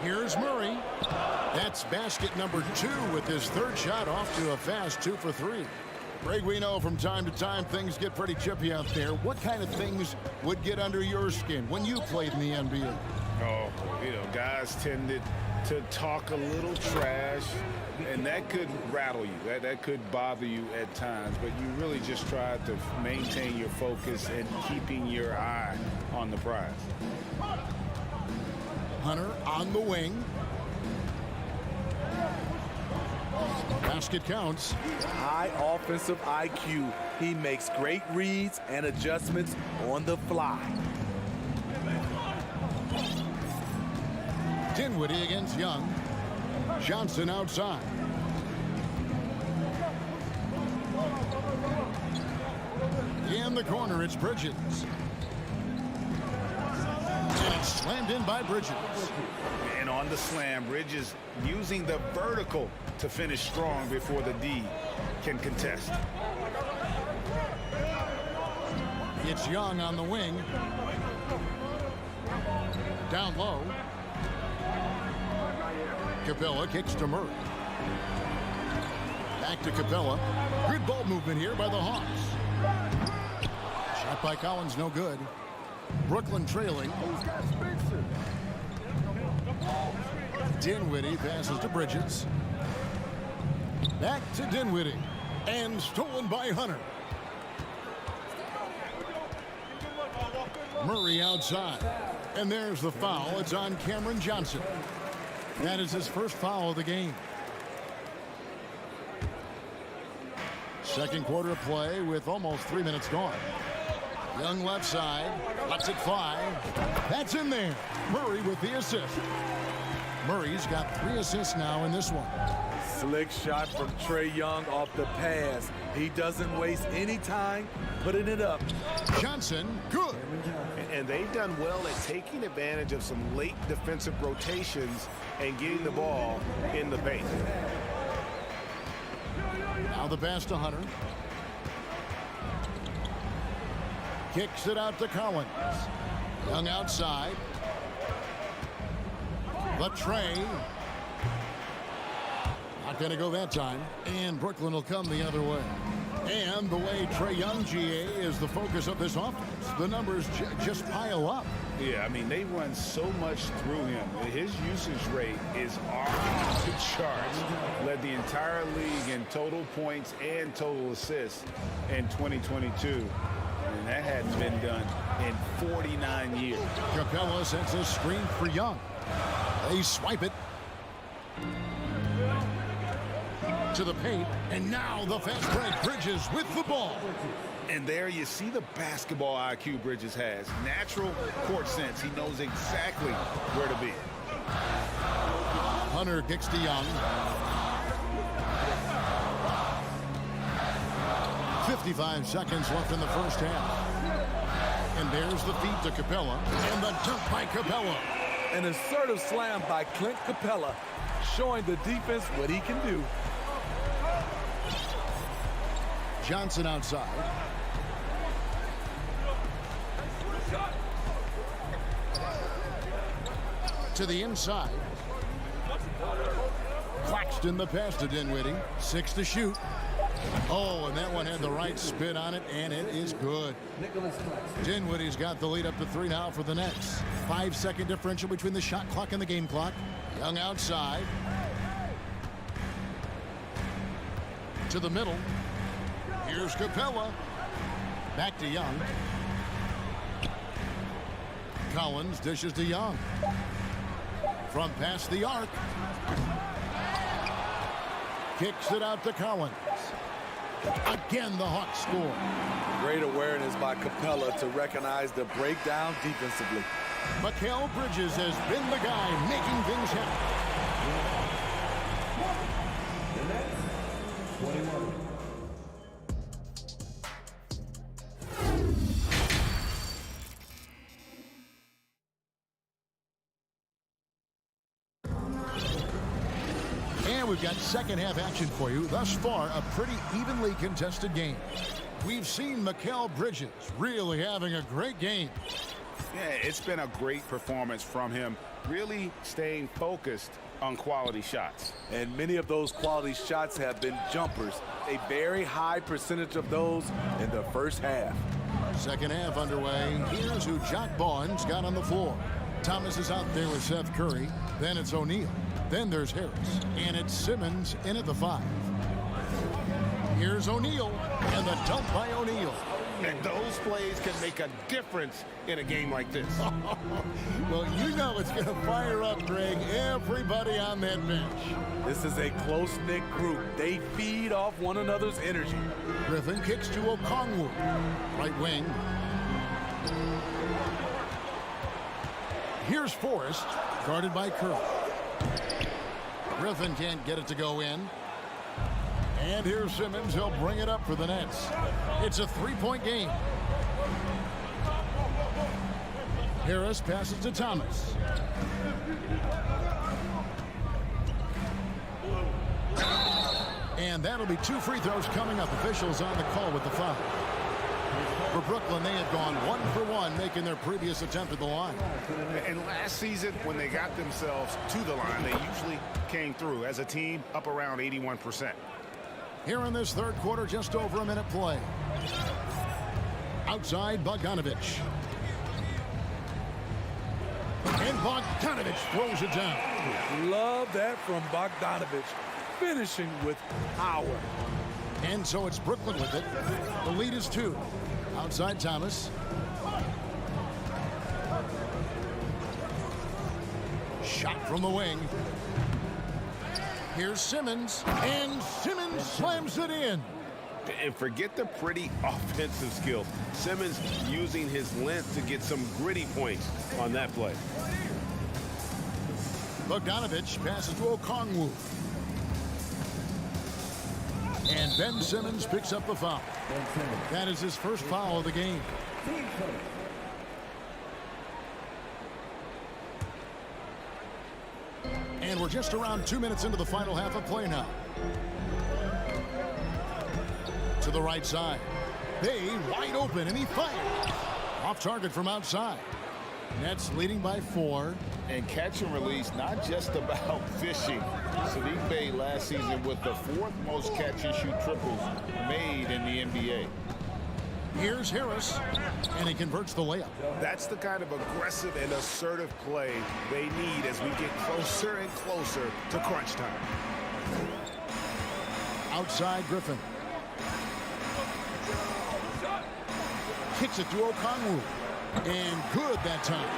Here's Murray. That's basket number 2 with his third shot off to a fast 2 for 3. Greg, we know from time to time things get pretty chippy out there. What kind of things would get under your skin when you played in the NBA? Oh, guys tended to talk a little trash, and that could rattle you. That could bother you at times, but you really just try to maintain your focus and keeping your eye on the prize. Hunter on the wing. Basket counts. High offensive IQ. He makes great reads and adjustments on the fly. Dinwiddie against Young. Johnson outside. In the corner, it's Bridges. And it's slammed in by Bridges. And on the slam, Bridges using the vertical to finish strong before the D can contest. It's Young on the wing. Down low. Capella kicks to Murray. Back to Capella. Good ball movement here by the Hawks. Shot by Collins, no good. Brooklyn trailing. Dinwiddie passes to Bridges. Back to Dinwiddie. And stolen by Hunter. Murray outside. And there's the foul. It's on Cameron Johnson. That is his first foul of the game. Second quarter of play with almost 3 minutes gone. Young left side. Lets it fly. That's in there. Murray with the assist. Murray's got 3 assists now in this one. Slick shot from Trae Young off the pass. He doesn't waste any time putting it up. Johnson, good. And they've done well at taking advantage of some late defensive rotations and getting the ball in the paint. Now the pass to Hunter. Kicks it out to Collins. Young outside. The Trae. Not going to go that time. And Brooklyn will come the other way. And the way Trae Young, GA, is the focus of this offense. The numbers just pile up. Yeah, I mean, they run so much through him. His usage rate is off the charts. Led the entire league in total points and total assists in 2022. And that hadn't been done in 49 years. Capella sends a screen for Young. They swipe it to the paint, and now the fast break. Bridges with the ball. And there you see the basketball IQ Bridges has. Natural court sense. He knows exactly where to be. Hunter kicks to Young. 55 seconds left in the first half. And there's the feed to Capella. And the dunk by Capella. An assertive slam by Clint Capella, showing the defense what he can do. Johnson outside. To the inside. Claxton the pass to Dinwiddie. 6 to shoot. Oh, and that one had the right spin on it, and it is good. Dinwiddie's got the lead up to 3 now for the Nets. 5-second differential between the shot clock and the game clock. Young outside. To the middle. Here's Capella. Back to Young. Collins dishes to Young. From past the arc. Kicks it out to Collins. Again, the Hawks score. Great awareness by Capella to recognize the breakdown defensively. Mikal Bridges has been the guy making things happen. The Nets, 21. And we've got second half action for you. Thus far, a pretty evenly contested game. We've seen Mikal Bridges really having a great game. Yeah, it's been a great performance from him, really staying focused on quality shots. And many of those quality shots have been jumpers. A very high percentage of those in the first half. Second half underway. Here's who Jock Bond's got on the floor. Thomas is out there with Seth Curry. Then it's O'Neal. Then there's Harris. And it's Simmons in at the 5. Here's O'Neal. And the dunk by O'Neal. And those plays can make a difference in a game like this. Well, you know it's going to fire up, Greg, everybody on that bench. This is a close-knit group. They feed off one another's energy. Griffin kicks to Okongwu. Right wing. Here's Forrest, guarded by Curry. Griffin can't get it to go in. And here's Simmons. He'll bring it up for the Nets. It's a 3-point game. Harris passes to Thomas. And that'll be 2 free throws coming up. Officials on the call with the foul. For Brooklyn, they had gone 1 for 1, making their previous attempt at the line. And last season, when they got themselves to the line, they usually came through as a team up around 81%. Here in this third quarter, just over a minute play. Outside, Bogdanovich. And Bogdanovich throws it down. Love that from Bogdanovich. Finishing with power. And so it's Brooklyn with it. The lead is 2. Outside Thomas. Shot from the wing. Here's Simmons. And Simmons slams it in. And forget the pretty offensive skills. Simmons using his length to get some gritty points on that play. Bogdanovich passes to Okongwu. And Ben Simmons picks up the foul. That is his first foul of the game. And we're just around 2 minutes into the final half of play now. To the right side. Bay wide open, and he fires. Off target from outside. Nets leading by 4. And catch and release, not just about fishing. Sadiq Bey last season with the 4th most catch and shoot triples made in the NBA. Here's Harris, and he converts the layup. That's the kind of aggressive and assertive play they need as we get closer and closer to crunch time. Outside Griffin. Kicks it to Okongwu. And good that time.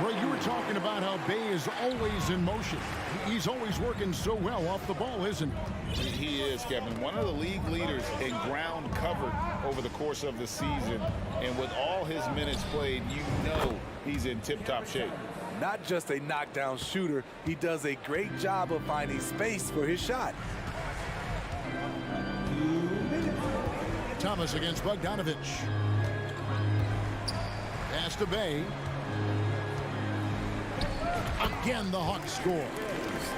Roy, you were talking about how Bay is always in motion. He's always working so well off the ball, isn't he? He is, Kevin. One of the league leaders in ground covered over the course of the season. And with all his minutes played, you know he's in tip-top shape. Not just a knockdown shooter, he does a great job of finding space for his shot. Thomas against Bogdanovich. Pass to Bay. Again, the Hawks score.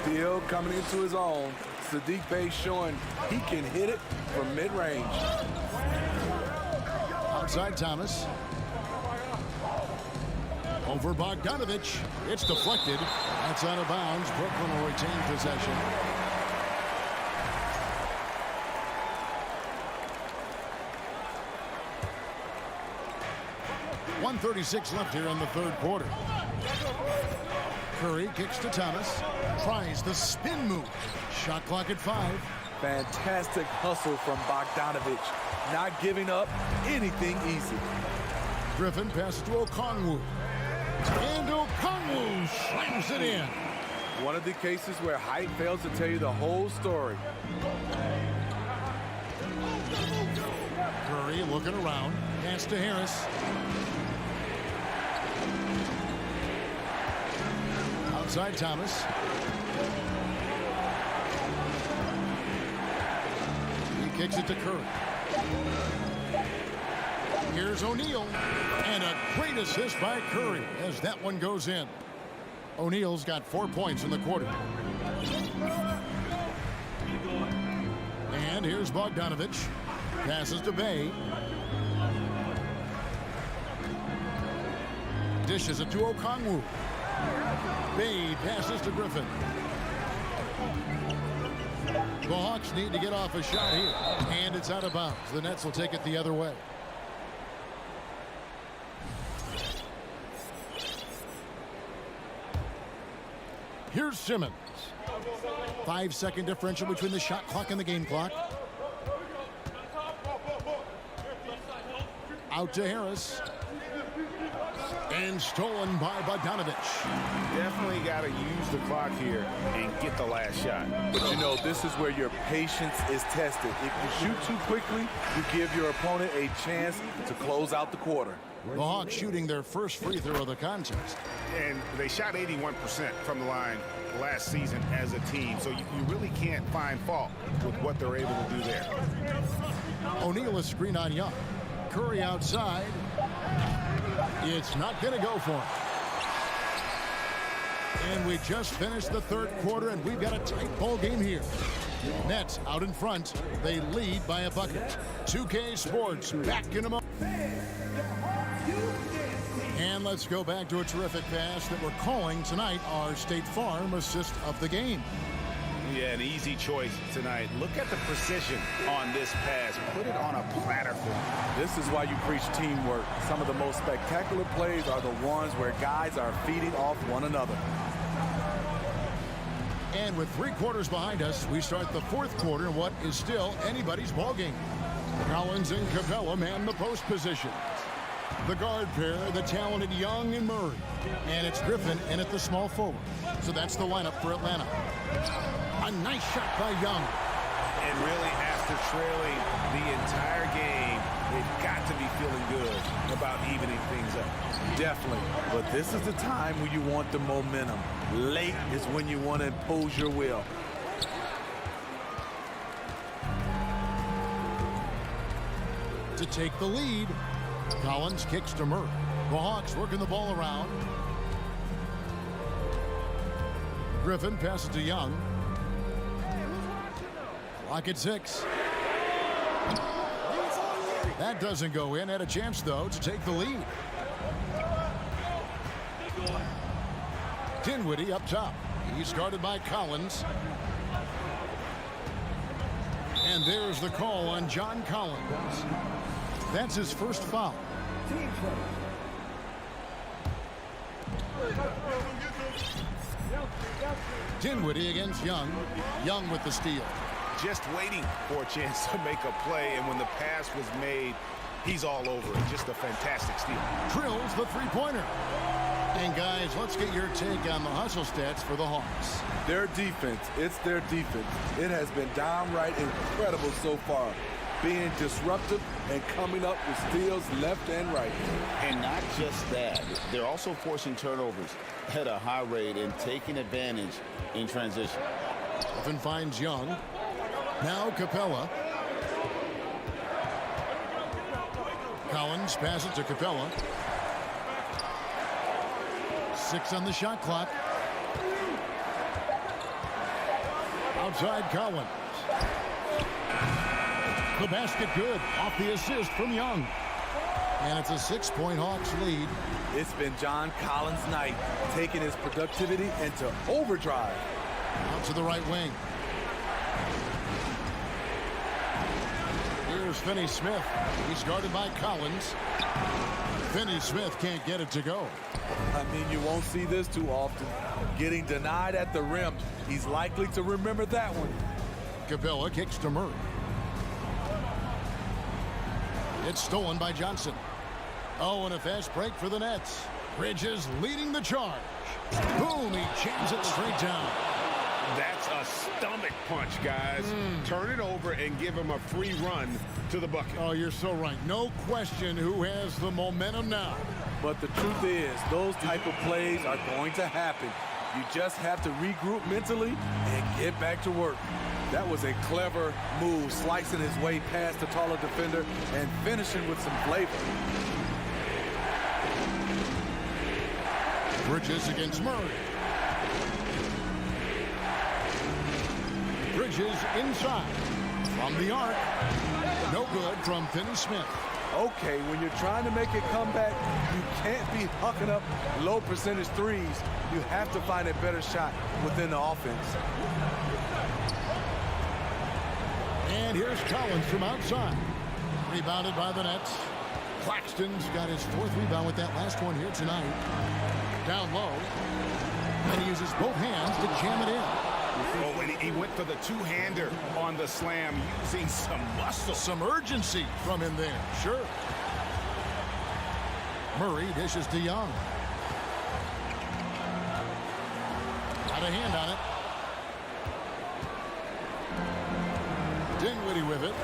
Still coming into his own. Sadiq Bey showing he can hit it from mid-range. Outside Thomas. Over Bogdanovich. It's deflected. That's out of bounds. Brooklyn will retain possession. .136 left here in the third quarter. Curry kicks to Thomas. Tries the spin move. Shot clock at 5. Fantastic hustle from Bogdanovich. Not giving up anything easy. Griffin passes to Okongwu. And Okongwu slams it in. One of the cases where height fails to tell you the whole story. Curry looking around. Pass to Harris. Outside Thomas. He kicks it to Curry. Here's O'Neal. And a great assist by Curry as that one goes in. O'Neal's got 4 points in the quarter. And here's Bogdanovich. Passes to Bey. Dishes it to Okongwu. Bey passes to Griffin. The Hawks need to get off a shot here. And it's out of bounds. The Nets will take it the other way. Here's Simmons. 5-second differential between the shot clock and the game clock. Out to Harris. And stolen by Bogdanovich. Definitely got to use the clock here and get the last shot. But you know, this is where your patience is tested. If you shoot too quickly, you give your opponent a chance to close out the quarter. The Hawks shooting their first free throw of the contest. And they shot 81% from the line last season as a team. So you really can't find fault with what they're able to do there. O'Neal is screen on Young. Curry outside. It's not going to go for him. And we just finished the third quarter, and we've got a tight ball game here. Nets out in front. They lead by a bucket. 2K Sports back in a moment. And let's go back to a terrific pass that we're calling tonight our State Farm assist of the game. Yeah, an easy choice tonight. Look at the precision on this pass. Put it on a platter for him. This is why you preach teamwork. Some of the most spectacular plays are the ones where guys are feeding off one another. And with 3 quarters behind us, we start the fourth quarter in what is still anybody's ball game. Collins and Capella man the post position. The guard pair, the talented Young and Murray. And it's Griffin in at the small forward. So that's the lineup for Atlanta. A nice shot by Young. And really, after trailing the entire game, they've got to be feeling good about evening things up. Definitely. But this is the time when you want the momentum. Late is when you want to impose your will. To take the lead, Collins kicks to Murray. The Hawks working the ball around. Griffin passes to Young. Clock at 6. That doesn't go in. Had a chance, though, to take the lead. Dinwiddie up top. He's guarded by Collins. And there's the call on John Collins. That's his first foul. Dinwiddie against Young. Young with the steal. Just waiting for a chance to make a play, and when the pass was made, he's all over it. Just a fantastic steal. Drills the three-pointer. And guys, let's get your take on the hustle stats for the Hawks. Their defense, it's their defense. It has been downright incredible so far. Being disruptive and coming up with steals left and right. And not just that, they're also forcing turnovers at a high rate and taking advantage in transition. Griffin finds Young. Now Capella. Collins passes to Capella. 6 on the shot clock. Outside Collins. The basket good. Off the assist from Young. And it's a 6-point Hawks lead. It's been John Collins' night, taking his productivity into overdrive. Out to the right wing. Here's Finney-Smith. He's guarded by Collins. Finney-Smith can't get it to go. I mean, you won't see this too often. Getting denied at the rim. He's likely to remember that one. Capella kicks to Murray. It's stolen by Johnson. Oh, and a fast break for the Nets. Bridges leading the charge. Boom, he jams it straight down. That's a stomach punch, guys. Turn it over and give him a free run to the bucket. Oh, you're so right. No question who has the momentum now. But the truth is, those type of plays are going to happen. You just have to regroup mentally and get back to work. That was a clever move, slicing his way past the taller defender and finishing with some flavor. Bridges against Murray. Bridges inside. From the arc. No good from Finney-Smith. Okay, when you're trying to make a comeback, you can't be hucking up low percentage threes. You have to find a better shot within the offense. And here's Collins from outside. Rebounded by the Nets. Claxton's got his 4th rebound with that last one here tonight. Down low. And he uses both hands to jam it in. Oh, and he went for the two-hander on the slam, using some muscle. Some urgency from him there, sure. Murray dishes to Young. Got a hand on it. Dinwiddie with it.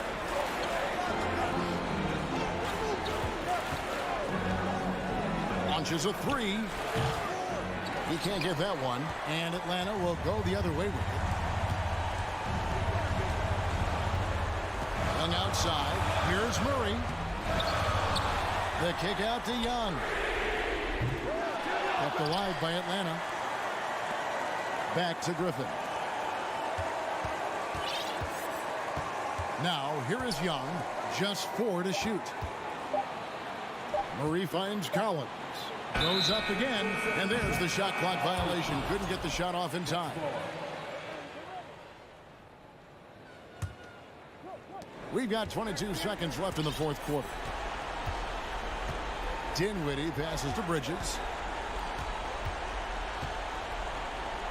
Launches a 3. He can't get that one, and Atlanta will go the other way with it. Young outside. Here's Murray. The kick out to Young. Kept alive by Atlanta. Back to Griffin. Now, here is Young. Just 4 to shoot. Murray finds Collins. Goes up again, and there's the shot clock violation. Couldn't get the shot off in time. We've got 22 seconds left in the 4th quarter. Dinwiddie passes to Bridges.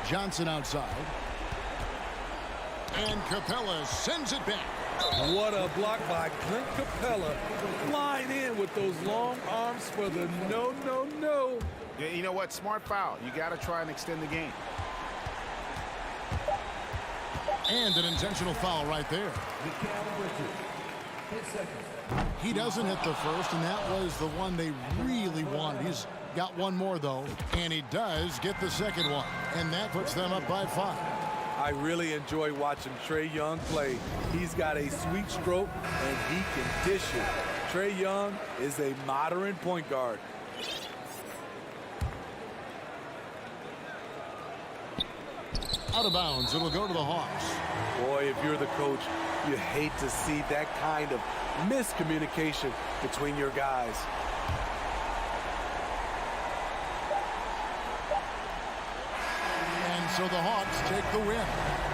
Johnson outside. And Capella sends it back. What a block by Clint Capella. Flying in with those long arms for the no. Yeah, you know what? Smart foul. You got to try and extend the game. And an intentional foul right there. He doesn't hit the first, and that was the one they really wanted. He's got one more, though, and he does get the second one, and that puts them up by 5. I really enjoy watching Trae Young play. He's got a sweet stroke, and he can dish it. Trae Young is a modern point guard. Out of bounds, it'll go to the Hawks. Boy, if you're the coach, you hate to see that kind of miscommunication between your guys. And so the Hawks take the win.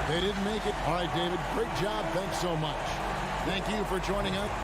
They didn't make it. All right, David, great job. Thanks so much. Thank you for joining us.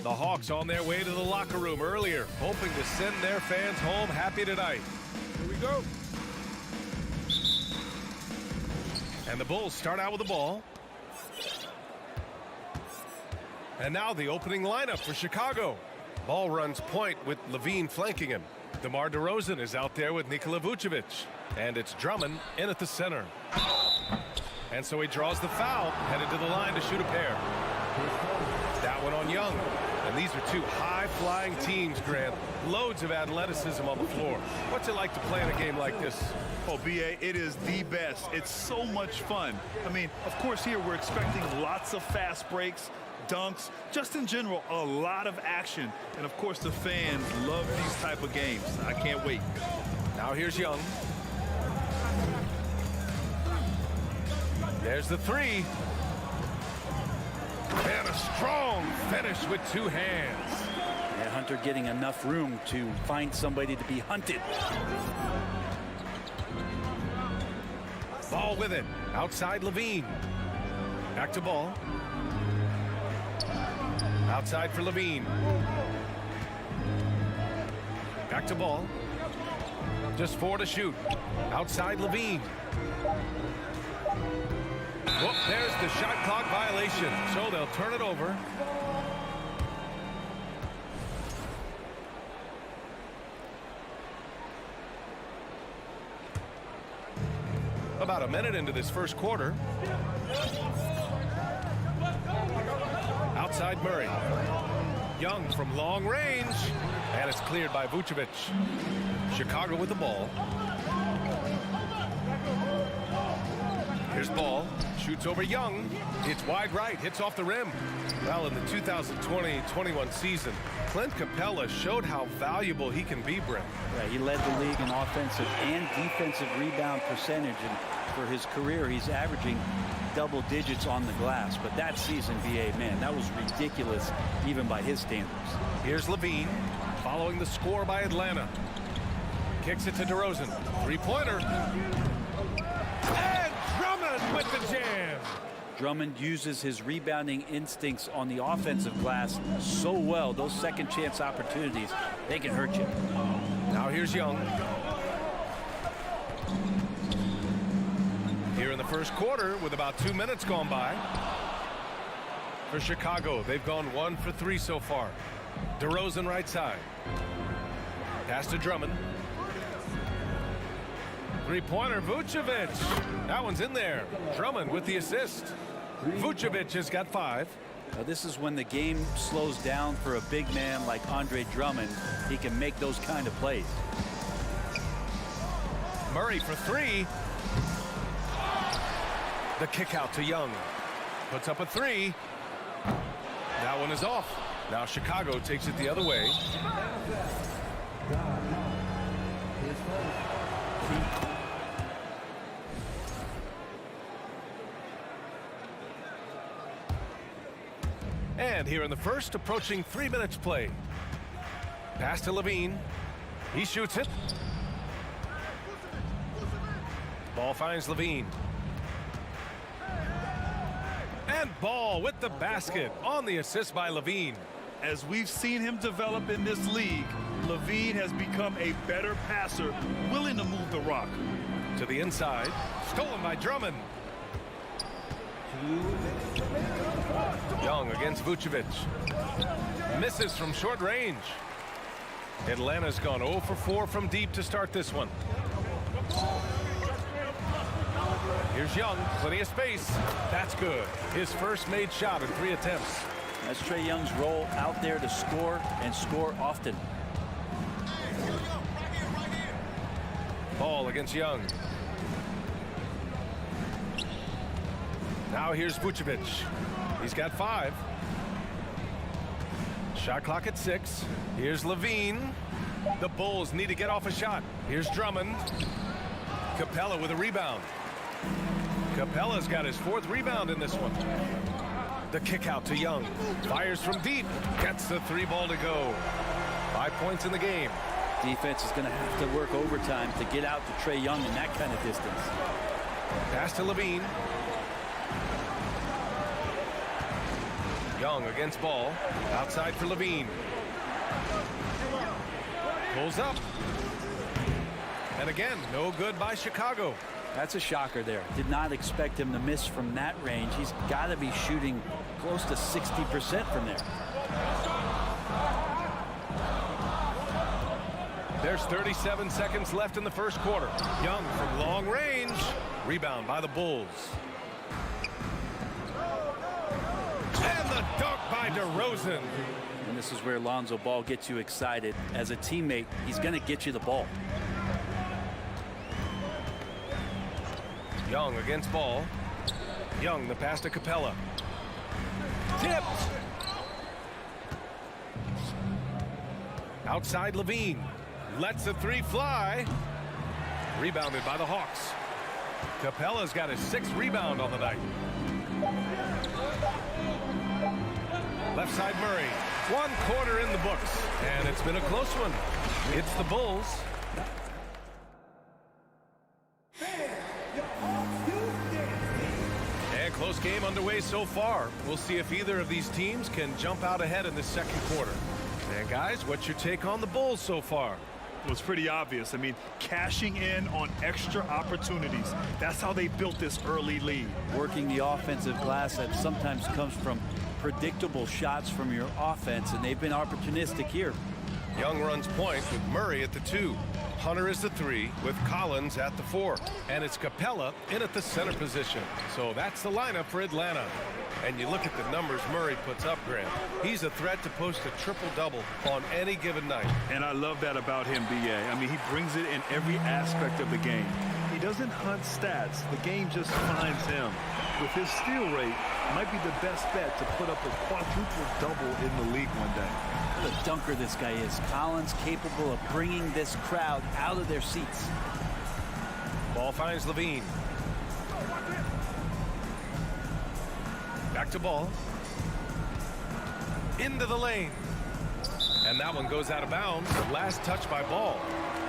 The Hawks on their way to the locker room earlier, hoping to send their fans home happy tonight. Here we go. And the Bulls start out with the ball. And now the opening lineup for Chicago. Ball runs point with Levine flanking him. DeMar DeRozan is out there with Nikola Vucevic. And it's Drummond in at the center. And so he draws the foul, headed to the line to shoot a pair. That one on Young. And these are two high-flying teams, Grant. Loads of athleticism on the floor. What's it like to play in a game like this? Oh, B.A., it is the best. It's so much fun. I mean, of course, here we're expecting lots of fast breaks, dunks, just in general, a lot of action. And, of course, the fans love these type of games. I can't wait. Now here's Young. There's the three. And a strong finish with two hands. And Hunter getting enough room to find somebody to be hunted. Ball with it. Outside Levine. Back to ball. Outside for Levine. Back to ball. Just 4 to shoot. Outside Levine. Whoop, there's the shot clock violation. So they'll turn it over. About a minute into this first quarter. Outside Murray. Young from long range. And it's cleared by Vucevic. Chicago with the ball. Here's Ball. Shoots over Young. It's wide right. Hits off the rim. Well, in the 2020-21 season, Clint Capella showed how valuable he can be, Brent. Right, he led the league in offensive and defensive rebound percentage. And for his career, he's averaging double digits on the glass. But that season, B.A., man, that was ridiculous, even by his standards. Here's Levine, following the score by Atlanta. Kicks it to DeRozan. Three-pointer. And Drummond with the jam. Drummond uses his rebounding instincts on the offensive glass so well. Those second chance opportunities, they can hurt you. Now here's Young. Here in the first quarter with about 2 minutes gone by. For Chicago, they've gone 1 for 3 so far. DeRozan right side. Pass to Drummond. Three-pointer, Vucevic. That one's in there. Drummond with the assist. Vucevic has got 5. This is when the game slows down for a big man like Andre Drummond. He can make those kind of plays. Murray for three. The kick out to Young. Puts up a three. That one is off. Now Chicago takes it the other way. And here in the first, approaching 3 minutes play. Pass to Levine. He shoots it. Ball finds Levine. And Ball with the basket on the assist by Levine. As we've seen him develop in this league, Levine has become a better passer, willing to move the rock. To the inside, stolen by Drummond. Young against Vucevic. Misses from short range. Atlanta's gone 0 for 4 from deep to start this one. Here's Young, plenty of space. That's good. His first made shot in 3 attempts. That's Trae Young's role, out there to score and score often. Ball against Young. Now here's Vucevic. He's got 5. Shot clock at 6. Here's Levine. The Bulls need to get off a shot. Here's Drummond. Capella with a rebound. Capella's got his 4th rebound in this one. The kick out to Young. Fires from deep. Gets the 3 ball to go. 5 points in the game. Defense is going to have to work overtime to get out to Trae Young in that kind of distance. Pass to Levine. Young against Ball. Outside for Levine. Pulls up. And again, no good by Chicago. That's a shocker there. Did not expect him to miss from that range. He's got to be shooting close to 60% from there. There's 37 seconds left in the first quarter. Young from long range. Rebound by the Bulls. And the dunk by DeRozan. And this is where Lonzo Ball gets you excited. As a teammate, he's going to get you the ball. Young against Ball. Young, the pass to Capella. Tipped. Outside Levine. Lets the 3 fly. Rebounded by the Hawks. Capella's got his 6th rebound on the night. Left side Murray. 1 quarter in the books. And it's been a close one. It's the Bulls. And close game underway so far. We'll see if either of these teams can jump out ahead in this second quarter. And guys, what's your take on the Bulls so far? Well, it's pretty obvious. I mean, cashing in on extra opportunities. That's how they built this early lead. Working the offensive glass that sometimes comes from predictable shots from your offense, and they've been opportunistic here. Young runs point with Murray at the 2. Hunter is the 3 with Collins at the 4. And it's Capella in at the center position. So that's the lineup for Atlanta. And you look at the numbers Murray puts up, Grant. He's a threat to post a triple-double on any given night. And I love that about him, B.A. I mean, he brings it in every aspect of the game. He doesn't hunt stats. The game just finds him. With his steal rate, might be the best bet to put up a quadruple-double in the league one day. What a dunker this guy is. Collins capable of bringing this crowd out of their seats. Ball finds Levine. Back to Ball. Into the lane. And that one goes out of bounds. The last touch by Ball.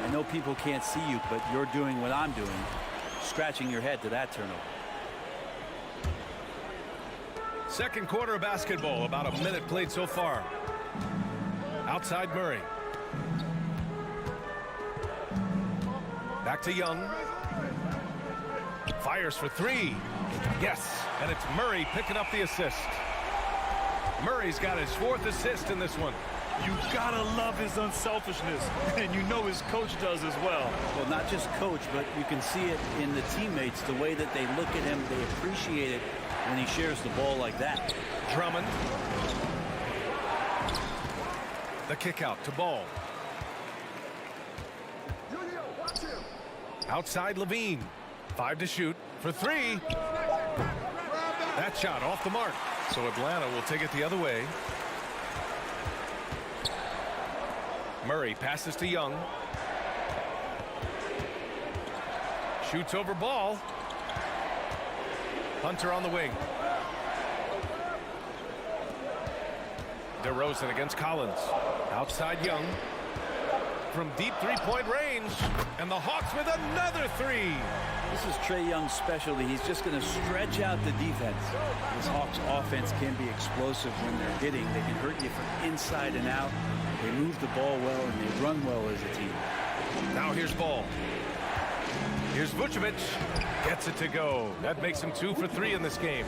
I know people can't see you, but you're doing what I'm doing. Scratching your head to that turnover. Second quarter of basketball. About a minute played so far. Outside Murray. Back to Young. Fires for 3. Yes, and it's Murray picking up the assist. Murray's got his 4th assist in this one. You gotta love his unselfishness, and you know his coach does as well. Well, not just coach, but you can see it in the teammates, the way that they look at him, they appreciate it, when he shares the ball like that. Drummond. The kick out to Ball. Outside Levine. 5 to shoot for 3. That shot off the mark. So Atlanta will take it the other way. Murray passes to Young. Shoots over Ball. Hunter on the wing. DeRozan against Collins. Outside Young. From deep three-point range. And the Hawks with another 3. This is Trae Young's specialty. He's just going to stretch out the defense. This Hawks offense can be explosive when they're hitting. They can hurt you from inside and out. They move the ball well and they run well as a team. Now here's Ball. Here's Vucevic. Gets it to go. That makes him 2 for 3 in this game.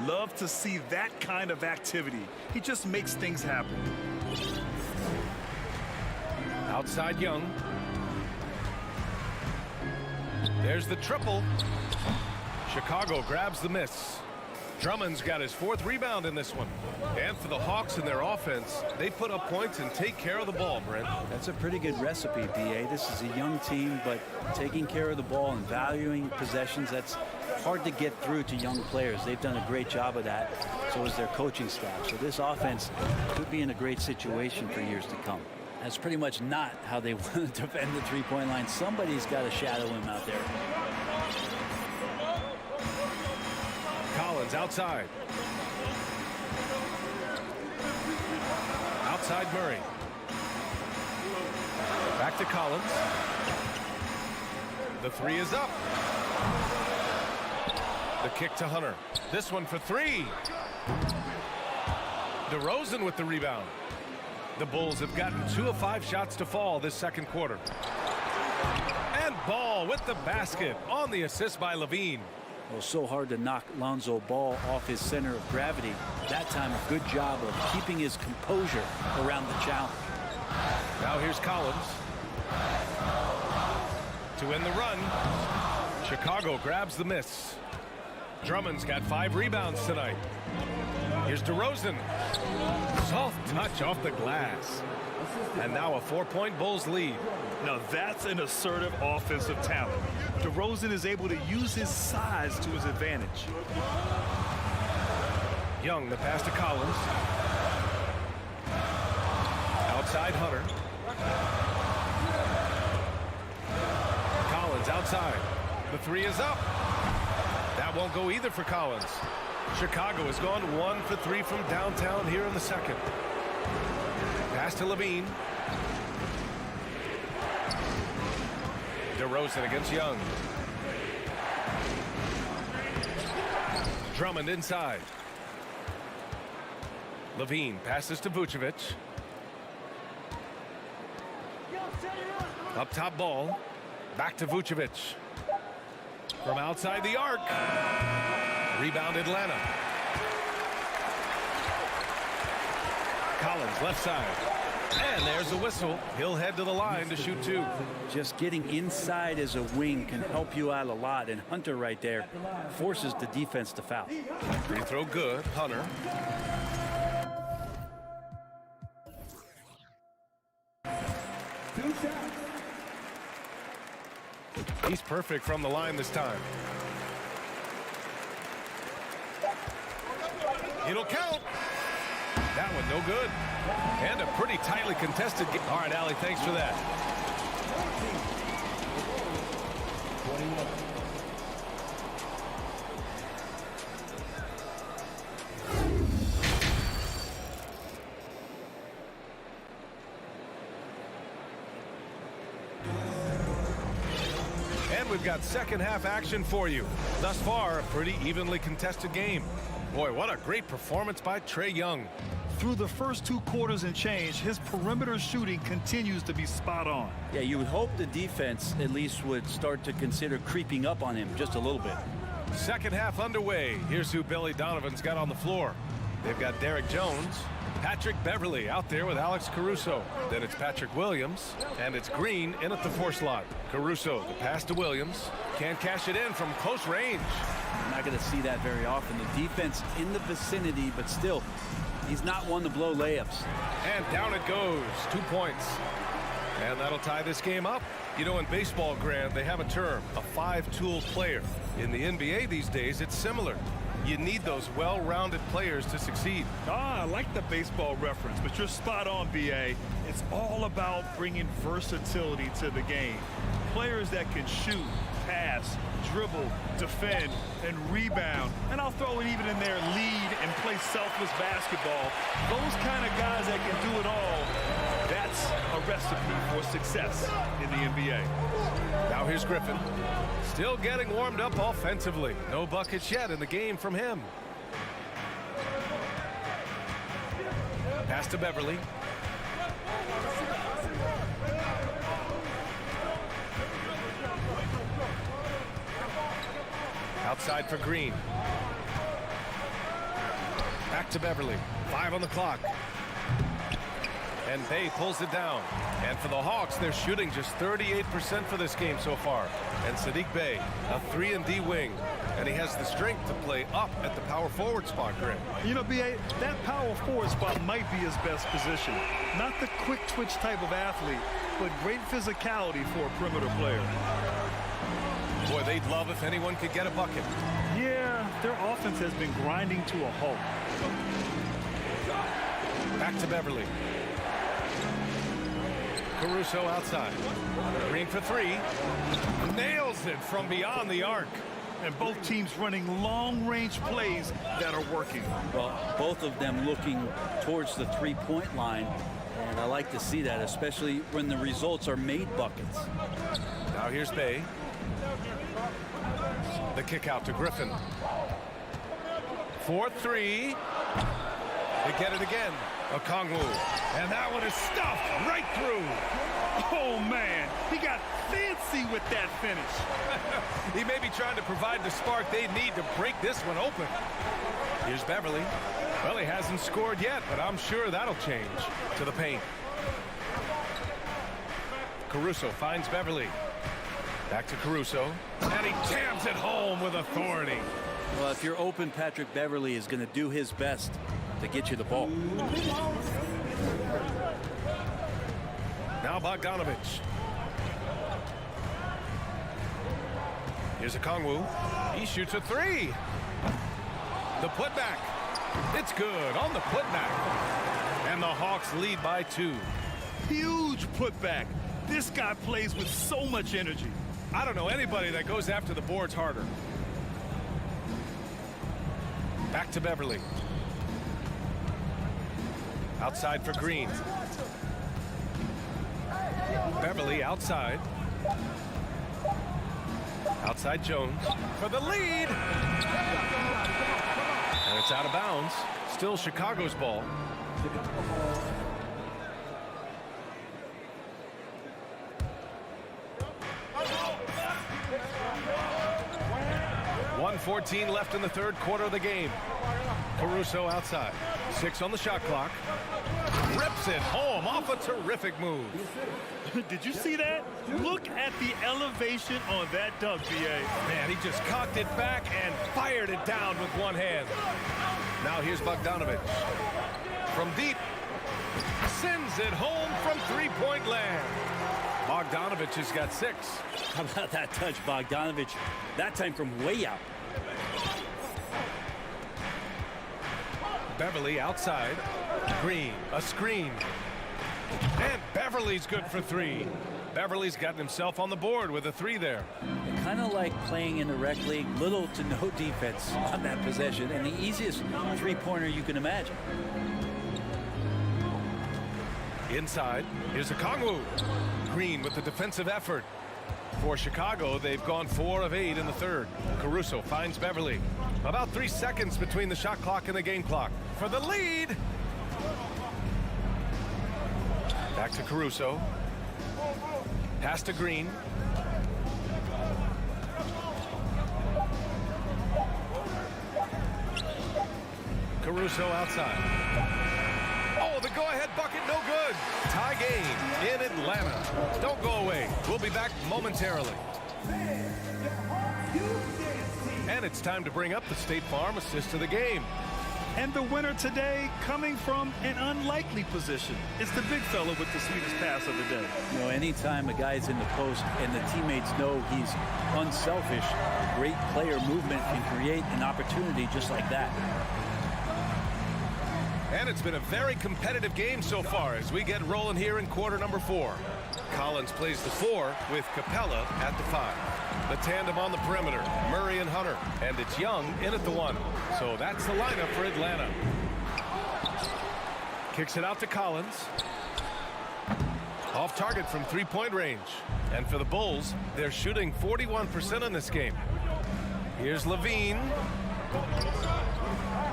Love to see that kind of activity. He just makes things happen. Outside Young. There's the triple. Chicago grabs the miss. Drummond's got his 4th rebound in this one. And for the Hawks in their offense, they put up points and take care of the ball, Brent. That's a pretty good recipe, B.A. This is a young team, but taking care of the ball and valuing possessions, that's hard to get through to young players. They've done a great job of that. So is their coaching staff. So this offense could be in a great situation for years to come. That's pretty much not how they want to defend the three-point line. Somebody's got to shadow him out there. Collins outside. Outside Murray. Back to Collins. The 3 is up. The kick to Hunter. This one for 3. DeRozan with the rebound. The Bulls have gotten 2 of 5 shots to fall this second quarter. And Ball with the basket on the assist by Levine. Well, so hard to knock Lonzo Ball off his center of gravity. That time, a good job of keeping his composure around the challenge. Now here's Collins. To end the run. Chicago grabs the miss. Drummond's got 5 rebounds tonight. Here's DeRozan. Soft touch off the glass. And now a 4-point Bulls lead. Now that's an assertive offensive talent. DeRozan is able to use his size to his advantage. Young, the pass to Collins. Outside Hunter. Collins outside. The 3 is up. That won't go either for Collins. Chicago has gone 1 for 3 from downtown here in the second. Pass to Levine. DeRozan against Young. Drummond inside. Levine passes to Vucevic. Up top Ball. Back to Vucevic. From outside the arc. Rebound Atlanta. Collins left side. And there's the whistle. He'll head to the line to shoot 2. Just getting inside as a wing can help you out a lot. And Hunter right there forces the defense to foul. Free throw good. Hunter. He's perfect from the line this time. It'll count. That one no good. And a pretty tightly contested game. All right, Allie, thanks for that. And we've got second half action for you. Thus far, a pretty evenly contested game. Boy, what a great performance by Trae Young. Through the first 2 quarters and change, his perimeter shooting continues to be spot on. Yeah, you would hope the defense at least would start to consider creeping up on him just a little bit. Second half underway. Here's who Billy Donovan's got on the floor. They've got Derek Jones, Patrick Beverly out there with Alex Caruso. Then it's Patrick Williams, and it's Green in at the 4 slot. Caruso, the pass to Williams. Can't cash it in from close range. I'm not going to see that very often. The defense in the vicinity, but still, he's not one to blow layups. And down it goes. 2 points. And that'll tie this game up. You know, in baseball, Grant, they have a term, a 5-tool player. In the NBA these days, it's similar. You need those well-rounded players to succeed. I like the baseball reference, but you're spot on, BA. It's all about bringing versatility to the game. Players that can shoot, pass, dribble, defend, and rebound. And I'll throw it even in there, lead and play selfless basketball. Those kind of guys that can do it all, that's a recipe for success in the NBA. Now here's Griffin. Still getting warmed up offensively. No buckets yet in the game from him. Pass to Beverly. Outside for Green. Back to Beverly. 5 on the clock. And Bay pulls it down. And for the Hawks, they're shooting just 38% for this game so far. And Sadiq Bey, a 3-and-D wing. And he has the strength to play up at the power forward spot, Grant. You know, B.A., that power forward spot might be his best position. Not the quick twitch type of athlete, but great physicality for a perimeter player. Boy, they'd love if anyone could get a bucket. Yeah, their offense has been grinding to a halt. Back to Beverly. Caruso outside. Green for 3. Nails it from beyond the arc. And both teams running long-range plays that are working. Well, both of them looking towards the 3-point line. And I like to see that, especially when the results are made buckets. Now here's Bay. The kick out to Griffin. 4-3. They get it again. Okongwu. And that one is stuffed right through. Oh, man. He got fancy with that finish. He may be trying to provide the spark they need to break this one open. Here's Beverly. Well, he hasn't scored yet, but I'm sure that'll change. To the paint. Caruso finds Beverly. Back to Caruso. And he jams it home with authority. Well, if you're open, Patrick Beverly is going to do his best to get you the ball. Now Bogdanovich. Here's Okongwu. He shoots a 3. The putback. It's good on the putback. And the Hawks lead by 2. Huge putback. This guy plays with so much energy. I don't know anybody that goes after the boards harder. Back to Beverly. Outside for Green. Beverly outside. Outside Jones for the lead. And it's out of bounds. Still Chicago's ball. .114 left in the third quarter of the game. Caruso outside. 6 on the shot clock. Rips it home off a terrific move. Did you see that? Look at the elevation on that dunk, B.A. Man, he just cocked it back and fired it down with one hand. Now here's Bogdanovich. From deep. Sends it home from 3-point land. Bogdanovich has got 6. How about that touch, Bogdanovich? That time from way out. Beverly outside. Green, a screen. And Beverly's good for 3. Beverly's gotten himself on the board with a 3 there. Kind of like playing in the rec league, little to no defense on that possession, and the easiest 3-pointer you can imagine. Inside, here's Okongwu. Green with the defensive effort. For Chicago, they've gone 4 of 8 in the third. Caruso finds Beverly. About 3 seconds between the shot clock and the game clock. For the lead. Back to Caruso. Pass to Green. Caruso outside. go-ahead bucket, no good. Tie game in Atlanta. Don't go away. We'll be back momentarily. And it's time to bring up the State Farm assist of the game. And the winner today coming from an unlikely position. It's the big fella with the sweetest pass of the day. You know, anytime a guy's in the post and the teammates know he's unselfish, great player movement can create an opportunity just like that. And it's been a very competitive game so far as we get rolling here in quarter number 4. Collins plays the 4 with Capella at the 5. The tandem on the perimeter, Murray and Hunter. And it's Young in at the 1. So that's the lineup for Atlanta. Kicks it out to Collins. Off target from three-point range. And for the Bulls, they're shooting 41% in this game. Here's Levine.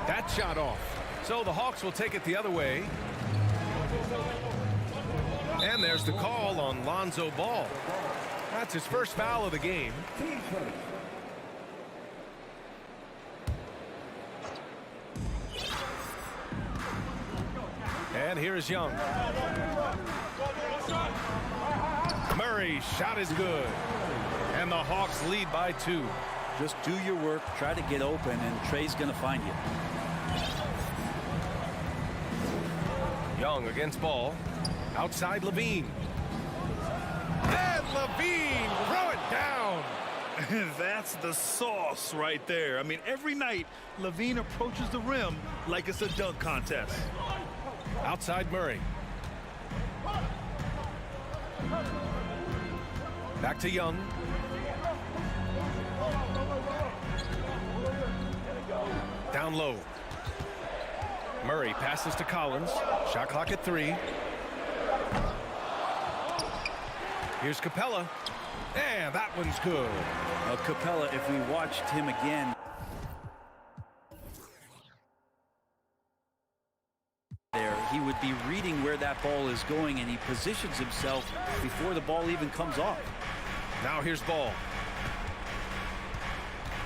That shot off. So the Hawks will take it the other way. And there's the call on Lonzo Ball. That's his first foul of the game. And here is Young. Murray, shot is good. And the Hawks lead by 2. Just do your work, try to get open, and Trey's going to find you. Young against Ball. Outside Levine. And Levine, throw it down. That's the sauce right there. I mean, every night, Levine approaches the rim like it's a dunk contest. Outside Murray. Back to Young. Down low. Murray passes to Collins. Shot clock at 3. Here's Capella. And that one's good. Capella, if we watched him again, he would be reading where that ball is going, and he positions himself before the ball even comes off. Now here's Ball.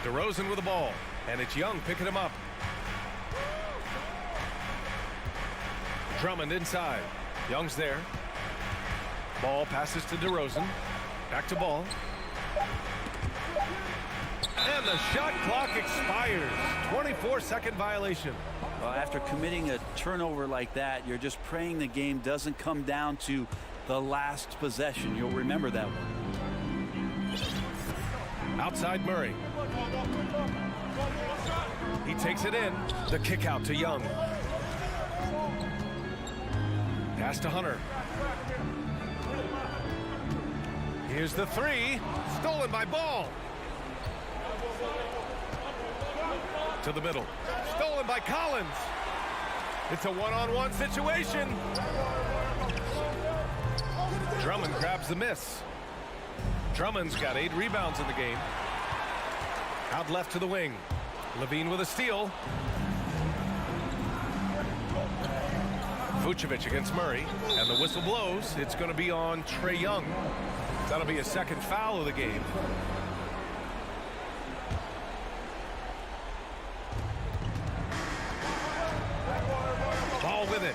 DeRozan with the ball, and it's Young picking him up. Drummond inside. Young's there. Ball passes to DeRozan. Back to Ball. And the shot clock expires. 24-second violation. Well, after committing a turnover like that, you're just praying the game doesn't come down to the last possession. You'll remember that one. Outside Murray. He takes it in. The kick out to Young. Pass to Hunter. Here's the 3. Stolen by Ball. To the middle. Stolen by Collins. It's a one-on-one situation. Drummond grabs the miss. Drummond's got 8 rebounds in the game. Out left to the wing. Levine with a steal. Vucevic against Murray, and the whistle blows. It's going to be on Trae Young. That'll be a second foul of the game. Ball with it.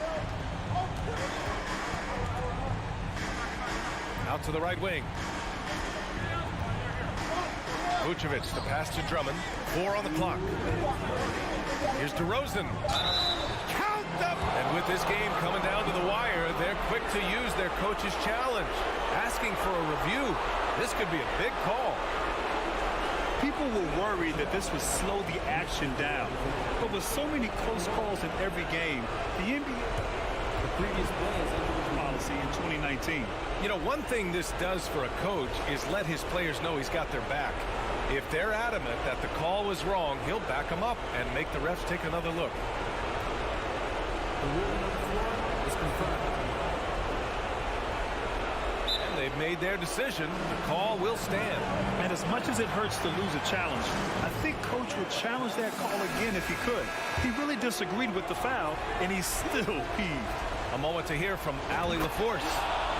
Out to the right wing. Vucevic, the pass to Drummond. 4 on the clock. Here's DeRozan. Count them! And with this game coming down to the wire, they're quick to use their coach's challenge. Asking for a review. This could be a big call. People were worried that this would slow the action down. But with so many close calls in every game, the NBA... The previous play is under policy in 2019. You know, one thing this does for a coach is let his players know he's got their back. If they're adamant that the call was wrong, he'll back them up and make the refs take another look. The ruling on the floor is confirmed. And they've made their decision. The call will stand. And as much as it hurts to lose a challenge, I think Coach would challenge that call again if he could. He really disagreed with the foul, and he's still peeved. A moment to hear from Allie LaForce.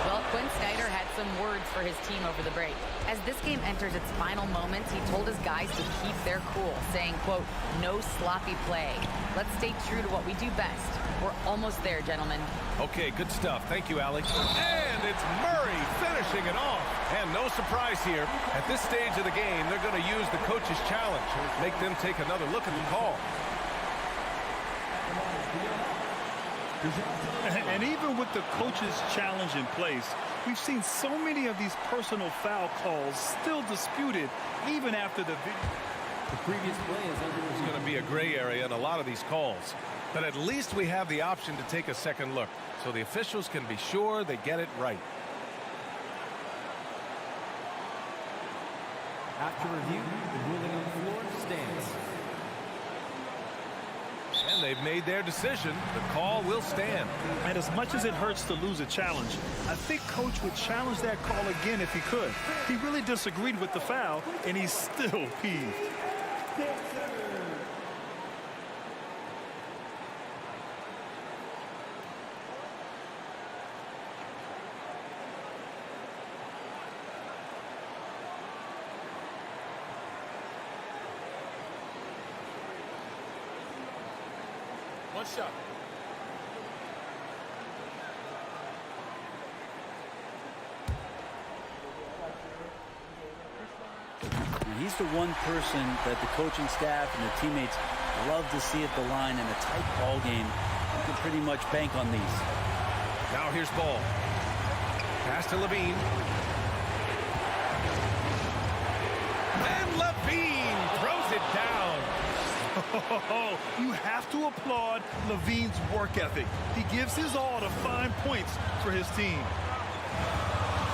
Well, Quinn Snyder had some words for his team over the break. As this game enters its final moments, he told his guys to keep their cool, saying, quote, no sloppy play. Let's stay true to what we do best. We're almost there, gentlemen. Okay, good stuff. Thank you, Alex. And it's Murray finishing it off. And no surprise here. At this stage of the game, they're going to use the coach's challenge. Make them take another look at the call. And even with the coach's challenge in place, we've seen so many of these personal foul calls still disputed even after the video. The previous play is under. There's going to be a gray area in a lot of these calls. But at least we have the option to take a second look, so the officials can be sure they get it right. After review, the ruling on the floor stands. And they've made their decision. The call will stand. And as much as it hurts to lose a challenge, I think Coach would challenge that call again if he could. He really disagreed with the foul, and he's still peeved. One shot. And he's the one person that the coaching staff and the teammates love to see at the line in a tight ball game. You can pretty much bank on these. Now here's ball. Pass to Levine. And Levine throws it down. Oh, you have to applaud Levine's work ethic. He gives his all to find points for his team.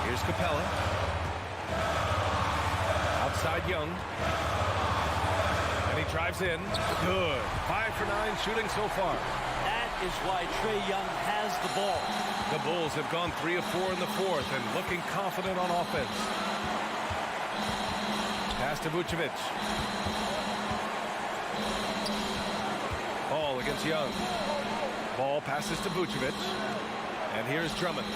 Here's Capella. Outside Young. And he drives in. Good. 5 for 9 shooting so far. That is why Trae Young has the ball. The Bulls have gone 3 of 4 in the fourth and looking confident on offense. Pass to Vucevic. Ball against Young. Ball passes to Vucevic. And here's Drummond.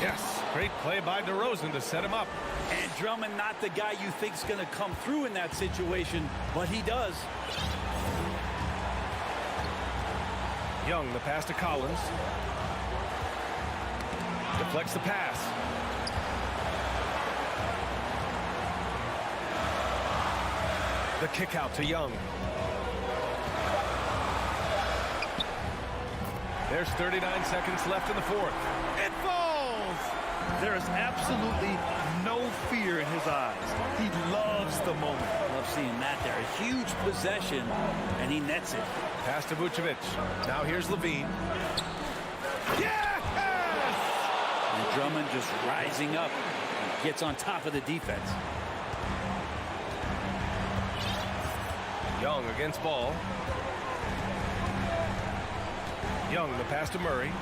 Yes, great play by DeRozan to set him up. And Drummond not the guy you think's going to come through in that situation, but he does. Young, the pass to Collins. Deflects the pass. The kick out to Young. There's 39 seconds left in the fourth. It falls! There is absolutely no fear in his eyes. He loves the moment. Love seeing that there. A huge possession, and he nets it. Pass to Vucevic. Now here's Levine. Yes! And Drummond just rising up. Gets on top of the defense. Young against ball. Young, the pass to Murray.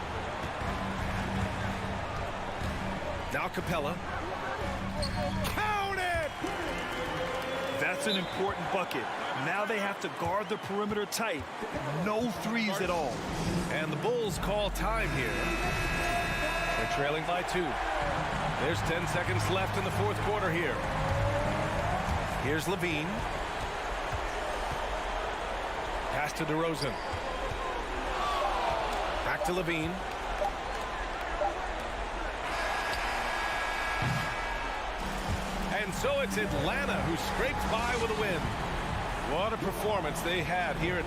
Now Capella. Count it! That's an important bucket. Now they have to guard the perimeter tight. No threes at all. And the Bulls call time here. They're trailing by 2. There's 10 seconds left in the fourth quarter here. Here's Levine. Pass to DeRozan. Back to Levine. And so it's Atlanta who scrapes by with a win. What a performance they had here at...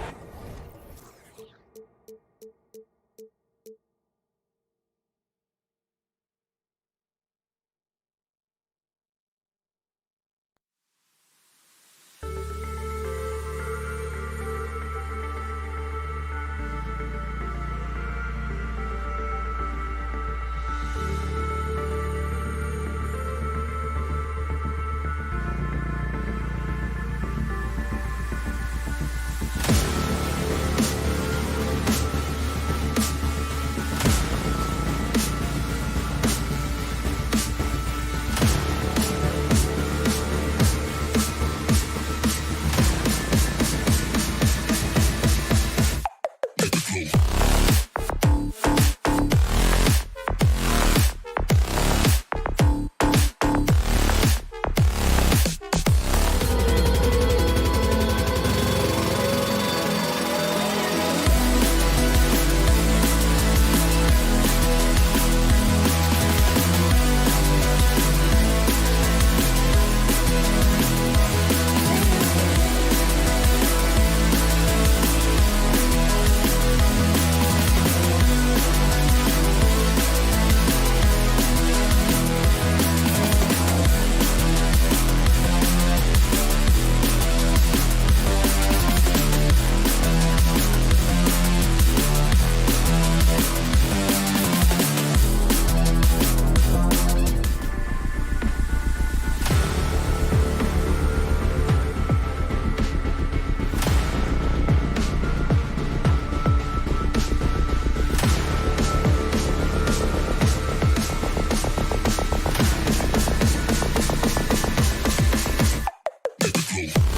go.